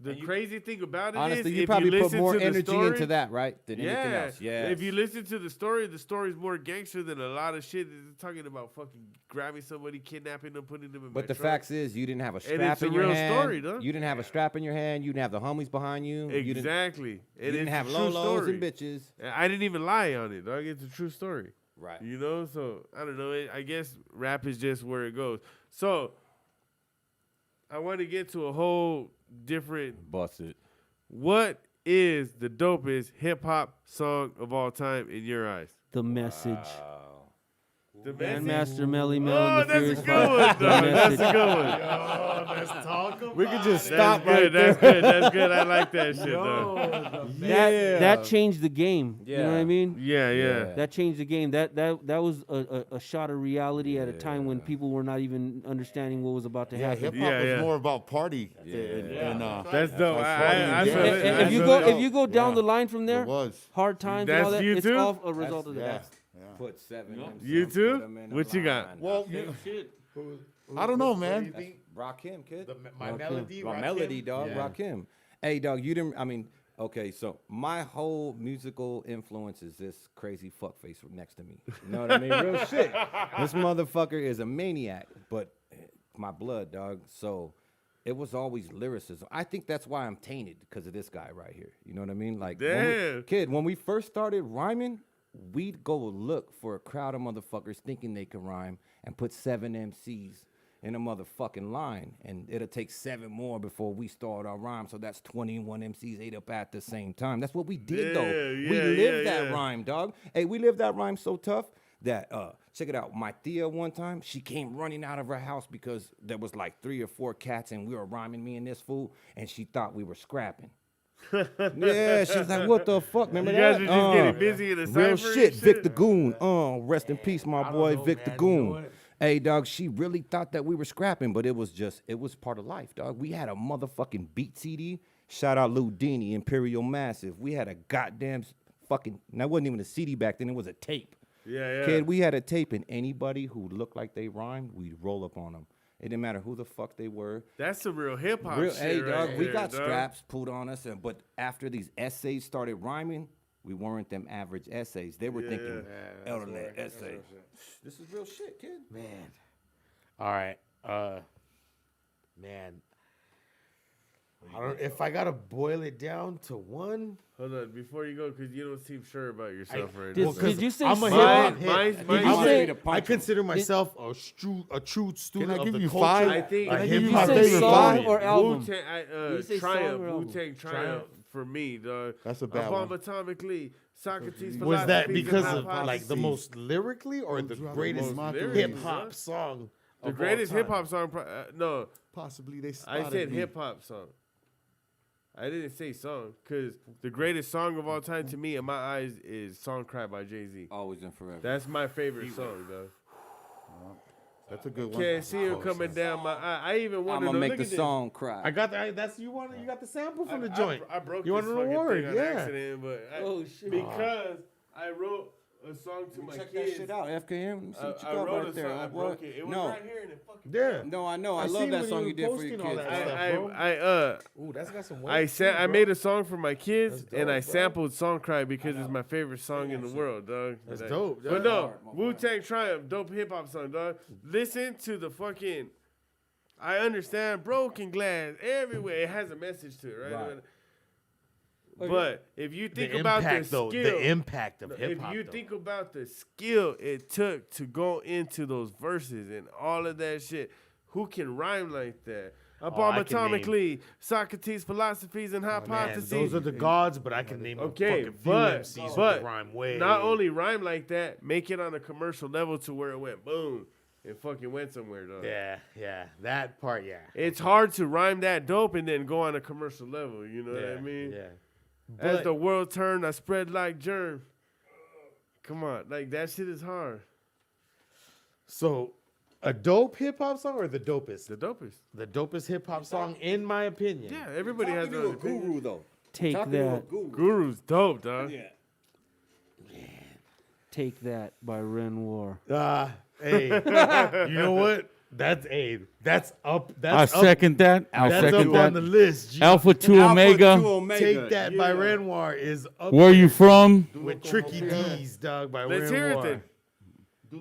the crazy thing about it Honestly, is you if probably you put listen more to the energy story, into that, right? Than anything yeah. else. Yeah. If you listen to the story's more gangster than a lot of shit. It's talking about fucking grabbing somebody, kidnapping them, putting them in my But the truck. facts is, you didn't have a it's strap a in your real hand. story, dog. You didn't have a strap in your hand. You didn't have the homies behind you. You didn't, Exactly. you And didn't it's have a true lolos story. and bitches. I didn't even lie on it, dog. It's a true story. Right. You know, so I don't know. I guess rap is just where it goes. So I want to get to a whole different. Bust it. What is the dopest hip hop song of all time in your eyes? The message. The message. Grandmaster Melly Mel Oh, and the that's a Furious good one, Five. dog. The That's a Message. good one. Let's talk about We could just That's stop good. right there. That's good. That's good. I like that shit, though. That changed the game. You know what I Yeah. mean? Yeah, yeah. That changed the game. That was a shot of reality at a time when people were not even understanding what was about to Yeah, happen. hip hop Yeah, was yeah. more about party. And, That's dope. like I party feel and it. dance. I If you feel go it. if you go down the line from there, It was. hard times and That's all that, you it's too? all a result of Yeah. that. Put 7 MCs, You too? put 'em in a What you got? line. Well, Same shit. I don't know, What do you man. think? Rock him, kid. My melody, My rock melody, him? dog. Yeah. Rock him. Hey, dog, you didn't. I mean, okay, so my whole musical influence is this crazy fuckface next to me. You know what I mean? Real shit. This motherfucker is a maniac, but my blood, dog. So it was always lyricism. I think that's why I'm tainted because of this guy right here. You know what I mean? Like, Damn. when we first started rhyming, we'd go look for a crowd of motherfuckers thinking they can rhyme and put 7 MCs in a motherfucking line, and it'll take 7 more before we start our rhyme. So that's 21 MCs ate up at the same time. That's what we did, though. Yeah, We yeah, lived yeah, that yeah. rhyme, dog. Hey, we lived that rhyme so tough that check it out. My Thea one time, she came running out of her house because there was like 3 or 4 cats, and we were rhyming, me and this fool, and she thought we were scrapping. Yeah, she's like, what the fuck? Remember You that? guys were just getting busy in the Real cypher and shit, shit? Vic the Goon. Rest in peace, my don't boy, know, Vic the man. You know Goon. what? Hey, dog, she really thought that we were scrapping, but it was part of life, dog. We had a motherfucking beat CD. Shout out Lou Dini, Imperial Massive. We had a goddamn fucking, and that wasn't even a CD back then, it was a tape. Yeah, yeah. Kid, we had a tape, and anybody who looked like they rhymed, we'd roll up on them. It didn't matter who the fuck they were. That's some real hip hop shit. Hey, right dog, we there, got dog. straps pulled on us, but after these essays started rhyming, we weren't them average essays. They were thinking, elderly essay. This is real shit, kid. Man. All right. Man. I don't. If I gotta boil it down to one, Hold on, before you go, because you don't seem sure about yourself right Did, now. did you say I'm a song? hip hop Mine- head. mine- Did mine- you mine- say? I consider myself a true student I of give the you culture. 5? I think- a Can I give you hip You hop my say favorite song five? or album? Wu-Tang, You say song Triumph, or album? Wu-Tang Triumph for me, dog. That's a bad Bomb one. atomically, Socrates. Was that philosophies, because and of like the hypotheses. most lyrically or the greatest most hip lyrically, hop huh? song? the of greatest all time? hip hop song? No, Possibly they I spotted said me. hip hop song. I didn't say song, because the greatest song of all time to me, in my eyes, is "Song Cry" by Jay-Z. Always and forever. That's my favorite song, dog. That's a good one. Can't see it coming down my eye. I even I'm wanted gonna to make look the at this. song cry. I got that. That's you want. You got the sample from the I- joint. I broke You this want an fucking award, thing on yeah. accident, but Oh, shit. because I wrote a song to my Check kids. that shit out, FKM. Let me see what you I got wrote right a there. song. I broke it. It was no, right here and it fucking. Yeah. no, I know. I, I love seen that when song you you did for posting your all kids. that stuff. Ooh, that's got some weight. I made a song for my kids That's dope, and I bro. sampled "Song Cry" because it's my favorite song in the world, dog. That's Like- dope, But dog. no, Hard, my boy. Wu-Tang Triumph, dope hip hop song, dog. Listen to the fucking. I understand broken glass everywhere. It has a message to it, right? But if you think the about impact, the though, skill, the impact of if hip hop. you think about the skill it took to go into those verses and all of that shit, who can rhyme like that? Upon I can atomically, Socrates' philosophies and man, hypotheses. those are the gods, but I can name Okay, a fucking few but MCs who can rhyme way. not only rhyme like that, make it on a commercial level to where it went boom, it fucking went somewhere, though. Yeah, that part, yeah. It's hard to rhyme that dope and then go on a commercial level. You know what I mean? Yeah. As But- the world turned, I spread like germ. Come on, like that shit is hard. So, a dope hip hop song or the dopest? The dopest. The dopest hip hop song, in my opinion. Yeah, everybody has their own opinion. guru though. Take Talking to a that. guru. Guru's dope, dog. Take That by Renoir. Hey, you know what? That's up. I That's up. second that. I That's second up that. on the list. G. Alpha 2 Omega. Take That by Renoir is up Where you from? with Tricky D's, dog, by Let's hear it Renoir. then. We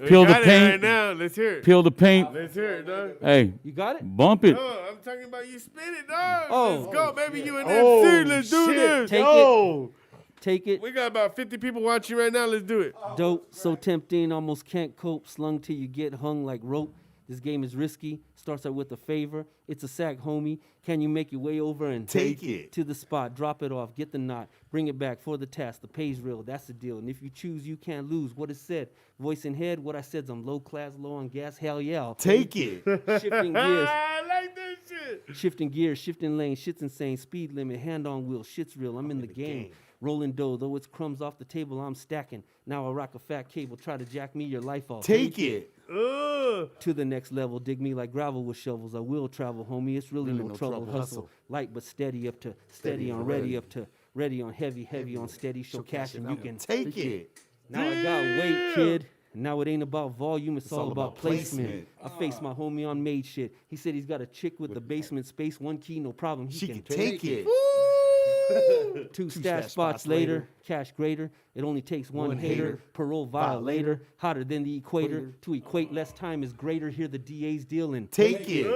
Peel the got it paint. right now. Let's hear it. Peel the paint. Let's hear it, dog. Hey, You got it? bump it. No, I'm talking about you spin it, dog. Oh. Let's go, baby. You and Oh, MC. Let's do shit. this. Take Yo! Take it. We got about 50 people watching right now. Let's do it. Dope, so tempting, almost can't cope. Slung till you get hung like rope. This game is risky. Starts out with a favor. It's a sack, homie. Can you make your way over and Take it. to the spot? Drop it off. Get the knot. Bring it back for the task. The pay's real. That's the deal. And if you choose, you can't lose. What is said? Voice in head. What I said's I'm low class, low on gas. Hell yeah. I'll Take it. Shifting gears. I like that shit. Shifting gears, shifting lanes, shit's insane, speed limit, hand on wheel, shit's real, I'm in the game. Rolling dough, though it's crumbs off the table, I'm stacking. Now I rock a fat cable, try to jack me, your life off. Take it. To the next level, dig me like gravel with shovels. I will travel, homie, it's really no trouble. Hustle, light but steady up to steady on ready up to ready on heavy, heavy on steady. Show cash and you can Take it. Now I got weight, kid. Now it ain't about volume, it's all about placement. I faced my homie on made shit. He said he's got a chick with the basement space, one key, no problem. He She can can take it. Two stash spots later, cash greater. It only takes one hater, parole violator, hotter than the equator. To equate, less time is greater. Here the DA's dealing. Take it.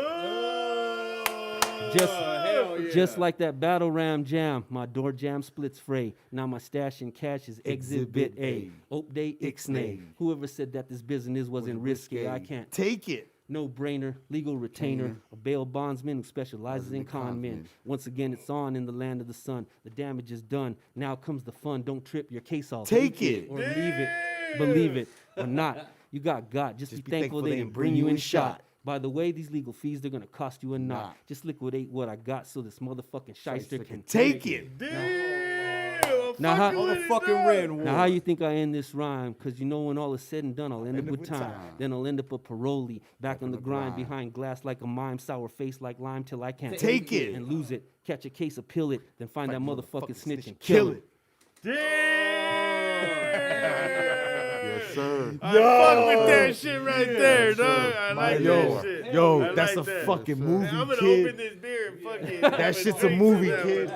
Just like that battle ram jam, my door jam splits fray. Now my stash in cash is exhibit A. Update ixnay. Whoever said that this business wasn't risky, I can't. Take it. No brainer, legal retainer, a bail bondsman who specializes in con men. Once again, it's on in the land of the sun. The damage is done. Now comes the fun. Don't trip your case off. Take it. Or leave it, believe it, or not. You got. Just be thankful they didn't bring you in shot. By the way, these legal fees, they're gonna cost you a knot. Just liquidate what I got so this motherfucking shyster can Take it. Now how, On the fucking red now how you think I end this rhyme? Cause you know when all is said and done, I'll end up with time. Then I'll end up a parolee, back on the grind, behind glass like a mime, sour face like lime till I can't Take it. and lose it. Catch a case of pill it, then find that motherfucking snitch and Kill kill it. Yes, sir. I fuck with that shit right there, dog. I like that shit. Yo, I that's like a that. fucking movie, I'm gonna kid. open this beer and fucking. That shit's a movie, kid.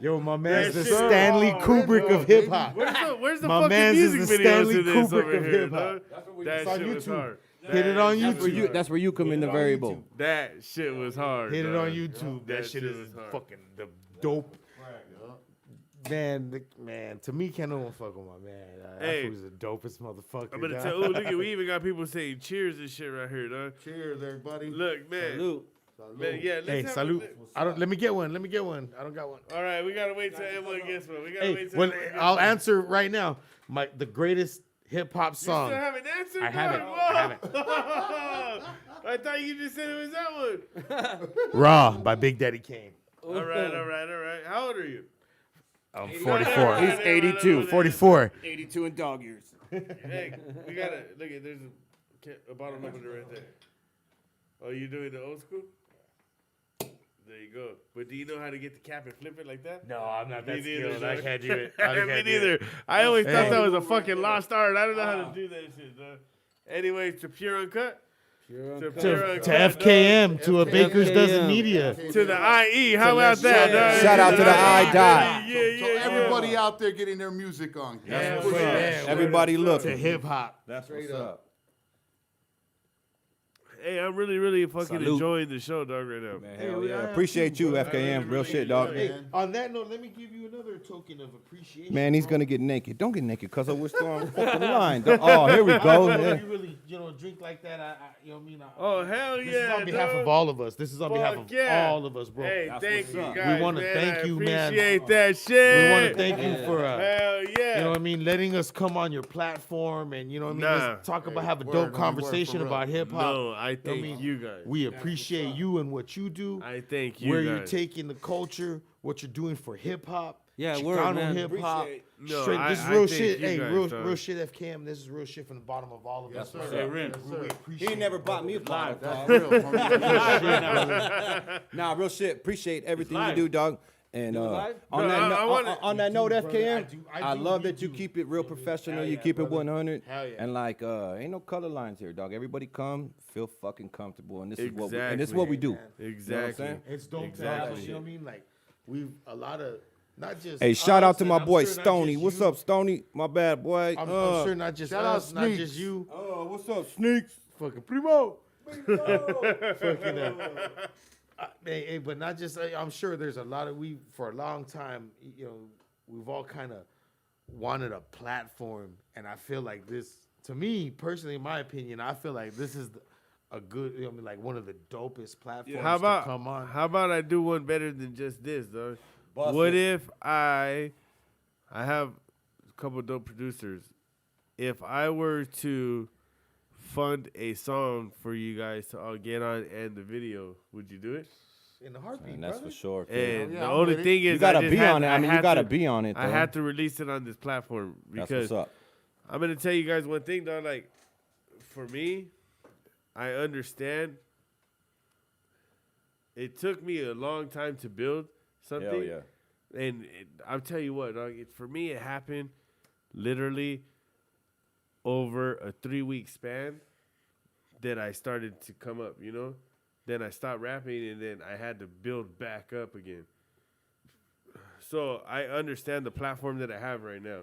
Yo, my man's the shit Stanley hard. Kubrick of hip hop. Where's the My fucking man's is music the videos Stanley to this Kubrick over of here, hip-hop. dog? That on shit was YouTube. hard. Hit it on That's where YouTube. that's where you come in the variable. That shit was hard. Hit it dog. on YouTube. That shit is was hard. fucking the dope. Man, to me, can't no one fuck with my man. Hey. That was the dopest motherfucker. I'm gonna dog. tell. Oh, look at we even got people saying cheers and shit right here, dog. Cheers, everybody. Look, man. Salute. Man, yeah. Let's Hey, have salute. A, Let me get one. I don't got one. all right, we gotta wait till M1 gets one. We gotta Hey, wait till well, M1 gets I'll one. answer right now. The greatest hip hop You song. still haven't answered? I haven't. Whoa. I haven't. I thought you just said it was that one. Raw by Big Daddy Kane. All right. How old are you? I'm 44. He's 82. 44. 82 in dog years. Hey, we gotta look at. There's a bottle opener right there. Oh, you doing the old school? There you go. But do you know how to get the cap and flip it like that? No, I'm not Me that neither, skilled. I dog. can't do it. Me neither. I always thought Hey. that was a fucking lost art. I don't know how to do that shit, dog. Anyways, to Pure Uncut. To Pure Uncut, To FKM, to a Baker's FKM. Dozen Media. dog. To the IE. How about that, dog? Shout out to the I Dot. So everybody out there getting their music on. Yeah, Push it. man. Everybody look. To hip hop. That's what's up. Hey, I'm really fucking Salute. enjoying the show, dog, right now. Man, hell yeah. Appreciate you, FKM. Real shit, dog. Hey, on that note, let me give you another token of appreciation. Man, he's gonna get naked. Don't get naked, cuz we're still on the fucking line. Oh, here we go. If you really, drink like that, you know what I mean? Oh, hell This is yeah, on behalf dog. of all of us. This is on behalf Fuck of yeah. all of us, bro. Hey, thank what's you up. guys. We wanna man. thank you, man. Appreciate that shit. We want to thank you for, Hell yeah. you know what I mean, letting us come on your platform and, you know what I mean, Nah. let's talk about, have a word, dope homie, conversation word for about hip hop. No, I thank mean, you guys. We appreciate you and what you do, I thank you where guys. you're taking the culture, what you're doing for hip hop. Yeah, word, Chicano man. hip hop. No, Straight, this is I real thank shit. you Hey, guys, real dog. shit, FKM. This is real shit from the bottom of all of us. sir. We really He appreciate ain't never bought me a bottle, That's dog. real, homie. Nah, real shit. Appreciate everything you do, dog. And live? on No, that I wanna- on that note, FKM, I do- I I do love need that you to. keep it real professional. Hell You yeah, keep it brother. 100. Hell yeah. And like, ain't no color lines here, dog. Everybody come, feel fucking comfortable, and this is what Exactly. we do. Exactly. saying? It's dope to Exactly. have us, you know what I mean? Like, we've a lot of, not just Hey, shout out us, to and my I'm boy sure not Stony. just What's you. up, Stony? My bad boy. I'm sure not just Shout out us, not Sneaks. just you. Oh, what's up, Sneaks? Fucking Primo. Fucking, hey, but not just, I'm sure there's a lot of, for a long time, you know, we've all kind of wanted a platform. And I feel like this, to me, personally, in my opinion, I feel like this is a good, like one of the dopest platforms How to come on. about I do one better than just this, though? Bust What it. if I have a couple dope producers? If I were to fund a song for you guys to all get on and the video, would you do it? In the heartbeat, And that's brother. for sure. kid. And yeah, the I'm only with it. thing is, You gotta I just be had- on it. I mean, you had gotta to- be on it. I though. had to release it on this platform That's because what's up. I'm gonna tell you guys one thing, though. Like, for me, I understand. It took me a long time to build something. Hell yeah. And I'll tell you what, dog, for me, it happened literally over a 3-week span that I started to come up, you know? Then I stopped rapping, and then I had to build back up again. So I understand the platform that I have right now.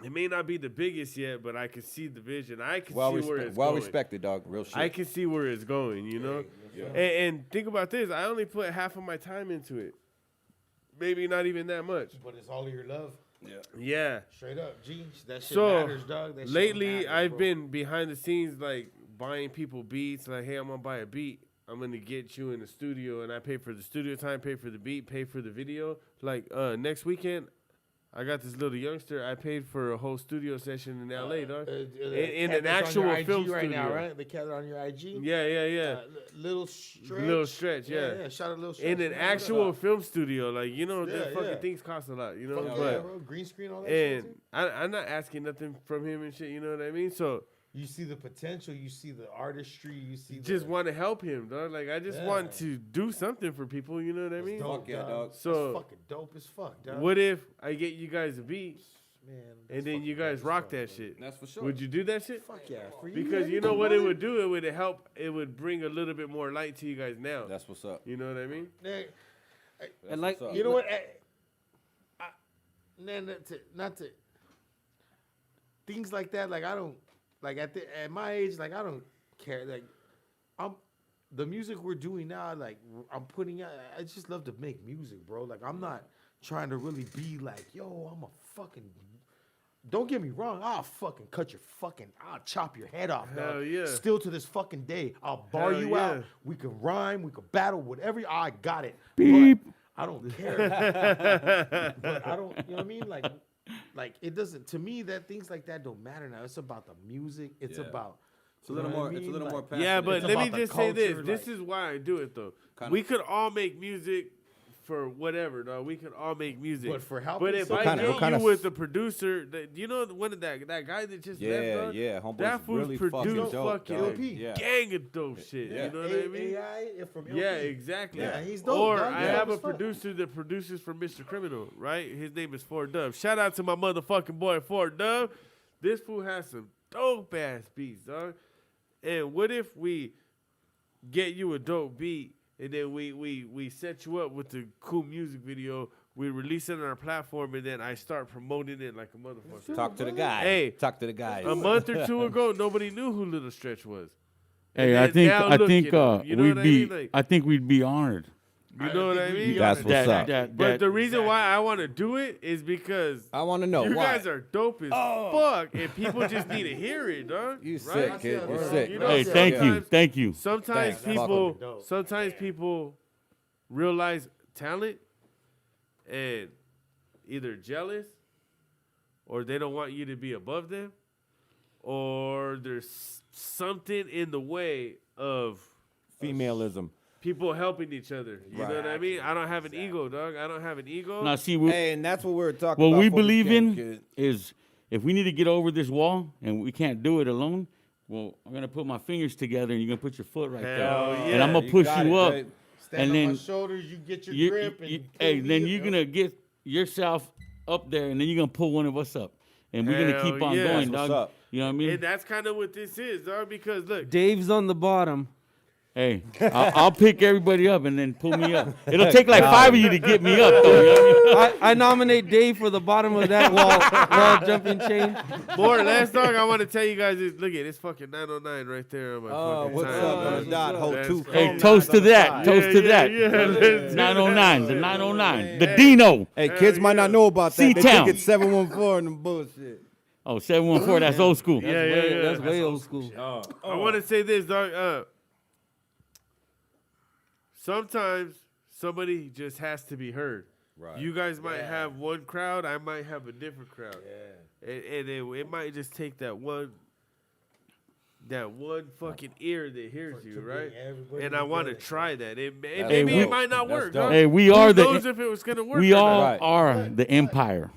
It may not be the biggest yet, but I can see the vision. I can see where it's well going. respected, dog. Real shit. I can see where it's going, you know? And think about this. I only put half of my time into it. Maybe not even that much. But it's all of your love. Yeah. Straight up, G. That shit So matters, dog. That shit lately, matters, I've bro. been behind the scenes, like buying people beats. Like, hey, I'm gonna buy a beat. I'm gonna get you in the studio, and I pay for the studio time, pay for the beat, pay for the video. Like next weekend, I got this little youngster. I paid for a whole studio session in LA, dog. In cat an that's on your actual IG film right studio. now, right? The cat on your IG. Yeah. Little stretch. Little Stretch, yeah. Shout out Little Stretch. In an man. actual film studio, like, you know, Yeah, that fucking yeah. things cost a lot, you know. Fuck but yeah, bro. Green screen, all that shit. and Too. I'm not asking nothing from him and shit. You know what I mean? So You see the potential. You see the artistry. You see. just want to help him, dog. Like, I just want to do something for people. You know what I mean? dope, yeah, dog. So- that's fucking dope as fuck, dog. What if I get you guys a beat Man, and that's then you fucking guys dope as rock fuck, that bro. shit? That's for sure. Would you do that shit? Fuck yeah, for you. Because you know what it would do? It would help. It would bring a little bit more light to you guys now. That's what's up. You know what I mean? Man, And like, what's up. you know what? Not to things like that. Like I don't like at my age. Like I don't care. Like the music we're doing now. Like I'm putting out. I just love to make music, bro. Like I'm not trying to really be like, yo, I'm a fucking. Don't get me wrong. I'll fucking cut your fucking. I'll chop your head off, dog. Hell yeah. Still to this fucking day, I'll bar Hell you yeah. out. We can rhyme. We can battle. Whatever. I got it. Beep. But I don't care. But I don't. You know what I mean? Like it doesn't. To me, that things like that don't matter now. It's about the music. It's Yeah. about. It's a little you know what more. I It's a mean? little more Like, passionate. Yeah, but It's let me about the just say this. culture, This like- is why I do it, though. Kinda- We could all make music for whatever, dog. We could all make music. But for helping But if some- I What get kind you of- with the producer, you know, one of that guy that just left, Yeah, dog? yeah. Homeboy's That fool's really produced dope, fucking dog. LP. Yeah. gang of dope shit. Yeah. You know what I mean? AI from LP. Yeah, exactly. Yeah, he's dope, Or dog. I Yeah, have a as fuck. producer that produces for Mr. Criminal, right? His name is Ford Dub. Shout out to my motherfucking boy Ford Dub. This fool has some dope ass beats, dog. And what if we get you a dope beat and then we set you up with the cool music video? We release it on our platform and then I start promoting it like a motherfucker. Talk to the guy. Hey, Talk to the guys. A month or two ago, nobody knew who Little Stretch was. Hey, And I think now I look think at him. You know we'd what I be mean? Like- I think we'd be honored. You know what I mean? That's what's up. But the reason why I want to do it is because I want to know you why. guys are dope as fuck, and people just need to hear it, dog. You right? sick, kid. You sick. You know, Hey, thank you, sometimes- thank you. Sometimes Thanks. people realize talent and either jealous or they don't want you to be above them, or there's something in the way of Femalism. people helping each other. You know what I Right. mean? I don't have an ego, dog. I don't have an ego. Now, see, Hey, and that's what we're talking what about. we before believe came, in kid. is if we need to get over this wall and we can't do it alone, well, I'm gonna put my fingers together and you're gonna put your foot right Hell there, yeah. and I'm gonna You push got you it, up, babe. Stand and on my then shoulders. You get your you, grip. you- And hey, pull then me you're up, gonna get yourself up there, and then you're gonna pull one of us up, and we're gonna Hell keep on yeah. going, That's what's dog. up. You know what I mean? And that's kind of what this is, dog. Because look, Dave's on the bottom. Hey, I'll pick everybody up and then pull me up. It'll take like 5 of you to get me up, though. You know what I mean? I nominate Dave for the bottom of that wall jumping chain. more or less, dog. I want to tell you guys this. Look at it's fucking 909 right there on my Oh, fucking what's time. up on the man. dot? Hold That's two. crazy. Hey, Chrome toast to knives on the that. side. Toast to that. Yeah, let's do 909, the that. 909, the Dino. Hey, kids might not know about that. They C-Town. think it's 714 and bullshit. Oh, 714, that's old school. That's way old school. I want to say this, dog. Sometimes somebody just has to be heard. Right. You guys might have one crowd, I might have a different crowd. Yeah. And it might just take that one fucking ear that hears you, right? And I want to try that. Maybe it might not work. dope. Hey, we Who are knows if it was gonna work? we or all not? Right. are the empire.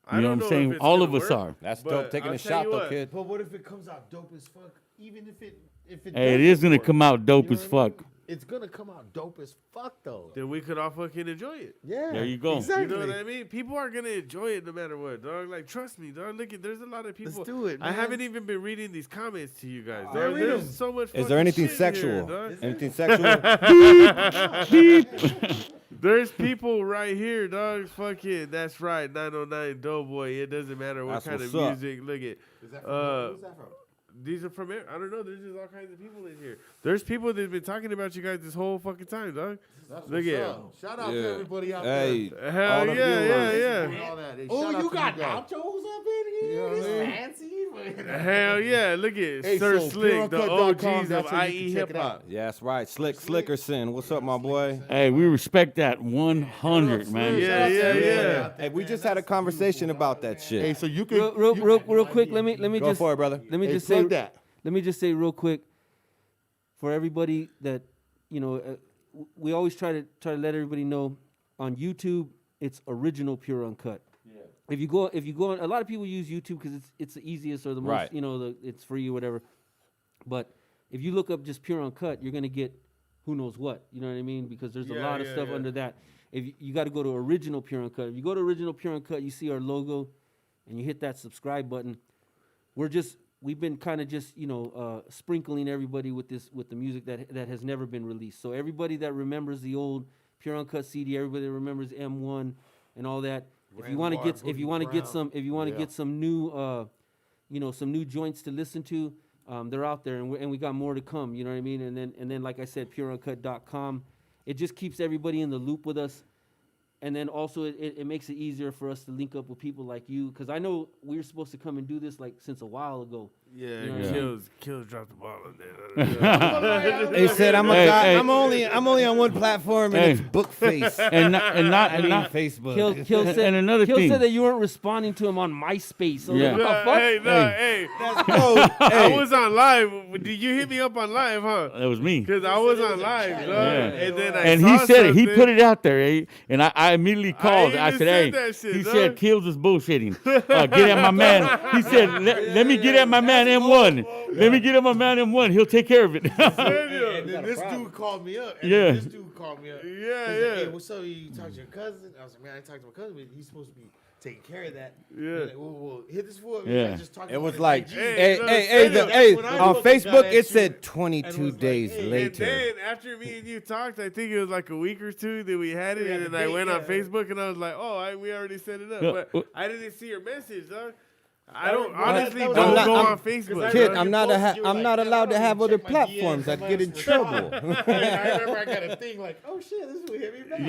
I You know don't what I'm know saying? if it's All gonna of us work. are. That's But dope. Taking I'll a tell shot you though, what. kid. But what if it comes out dope as fuck? Even if it Hey, it doesn't is gonna work, come out dope you know as what I mean? fuck. It's gonna come out dope as fuck though. Then we could all fucking enjoy it. Yeah. There you go. Exactly. You know what I mean? People are gonna enjoy it no matter what, dog. Like, trust me, dog. Look, there's a lot of people. Let's do it, I man. haven't even been reading these comments to you guys. Man, Dog. read There's 'em. so much. Is there fucking anything shit sexual? Here, dog. Anything sexual? There's people right here, dog. Fucking, that's right. 909 Doughboy. It doesn't matter what That's kind of what's up. music. Look at. Is that from, who's that from? These are from. I don't know. There's just all kinds of people in here. There's people that've been talking about you guys this whole fucking time, dog. That's Look what's at. up. Shout out Yeah. to everybody out Hey, there. Hell all the yeah, viewers. yeah. All that. Hey, Oh, shout out you to got guys. nachos up in here? You know what I It's mean? fancy. Hell yeah. Look at Hey, Sir so Slick, the PureUnkut.com, OGs of that's where you IE can check hip it out. hop. Yeah, that's right. Slickerson. What's up, my boy? Hey, we respect that 100, man. Yeah, yeah, yeah. Hey, we just had a conversation about that shit. Hey, so you can Real quick, let me Go just for it, brother. let me hey, just say plug that. let me just say real quick for everybody that we always try to let everybody know on YouTube it's original Pure Uncut. Yeah. If you go on, a lot of people use YouTube because it's the easiest or the most Right. it's free or whatever. But if you look up just Pure Uncut, you're gonna get who knows what. You know what I mean? Because there's a Yeah, lot of yeah, stuff yeah. under that. If you got to go to original Pure Uncut. If you go to original Pure Uncut, you see our logo, and you hit that subscribe button. We've been kind of just sprinkling everybody with the music that has never been released. So everybody that remembers the old Pure Uncut CD, everybody that remembers M1 and all that. If you want to get some new some new joints to listen to, they're out there, and we got more to come. You know what I mean? And then like I said, PureUnkut.com. It just keeps everybody in the loop with us. And then also it makes it easier for us to link up with people like you, because I know we were supposed to come and do this like since a while ago. Yeah, You know what I mean? Kills dropped the ball on that. He said, "I'm a Hey, guy. hey. I'm only on one platform, and Hey. it's Bookface. And not Facebook." Kill said, And another Kill thing. said that you weren't responding to him on MySpace. So Yeah. what the fuck? Hey. That's cold. I was on live. Did you hit me up on live, huh? that was me. Because I was on live, dog. And then And I he saw said it. He something. put it out there, eh? And I immediately called. I even said, said "Hey," that shit, he dog. said, "Kills is bullshitting. Get at my man." He said, "Let me get at my man M1. Let me get at my man M1. He'll take care of it." And then this dude called me up. And Yeah. then this dude called me up. Yeah, He's yeah. Like, hey, what's up? You talked to your cousin? I was like, man, I ain't talked to my cousin, but he's supposed to be taking care of that. Yeah. Like, well, hit this fool up. Yeah. I just talked It to was him on like, IG. Hey, hey, when I on fucking Facebook got at it said you 22 and was like, days hey, And later. then after me and you talked, I think it was like a week or two that we had it, We had and the then I date, went on yeah. Facebook and I was like, oh, we already set it up, Yeah, but I didn't see your message, dog. I don't honestly that was- don't I'm go not- on Facebook. Kid, dog. I'm not allowed to have other platforms. I'd get in trouble. I remember I got a thing like, oh shit, this is what hit me back.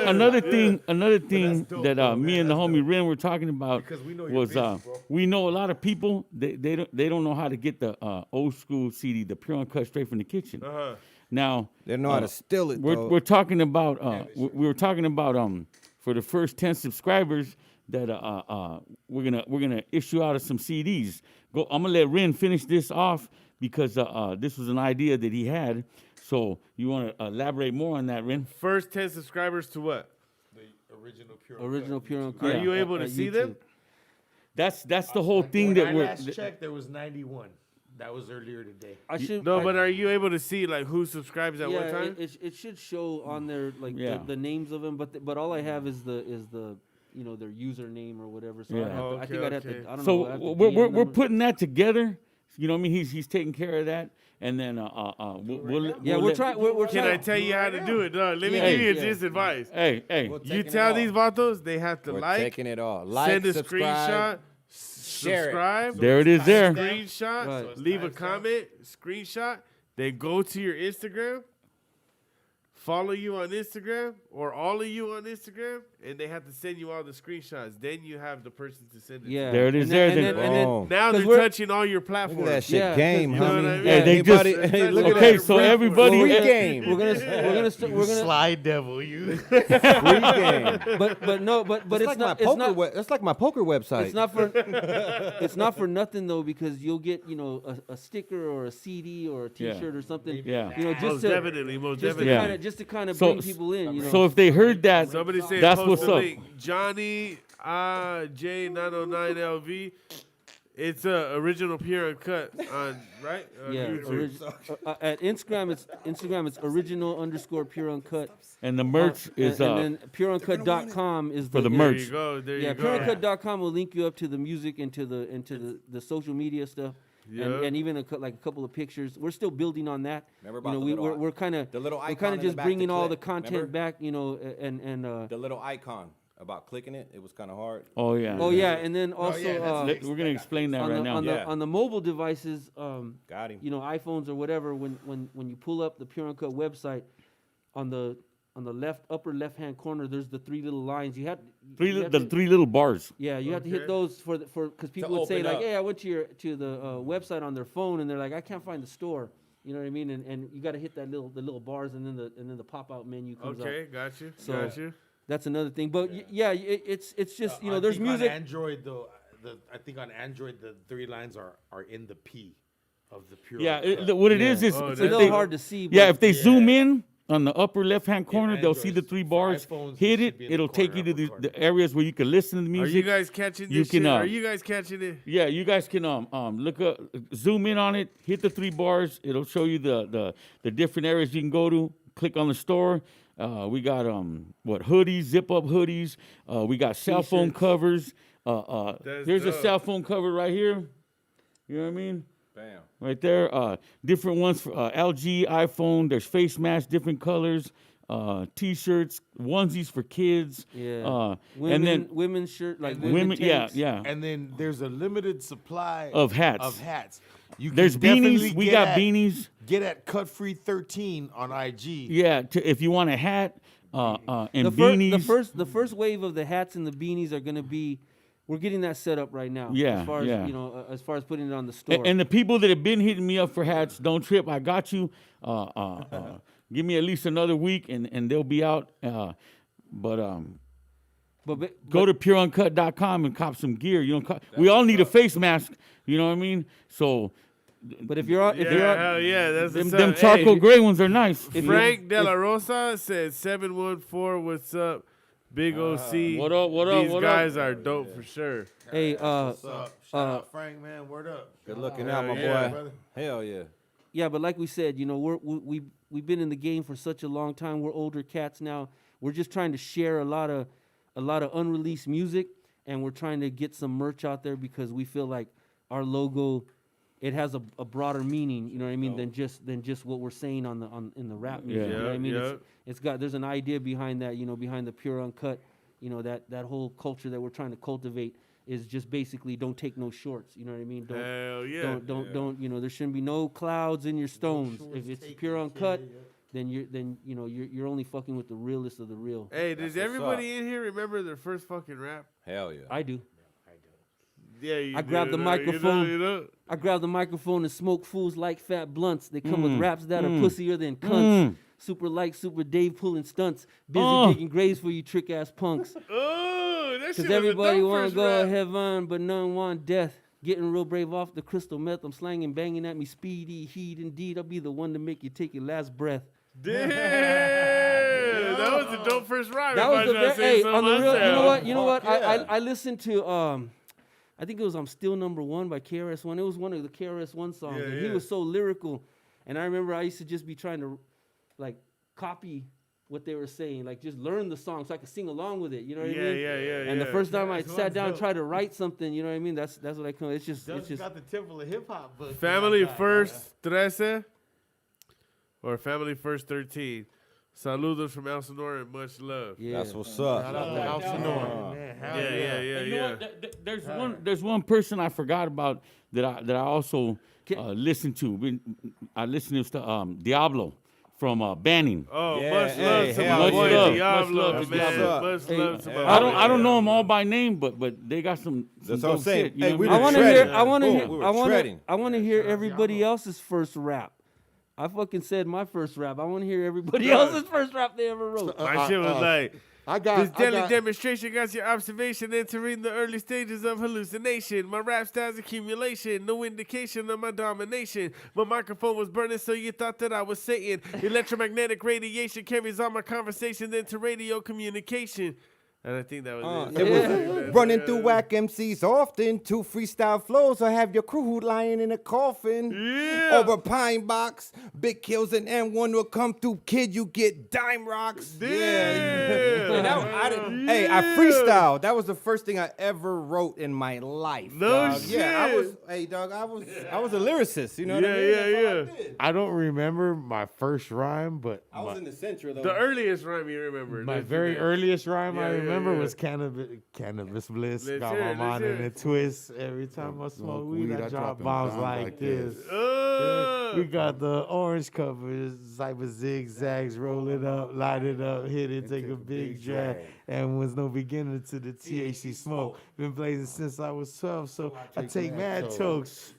Another That's thing dope, that though, me man. and the That's homie dope. Ren were talking about Because we know you're was busy, bro. we know a lot of people they don't know how to get the old school CD, the Pure Uncut, straight from the kitchen. Uh-huh. Now They know how to steal it, though. we're talking about we were talking about for the first 10 subscribers that we're gonna issue out of some CDs. I'm gonna let Ren finish this off because this was an idea that he had. So you want to elaborate more on that, Ren? First 10 subscribers to what? Original Pure Uncut. Are you able to see them? That's the whole thing When that I we're. last checked, there was 91. That was earlier today. I should. No, I- but are you able to see like who subscribes at what time? it should show on there like Yeah. the names of them, but all I have is the their username or whatever. So Yeah. I think I'd have Okay. to. I don't know. So I have to we're DM them. putting that together. You know what I mean? He's taking care of that, and then we'll Yeah, we'll we're let- trying. We're Can I trying. tell you how to do it, dog? Let me Yeah. give you Yeah. this advice. Hey, We're You taking tell it these all. vatos they have to We're like, taking it all. Like, send a subscribe, screenshot, share it. subscribe, there it is. There. screenshot, Right. leave a comment, screenshot, then go to your Instagram, follow you on Instagram, or all of you on Instagram, and they have to send you all the screenshots. Then you have the person to send it. Yeah. There it is. And There. then- Then- and then- Oh. Now 'cause they're we're- touching all your Look platforms. at that shit, Yeah, game, 'cause- you know homie. what I mean? Hey, they Anybody- just- hey, look at Okay, that. so everybody. Free game. We're gonna Slide devil, you. Free game. but it's not That's like my poker website. it's not for nothing though, because you'll get a sticker or a CD or a Yeah. T-shirt or something. Yeah. Just Most to definitely. Yeah. just to kind of So- bring people in. So if they heard that, Somebody said that's post what's the up. link. Johnny J909LV. It's original Pure Uncut on right. On Yeah, YouTube. at Instagram it's original_Pure Uncut. And the merch is and then PureUnkut.com is for the There merch. you go. There Yeah, you go. PureUnkut.com will link you up to the music and to the social media stuff. Yeah. And even a couple of pictures. We're still building on that. Remember about the little we're kind of the little we're icon kind in of the just back bringing to all the click, content remember? back, and The little icon about clicking it, it was kind of hard. Oh yeah. oh yeah, and then also We're gonna explain that on right the now. on Yeah. the on the mobile devices, Got him. iPhones or whatever, when you pull up the Pure Uncut website, on the upper left hand corner, there's the three little lines. You have The three little bars. Yeah, you have to hit Okay. those because people would say open like, up. "Hey, I went to the website on their phone," and they're like, "I can't find the store." You know what I mean? And you got to hit the little bars, and then the pop out menu comes up. Okay, got you. So- Got you. That's another thing. But it's just I there's think music. on Android though. I think on Android the three lines are in the P of the Pure. Yeah. Uncut. What it is Oh, It's that's a if little they- hard to see. Yeah, but if they zoom in on the upper left-hand corner, they'll see the Androids. three For bars. iPhones, Hit it it, should be in the it'll take you corner, to upper the areas where you can listen to the Are music. you guys catching this You can, shit? Are you guys catching it? Yeah, you guys can look up, zoom in on it, hit the three bars. It'll show you the different areas you can go to. Click on the store. We got hoodies, zip up hoodies. We got cell phone T-shirts. covers. That's Here's a dope. cell phone cover right here. You know what I mean? Bam. Right there. Different ones for LG, iPhone. There's face masks, different colors. T-shirts, onesies for kids. yeah, and then women's shirt like women, yeah, tanks. yeah. And then there's a limited supply Of hats. Of hats. You can There's definitely beanies. We get got at- beanies. Get at Cut Free 13 on IG. Yeah, if you want a hat and The beanies. the first wave of the hats and the beanies are gonna be. We're getting that set up right now. Yeah, as far as yeah. as far as putting it on the store. And the people that have been hitting me up for hats, don't trip. I got you. Give me at least another week, and they'll be out. But go to PureUnkut.com and cop some gear. You know, we all need a face mask. You know what I mean? So But if you're on, if Yeah, you're on, hell yeah. That's them, what's them up. charcoal Hey, gray ones are nice. Frank De La Rosa said 714. What's up? Big OC. What up, what up, These what up? guys are dope for sure. hey, What's up? Shout out Frank, man. Word up. Good looking out, my yeah, boy. brother. Hell yeah. yeah, but like we said, we've been in the game for such a long time. We're older cats now. We're just trying to share a lot of unreleased music, and we're trying to get some merch out there because we feel like our logo, it has a broader meaning. You know what I mean? Than just what we're saying in the rap music. You know what I mean? Yeah. There's an idea behind that. Behind the Pure Uncut. That whole culture that we're trying to cultivate is just basically don't take no shorts. You know what I mean? Hell yeah. Don't there shouldn't be no clouds in your stones. If it's Pure Uncut, then you're only fucking with the realest of the real. Hey, does what's everybody in here remember their first fucking rap? Hell yeah. I do. Yeah, you I grabbed do, the you know, microphone. You know. I grab the microphone and smoke fools like fat blunts. They come with raps that are Mm. pussier than cunts. Super like Super Dave pulling stunts. Busy digging graves for you trick ass punks. Oh, that shit Cause was a everybody dope wanna first go rap. heaven, but none want death. Getting real brave off the crystal meth. I'm slanging, banging at me, speedy heat. Indeed, I'll be the one to make you take your last breath. Damn, that was a dope first rap. That if was I the try to very, say hey, on the something real. You know myself. what? You know what? Yeah. I listened to I think it was I'm Still Number One by KRS-One. It was one of the KRS-One songs, Yeah, and he yeah. was so lyrical. And I remember I used to just be trying to like copy what they were saying, like just learn the song so I could sing along with it. You know what I mean? Yeah. And the first time I KRS-One's sat down and dope. tried to write something, you know what I mean? That's what I come. It's just Got the temple of hip hop book. Family First 13 or Family First 13. Saludos from Elsinore and much love. yeah. That's what's up. Shout out to Elsinore. Man, hell Yeah. And you know what? There's one person I forgot about that I also listened to. I listened to Diablo from Banning. Oh, Yeah, much hey, love to hell my yeah. boy Much love, Diablo, much man. love. Much Hey, love to my I boy. don't know them all by name, but they got some That's what I'm dope saying. shit, you Hey, know we what were I I want mean? to hear. treading. I want to Boom, hear. we were I want to. treading. I want to hear everybody else's first rap. I fucking said my first rap. I want to hear everybody else's first rap they ever wrote. My shit was like, I this got, daily demonstration got your observation entering the early stages of hallucination. My rap style's accumulation, no indication of my domination. My microphone was burning, so you thought that I was Satan. Electromagnetic radiation carries all my conversations into radio communication. And I think that was It was running through whack MCs often to freestyle flows or have your crew lying in a coffin. Yeah. Over pine box, big kills and M1 will come through. Kid, you get dime rocks. Damn. And hey, I freestyled. That was the first thing I ever wrote in my life. No dog. Yeah, I was. shit. Hey, dog, I was a lyricist. You know what I mean? Yeah, That's all I yeah. did. I don't remember my first rhyme, but I was in the center though. The earliest rhyme you remember. my Let's do very that. earliest rhyme I Yeah, yeah, remember yeah. was cannabis bliss. Let's Got hear my it, mind let's in hear a it. twist. Every time I smoke weed, I drop bombs like this. Oh. We got the orange covers, type of zigzags, roll it up, light it up, hit it, take a big drag. And was no beginner to the THC smoke. Been blazing since I was 12, so I take mad tokes.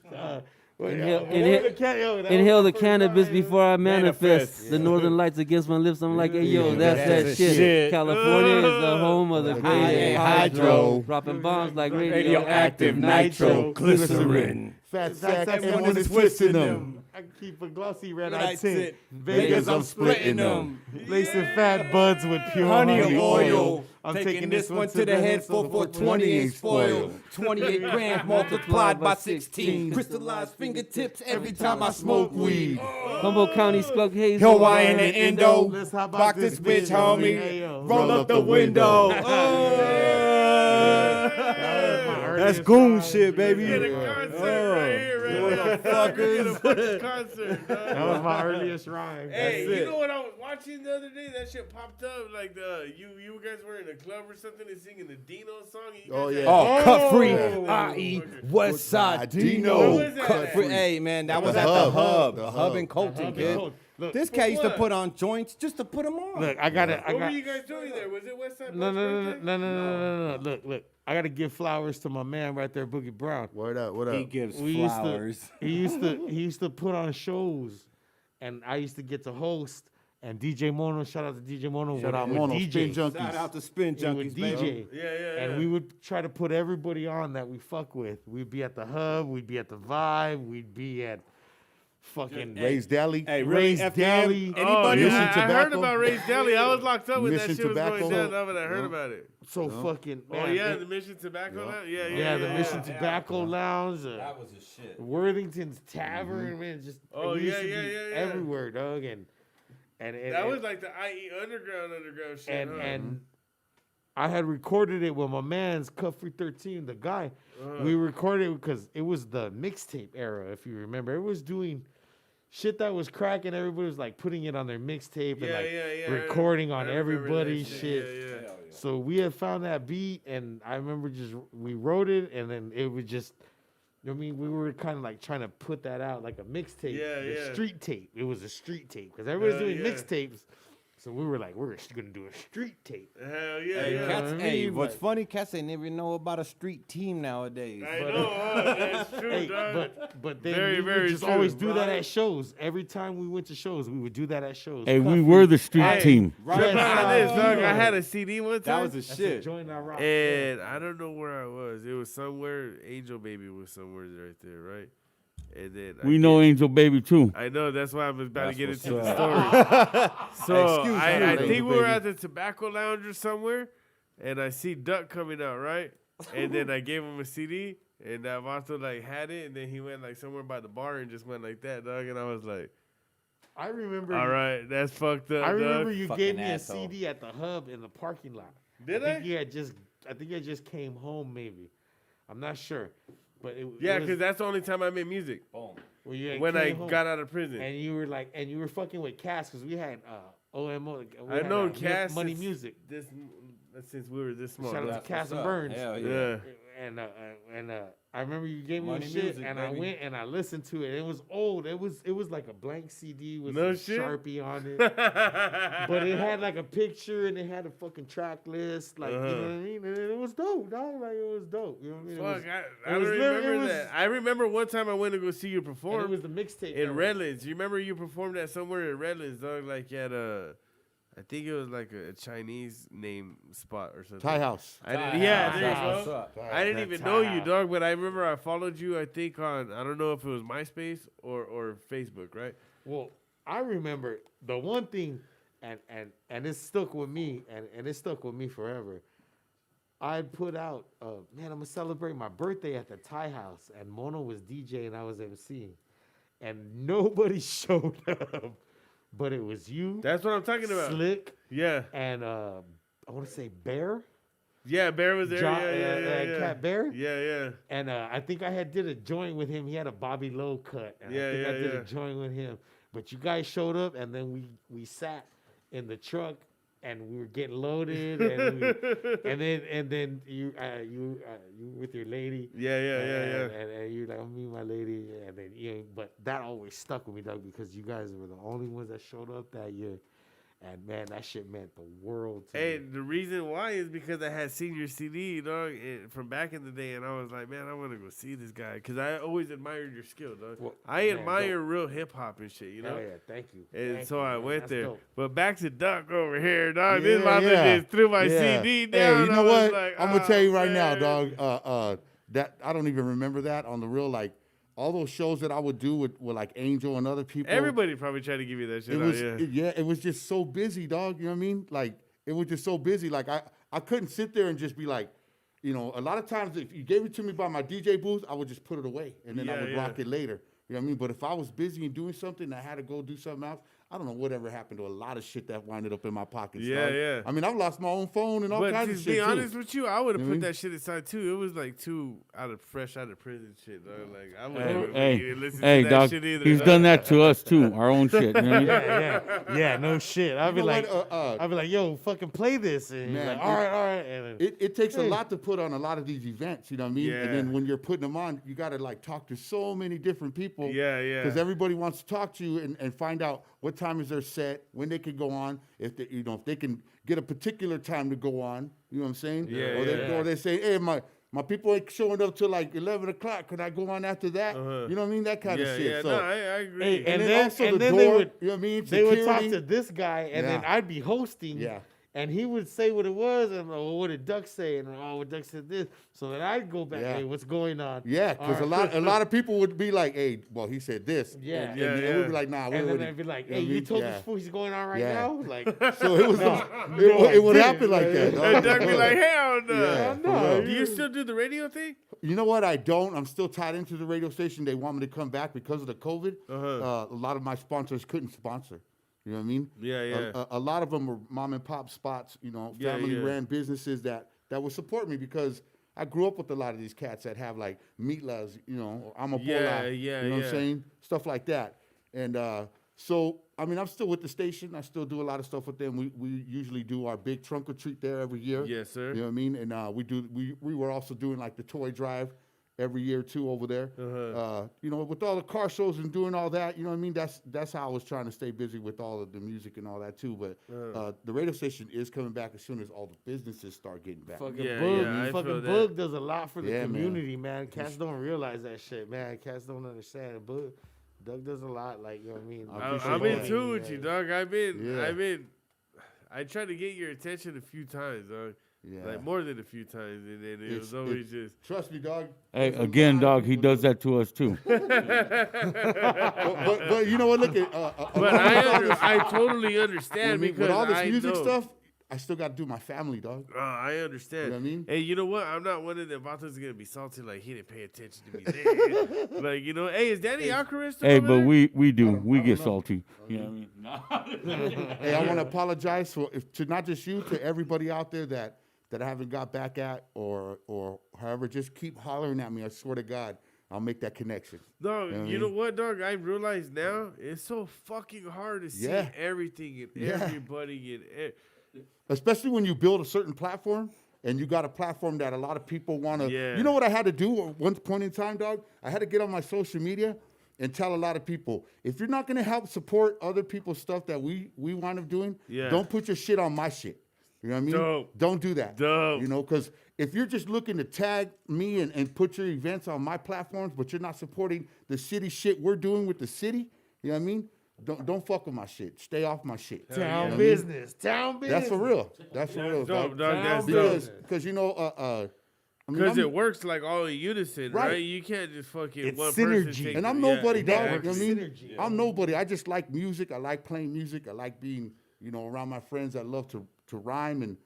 Inhale the cannabis before I manifest. The northern lights against my lips. I'm like, hey yo, that's that shit. California is the home of the great hydro. Dropping bombs like radioactive nitro. glycerin. Fat sack, everyone is twisting them. I keep a glossy red eye tint. Vegas, I'm splitting them. Lacing fat buds with pure honey oil. I'm taking this one to the head for 20 spoil. 28 grams multiplied by 16. Crystallized fingertips every time I smoke weed. Humboldt County skunk haze. Hawaiian and Indo. Let's hop out Rock this bitch, homie. Ayo. Roll up the window. That's goon shit, baby. Get a concert right here, right now. Get a fucking concert, dog. That was my earliest rhyme. Hey, That's you it. know what I was watching the other day? That shit popped up. Like you guys were in a club or something and singing the Dino song. And you Oh, guys yeah. had- Cut free, Oh, i.e. motherfucker. West Side Where Dino. was that Cut at? free. Hey, man, that was The at the Hub. hub. The The Hub. hub in Colton, kid. Look, This cat used to what? put on joints just to put them on. Look, I got What were you guys doing there? Was it West Side No, Boys no, no, birthday? no. Look. I gotta give flowers to my man right there, Boogie Brown. Word up, what up? He gives We used flowers. to, he used to put on shows, and I used to get to host. And DJ Mono, shout out to DJ Mono. Shout out would Mono, DJ. Spin Junkies. Shout out to Spin He would Junkies, baby. DJ. Yeah. And we would try to put everybody on that we fuck with. We'd be at the Hub, we'd be at the Vibe, we'd be at fucking Ray's Deli. Hey, really, Ray's FDM? Deli. Oh, Anybody? yeah, Mission I heard Tobacco? about Ray's Deli. I was locked up when that Mission shit was Tobacco? going down, but I heard about it. So fucking. Oh, man, yeah, it- the Mission Tobacco Lounge? Yeah, yeah, the Mission Tobacco Lounge. That was a shit. Worthington's Tavern, man, just Oh, we used yeah, to yeah, be yeah, yeah. everywhere, dog, and That was like the IE underground shit, huh? and I had recorded it with my man's Cut Free 13, the guy. We recorded it because it was the mixtape era, if you remember. Everyone was doing shit that was cracking. Everybody was like putting it on their mixtape and like yeah. recording on I remember that everybody's shit. Yeah. So we had found that beat, and I remember we wrote it, and then it was just. I mean, we were kind of like trying to put that out like a mixtape, Yeah. street tape. It was a street tape because everybody's doing yeah. mixtapes. So we were like, we're gonna do a street tape. Hell yeah, Hey, yeah. cats, I hey, mean, what's like- funny, cats ain't even know about a street team nowadays. I know, huh? That's true, Hey, dog. but then Very, we would very just true, always do that right? at shows. Every time we went to shows, we would do that at shows. Hey, Cut we Free. were the street Hey. team. Trip out of this, dog. I had a CD one That time. was a That's a shit. joint I rock. And I don't know where I was. It was somewhere. Angel Baby was somewhere right there, right? And then We know Angel Baby too. I know. That's why I was about That's to get what's into the up. story. So Excuse I me, think Angel we were Baby. at the Tobacco Lounge or somewhere, and I see Duck coming out, right? And then I gave him a CD, and Vato like had it, and then he went like somewhere by the bar and just went like that, dog. And I was like, I remember. all right, that's fucked up, I remember dog. you Fucking gave me asshole. a CD at the Hub in the parking lot. Did I I? think you had just came home, maybe. I'm not sure, but it Yeah, it was- because that's the only time I made music well, you had when I came home. got out of prison. And you were like, and you were fucking with Cass because we had OMO. We I had, know Cass Money since Music. Since we were this small. Shout out dog. to Cass and up. Burns. Hell Yeah. And I remember you gave me Money a shit, music, and baby. I went and I listened to it. It was old. It was like a blank CD with No some shit? Sharpie on it, but it had like a picture and it had a fucking track list, like you know what I mean. And it was dope, dog. Like it was dope. You know what I mean? Fuck, I it don't was remember it was- that. I remember one time I went to go see you And perform it was the mixtape in era. Redlands. You remember you performed that somewhere in Redlands, dog? Like at I think it was like a Chinese name spot or something. Thai House. I didn't, yeah, Thai there you House. go. What's up? I didn't even know you, dog, but I remember I followed you, I think, on, I don't know if it was MySpace or Facebook, right? Well, I remember the one thing, and it stuck with me, and it stuck with me forever. I put out, man, I'm gonna celebrate my birthday at the Thai House, and Mono was DJ and I was emceeing, and nobody showed up, but it was you, That's what I'm talking about. Slick, Yeah. and I want to say Bear, Yeah, Bear was there. Yeah. Cat Bear, Yeah. and I think I did a joint with him. He had a Bobby Lowe cut, and Yeah, I think I did yeah. a joint with him. But you guys showed up, and then we sat in the truck, and we were getting loaded, and then you with your lady. Yeah. And you're like, I'm me and my lady, and then but that always stuck with me, Doug, because you guys were the only ones that showed up that year. And man, that shit meant the world to me. And the reason why is because I had seen your CD, dog, from back in the day, and I was like, man, I want to go see this guy because I always admired your skill, dog. Well, I man, admire real hip hop and shit, you know. Hell yeah, thank you. And Thank so you, I man. went That's there. dope. But back to Duck over here, dog. This mother yeah. just threw my Yeah. CD Hey, down. you and know I was what? like, I'm gonna tell you right now, man. dog. That I don't even remember that on the real. Like all those shows that I would do with like Angel and other people. Everybody probably tried to give you that shit. It out, was yeah. it was just so busy, dog. You know what I mean? Like it was just so busy. Like I couldn't sit there and just be like, you know, a lot of times if you gave it to me by my DJ booth, I would just put it away and then I Yeah, would yeah. rock it later. You know what I mean? But if I was busy and doing something, I had to go do something else. I don't know whatever happened to a lot of shit that winded up in my pockets. Yeah, dog. yeah. I mean, I've lost my own phone and all But kinds to of shit be too. honest with you, I would have You know put what I mean? that shit aside too. It was like too fresh out of prison shit, dog. Like I wouldn't Hey, listen hey, to that dog. shit either. He's dog. done that to us too. Our own shit. You know what I mean? Yeah, no shit. I'd be You know like, what, I'd be like, yo, fucking play this. And he's Man, like, all right. And then, It takes a lot to put on a lot of these events, you know what I mean? Yeah. And then when you're putting them on, you got to like talk to so many different people. Yeah. Because everybody wants to talk to you and find out what time is their set, when they can go on, if they, if they can get a particular time to go on, you know what I'm saying? Yeah, Or they say, hey, my people ain't showing up till like 11 o'clock. Could I go on after that? Uh-huh. You know what I mean? That kind of shit. Yeah, So, no, I agree. Hey, and And then then- also and the then they door, would- you know what I mean? they would talk Security. to this guy, and then Yeah. I'd be hosting. Yeah. And he would say what it was, and what did Duck say, and what Duck said this. So then I'd go back, Yeah. hey, what's going on? Yeah, because a lot of people would be like, hey, well, he said this. Yeah. And Yeah, we'd be like, nah, we And then already- I'd be like, you know hey, what I you mean? told Yeah. this fool he's going on right Yeah. now? Like, So it was, it would happen like that. And dog. Doug be like, hell no. Yeah, no. Do you still do the radio thing? You know what? I don't. I'm still tied into the radio station. They want me to come back because of the COVID. Uh-huh. A lot of my sponsors couldn't sponsor. You know what I mean? Yeah. A lot of them were mom and pop spots. You know, Yeah, family yeah. ran businesses that would support me because I grew up with a lot of these cats that have like meatlas. You know, I'm a Yeah, you yeah, know what yeah. I'm saying? Stuff like that. And so I mean, I'm still with the station. I still do a lot of stuff with them. We usually do our big trunk or treat there every year. Yes, sir. You know what I mean? And we were also doing like the toy drive every year too over there. You know, with all the car shows and doing all that, you know what I mean? That's how I was trying to stay busy with all of the music and all that too. But the radio station is coming back as soon as all the businesses start getting back. fucking Yeah, Boog. yeah, I feel fucking that. Boog does a lot for the Yeah, man. community, man. Cats don't realize that shit, man. Cats don't understand it. Boog, Doug does a lot, like, you know what I mean? appreciate I've been that. too with you, dog. Yeah. I tried to get your attention a few times, dog. Yeah. Like more than a few times, and then it It's- was always just. Trust me, dog. Hey, There's a again, lot of dog, he people does that to us too. But you know what? Look at But I totally understand because with all this I music know. stuff, I still got to do my family, dog. I understand. You know what I mean? Hey, you know what? I'm not one of the Vatos gonna be salty like he didn't pay attention to me. There. Like, you know, hey, is Danny Alcaraz still Hey, over but there? we do. We don't get know. salty. You know what I mean? Hey, I want to apologize to not just you, to everybody out there that I haven't got back at or however. Just keep hollering at me. I swear to God, I'll make that connection. No, what I you know mean? what, dog? I realize now it's so fucking hard to see Yeah. everything and Yeah. everybody and Especially when you build a certain platform and you got a platform that a lot of people want to. Yeah. You know what I had to do at one point in time, dog? I had to get on my social media and tell a lot of people, if you're not gonna help support other people's stuff that we wind up doing, don't put your shit on my shit. You know what I mean? Dope. Don't do that. Dope. You know, because if you're just looking to tag me and put your events on my platforms, but you're not supporting the city shit we're doing with the city, you know what I mean? Don't fuck with my shit. Stay off my shit. Town business. Town business. That's for real. That's for real, dope, dog. dog. That's dope. Because you know, I mean, Because I'm- it works like all in unison, right? Right. You can't just fucking It's one synergy. person take and the- I'm nobody, dog. exactly. You know what I mean? Synergy. I'm nobody. I just like music. I like playing music. I like being, around my friends that love to rhyme and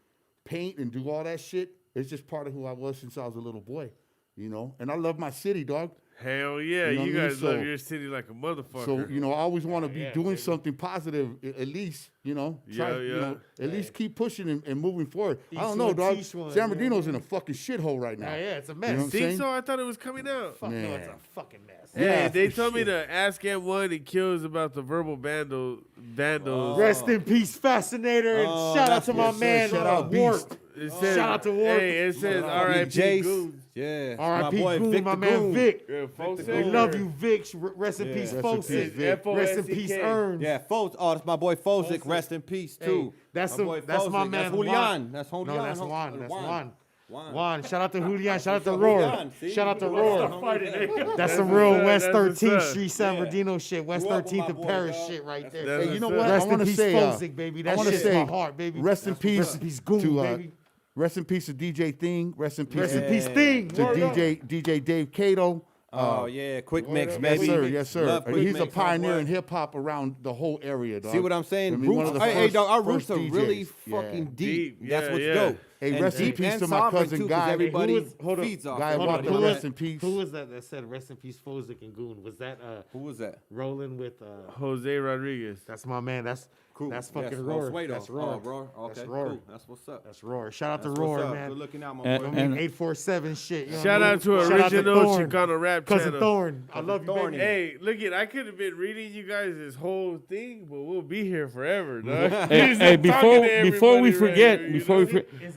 paint and do all that shit. It's just part of who I was since I was a little boy, And I love my city, dog. Hell yeah, You know what you I mean? guys love So- your city like a motherfucker. So, I always want to be doing something positive, at least, try, Yeah. at least keep pushing and moving forward. I don't Each know, one, dog. teach one, San yeah. Bernardino's in a fucking shithole right now. Yeah, it's a You know what mess. I'm Think saying? so? I thought it was coming out. Fuck no, it's Man. a fucking mess. Hey, Yeah, they for told me sure. to ask M1 and Kills about the verbal vandals. Rest in peace, Fascinator. And shout out to my man, Shout out Warp. It says, Shout out to Warp. Hey, it says Big R.I.P. Jace. Goons. Yeah. R.I.P. My boy Goon, Vic my the man Goon. Vic. Yeah, folks We say- love you, Vic. Rest in peace, Rest in folks. peace, Vic. Rest in peace, F-O-S-C-K. Earns. Yeah, Foz. Oh, that's my boy Fozic. Rest in peace too. that's my boy that's my Fozic. man That's Julian. Juan. That's Julian. No, that's Juan. That's Juan. Juan. Juan. Shout out to Julian. Shout out to What's up, Roar. Julian? See? Shout out to Roar. That's some what's real up, West that's what's 13th up. Street San Yeah. Bernardino shit. West Grew up with 13th my and boy, Parish dog. shit right there. That's Hey, you know what's what? up. I Rest in want to peace, say, Fozic, baby. That I wanna shit's say, my heart, baby. Rest in peace, Rest in peace, Goon, to baby. rest in peace to DJ Thing. Rest in peace, Rest in to, peace, Thing. to Word up. DJ Dave Cato. Oh yeah, quick mix, Yes, baby. sir. Yes, sir. Love Quick He's a Mix, my pioneer boy. in hip hop around the whole area, dog. See what I'm saying? I mean, one Roots, of the hey, first- dog, our roots first are really DJs. Yeah. fucking deep. Deep. That's Yeah, what's yeah. dope. Hey, And rest in deep peace and to my sovereign, cousin too, 'cause Guy. everybody Hold up. feeds off. Guy everybody. Walker, Who rest was- in peace. Who was that said rest in peace, Fozic and Goon? Was that Who was that? rolling with Jose Rodriguez. that's my man. That's Cool. That's fucking Yes, Roar. Suedo. That's Roar. Oh, Roar. Okay, That's Roar. cool. That's what's up. That's Roar. Shout out That's to what's Roar, up. man. Good looking out, my And- boy. and- 847 shit. You know Shout what I out mean? to Shout out to original Thorn. Chicano rap Cousin channel. Thorn. I love you, Thorny. baby. Hey, look it, I could have been reading you guys this whole thing, but we'll be here forever, dog. Hey, before we forget,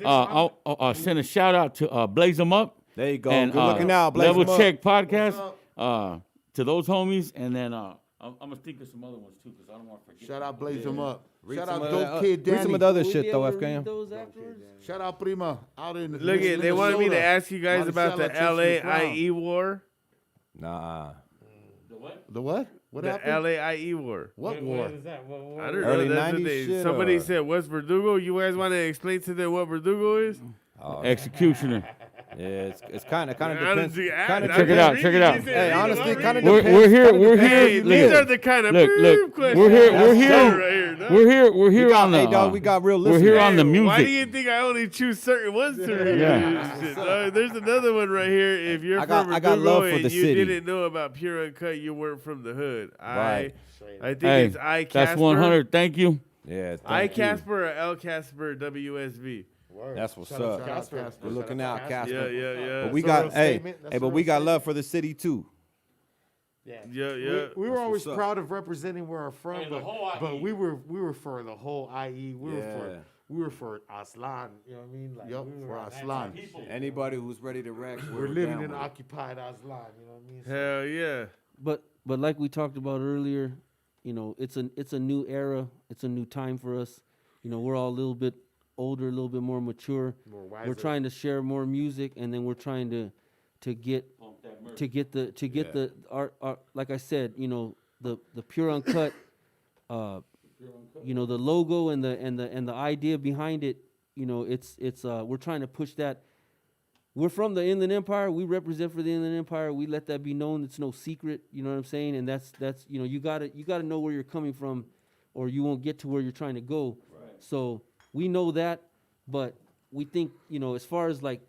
I'll send a shout out to Blaze 'em Up. There you go. And, Good looking out. Blaze 'em Level up. Check Podcast to those homies, and then I'm gonna think of some other ones too, because I don't want to forget. Shout out, Blaze him up. Read Shout some out, of Dope that- Kid read some Danny. of the other Will we shit be though, able to FKM. read those afterwards? Shout out, Prima. Out in Look it, they wanted me to ask you guys about the Monticello, LAIE war. Nah. The what? What The happened? LAIE war. What war? is that? I don't Early know. That's what 90s they, shit, somebody or- said, what's Verdugo? You guys want to explain to them what Verdugo is? Executioner. Yeah, it's kind of depends. Honestly, Kinda Check it out, check it out. Hey, honestly, kind of We're depends. here. We're Hey, here. these Look, are the kind of look. questions. We're here. That's right here, dog. We're here We got, on the. hey, dog, we got real we're listeners. here on the Hey, Why do music. you think I only choose certain ones to read? Yeah. Shit, dog. There's another one right here. If you're I got from love Verdugo for and the you city. didn't know about Pure Uncut, you weren't from the hood. Right. I think Hey, it's I that's Casper. 100. Thank you. Yeah, I thank you. Casper or L Casper WSB. That's what's Shout out up. to Casper. We're looking out, Casper. Yeah. But we That's a got, real hey, statement. That's hey, a but real we got statement. love for the city too. Yeah. Yeah. We were always what's up. proud of representing where we're from, the whole but IE. we were for the whole IE. Yeah. We were for Aslan. You know what I mean? Like Yup, we for were Aslan. Anybody who's ready to wreck, We're living in occupied Aslan. You know what I mean? So Hell yeah. But like we talked about earlier, it's a new era. It's a new time for us. We're all a little bit older, a little bit more mature. more We're wiser. trying to share more music, and then we're trying to get the our like I said, the Pure Uncut, the logo and the idea behind it. It's we're trying to push that. We're from the Inland Empire. We represent for the Inland Empire. We let that be known. It's no secret. You know what I'm saying? And that's you gotta know where you're coming from, or you won't get to where you're trying to go. Right. So we know that, but we think as far as like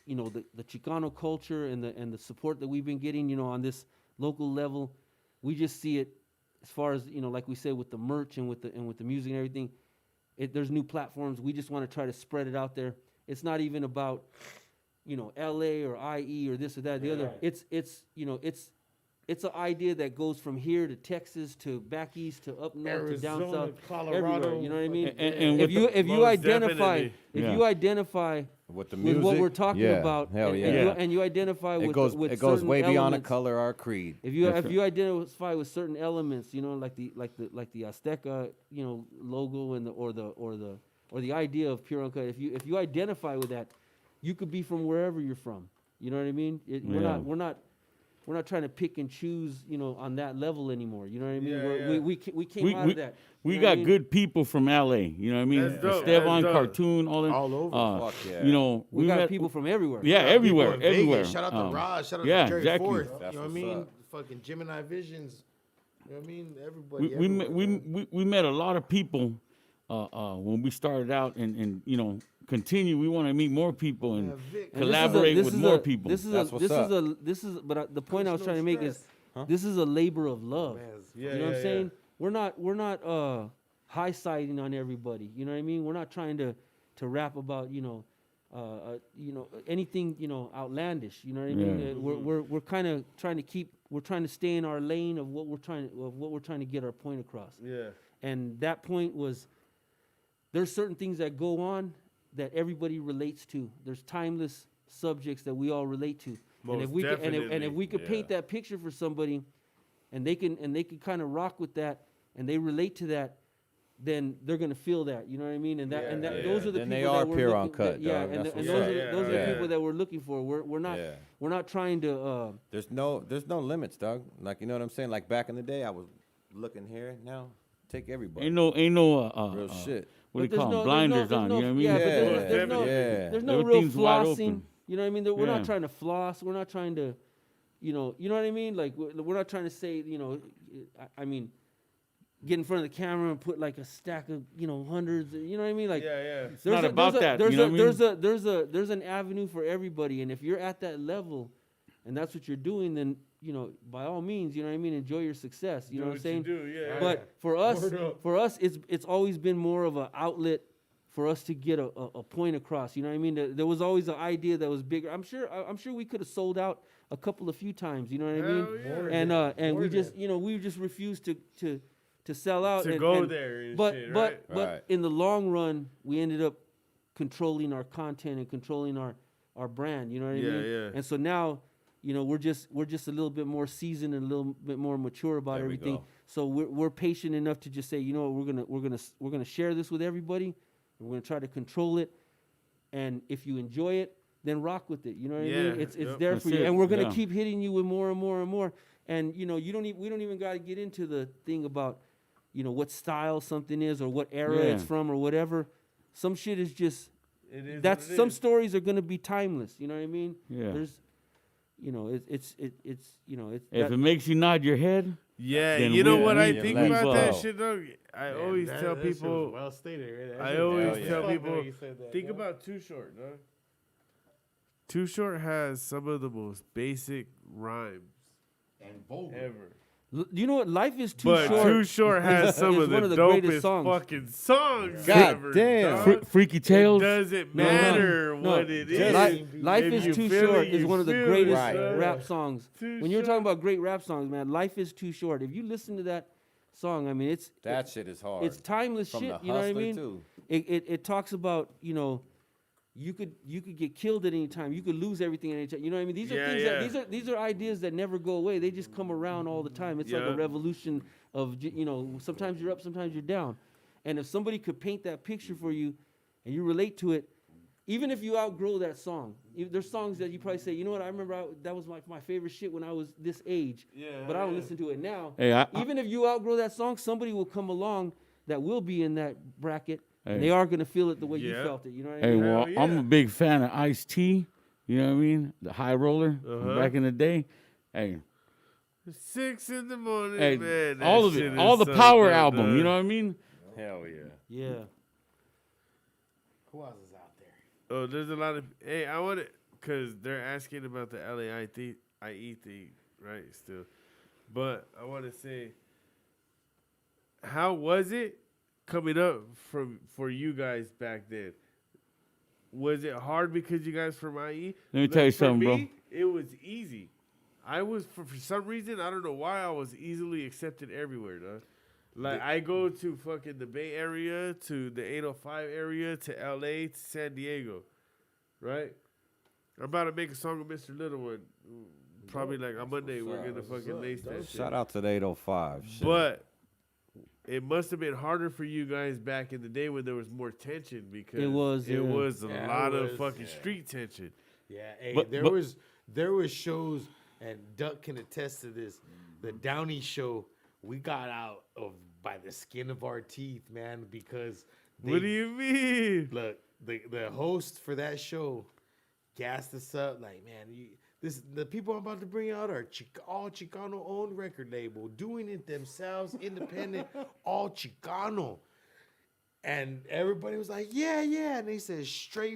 the Chicano culture and the support that we've been getting on this local level, we just see it as far as like we said with the merch and with the music and everything. There's new platforms. We just want to try to spread it out there. It's not even about LA or IE or this or that or the other. Right. It's an idea that goes from here to Texas to back east to up north to down Arizona, south, Colorado, everywhere. You know what I mean? And if you Most identify definitely. Yeah. you identify With the with music, what we're talking yeah. about, Hell and, yeah. and you identify It with goes with it goes certain way beyond a elements. color or a creed. If you identify with certain elements, you know, like the Azteca, you know, logo and the idea of Pure Uncut, if you identify with that, you could be from wherever you're from. You know what I mean? We're not trying to pick and choose, you know, on that level anymore. You know what I mean? We came out of that. We You know what I got mean? good people from LA. You know what I mean? That's dope. Esteban, That's dope. Cartoon, all that. All over. Fuck yeah. You know, We got met people from everywhere. Yeah, everywhere, People in everywhere. Vegas. Shout out to Raj. Shout out yeah, to Jerry exactly. Forth. That's You know what I what's mean? up. Fucking Gemini Visions. You know what I mean? Everybody. We met a lot of people when we started out, and you know, continue. We want to meet more people and collaborate with more people. But the point I was trying to make is, this is a labor of love. You know what I'm saying? We're not high siding on everybody. You know what I mean? We're not trying to rap about you know anything outlandish. You know what I mean? Yeah. We're kind of trying to stay in our lane of what we're trying to get our point across. Yeah. And that point was, there's certain things that go on that everybody relates to. There's timeless subjects that we all relate to. Most and if we could yeah. paint that picture for somebody, and they can kind of rock with that, and they relate to that, then they're gonna feel that. You know what I mean? And those are the Then people they that are we're pure looking, uncut, yeah, dog. and That's those what's are up. those are the Yeah. people that we're looking for. We're not trying to. There's no limits, dog. Like, you know what I'm saying? Like back in the day, I was looking here. Now, take everybody. Ain't no real shit. What do But you call there's them? Blinders on. You know what I mean? Yeah, but Yeah, there's no real Everything's wide flossing. open. You know what I mean? We're Yeah. not trying to floss. We're not trying to, you know what I mean? Like we're not trying to say, you know, I mean, get in front of the camera and put like a stack of, you know, hundreds. You know what I mean? Like, Yeah. It's not about that. You know what I mean? There's an avenue for everybody, and if you're at that level, and that's what you're doing, then you know, by all means, you know what I mean. Enjoy your success. You know what I'm saying? But for us, it's always been more of an outlet for us to get a point across. You know what I mean? There was always an idea that was bigger. I'm sure we could have sold out a few times. You know what I mean? Yeah. And we just, you know, we just refused to sell out. To go there and shit, right? But in the long run, we ended up controlling our content and controlling our brand. You know what I mean? Yeah. And so now, you know, we're just a little bit more seasoned and a little bit more mature about There we everything. go. So we're patient enough to just say, you know what, we're gonna share this with everybody. We're gonna try to control it, and if you enjoy it, then rock with it. You know what I mean? It's there That's for you, it, and we're gonna yeah. keep hitting you with more and more and more. And you know, we don't even gotta get into the thing about, you know, what style something is or what era Yeah. it's from or whatever. Some shit is just It is that's what it some is. stories are gonna be timeless. You know what I mean? Yeah. There's, you know, it's you know it's. If that- it makes you nod your head, Yeah, Then you know we- what I we think let about it that go. shit, though? I always tell people. Well stated. I always yeah. tell Fuck, people. though, you said that, Think yeah. about Too Short, dog. Too Short has some of the most basic rhymes And vulgar. ever. You know what? Life is too But short. Too Short has some is of one the of the greatest dopest songs. fucking songs God ever. damn. dog. Freaky It Tales. doesn't No, matter no, what it is. Life If is you Too feel Short it, is you one of the feel it, greatest son. rap songs. Too When you're talking Short. about great rap songs, man, Life is Too Short. If you listen to that song, I mean, That shit is hard. it's timeless From shit. the You know what I Hustler, mean? too. It talks about, you know, you could get killed at any time. You could lose everything at any time. You know what I mean? These are Yeah, things yeah. that these are ideas that never go away. They just come around all the time. It's like Yeah. a revolution of, you know, sometimes you're up, sometimes you're down. And if somebody could paint that picture for you and you relate to it, even if you outgrow that song, there's songs that you probably say, you know what, I remember that was my favorite shit when I was this age, but I don't listen to it now. Hey, Even if you outgrow that song, somebody will come along that will be in that bracket, Hey. and they are going to feel it the way you Yeah. felt it. You know what I Hey, mean? well, Hell I'm yeah. a big fan of Ice-T. You know what I mean? The High Roller from back in the day. Hey, 6 in the morning, hey, man. that all of shit it, is all the so Power good, album. dog. You know what I mean? Hell yeah. Yeah. Who else is out there? Oh, there's a lot of. Hey, I want to, because they're asking about the IE thing, right? Still. But I want to say, how was it coming up for you guys back then? Was it hard because you guys from IE? Let me tell you For something, bro. me, it was easy. I was, for some reason, I don't know why, I was easily accepted everywhere, dog. Like, I go to fucking the Bay Area, to the 805 area, to LA, to San Diego. right? I'm about to make a song with Mr. Little One. Probably like on Monday, we're gonna fucking lace that shit. Shout out to the 805. Shit. But it must have been harder for you guys back in the day when there was more tension because It was, it yeah. was a Yeah, lot it of was, fucking yeah. street tension. Yeah, hey, But- there but- was shows, and Duck can attest to this. The Downey show, we got out of by the skin of our teeth, man, because What do you mean? look the host for that show gassed us up like, man, the people I'm about to bring out are all Chicano owned record label, doing it themselves, independent, all Chicano. And everybody was like, yeah, and they said straight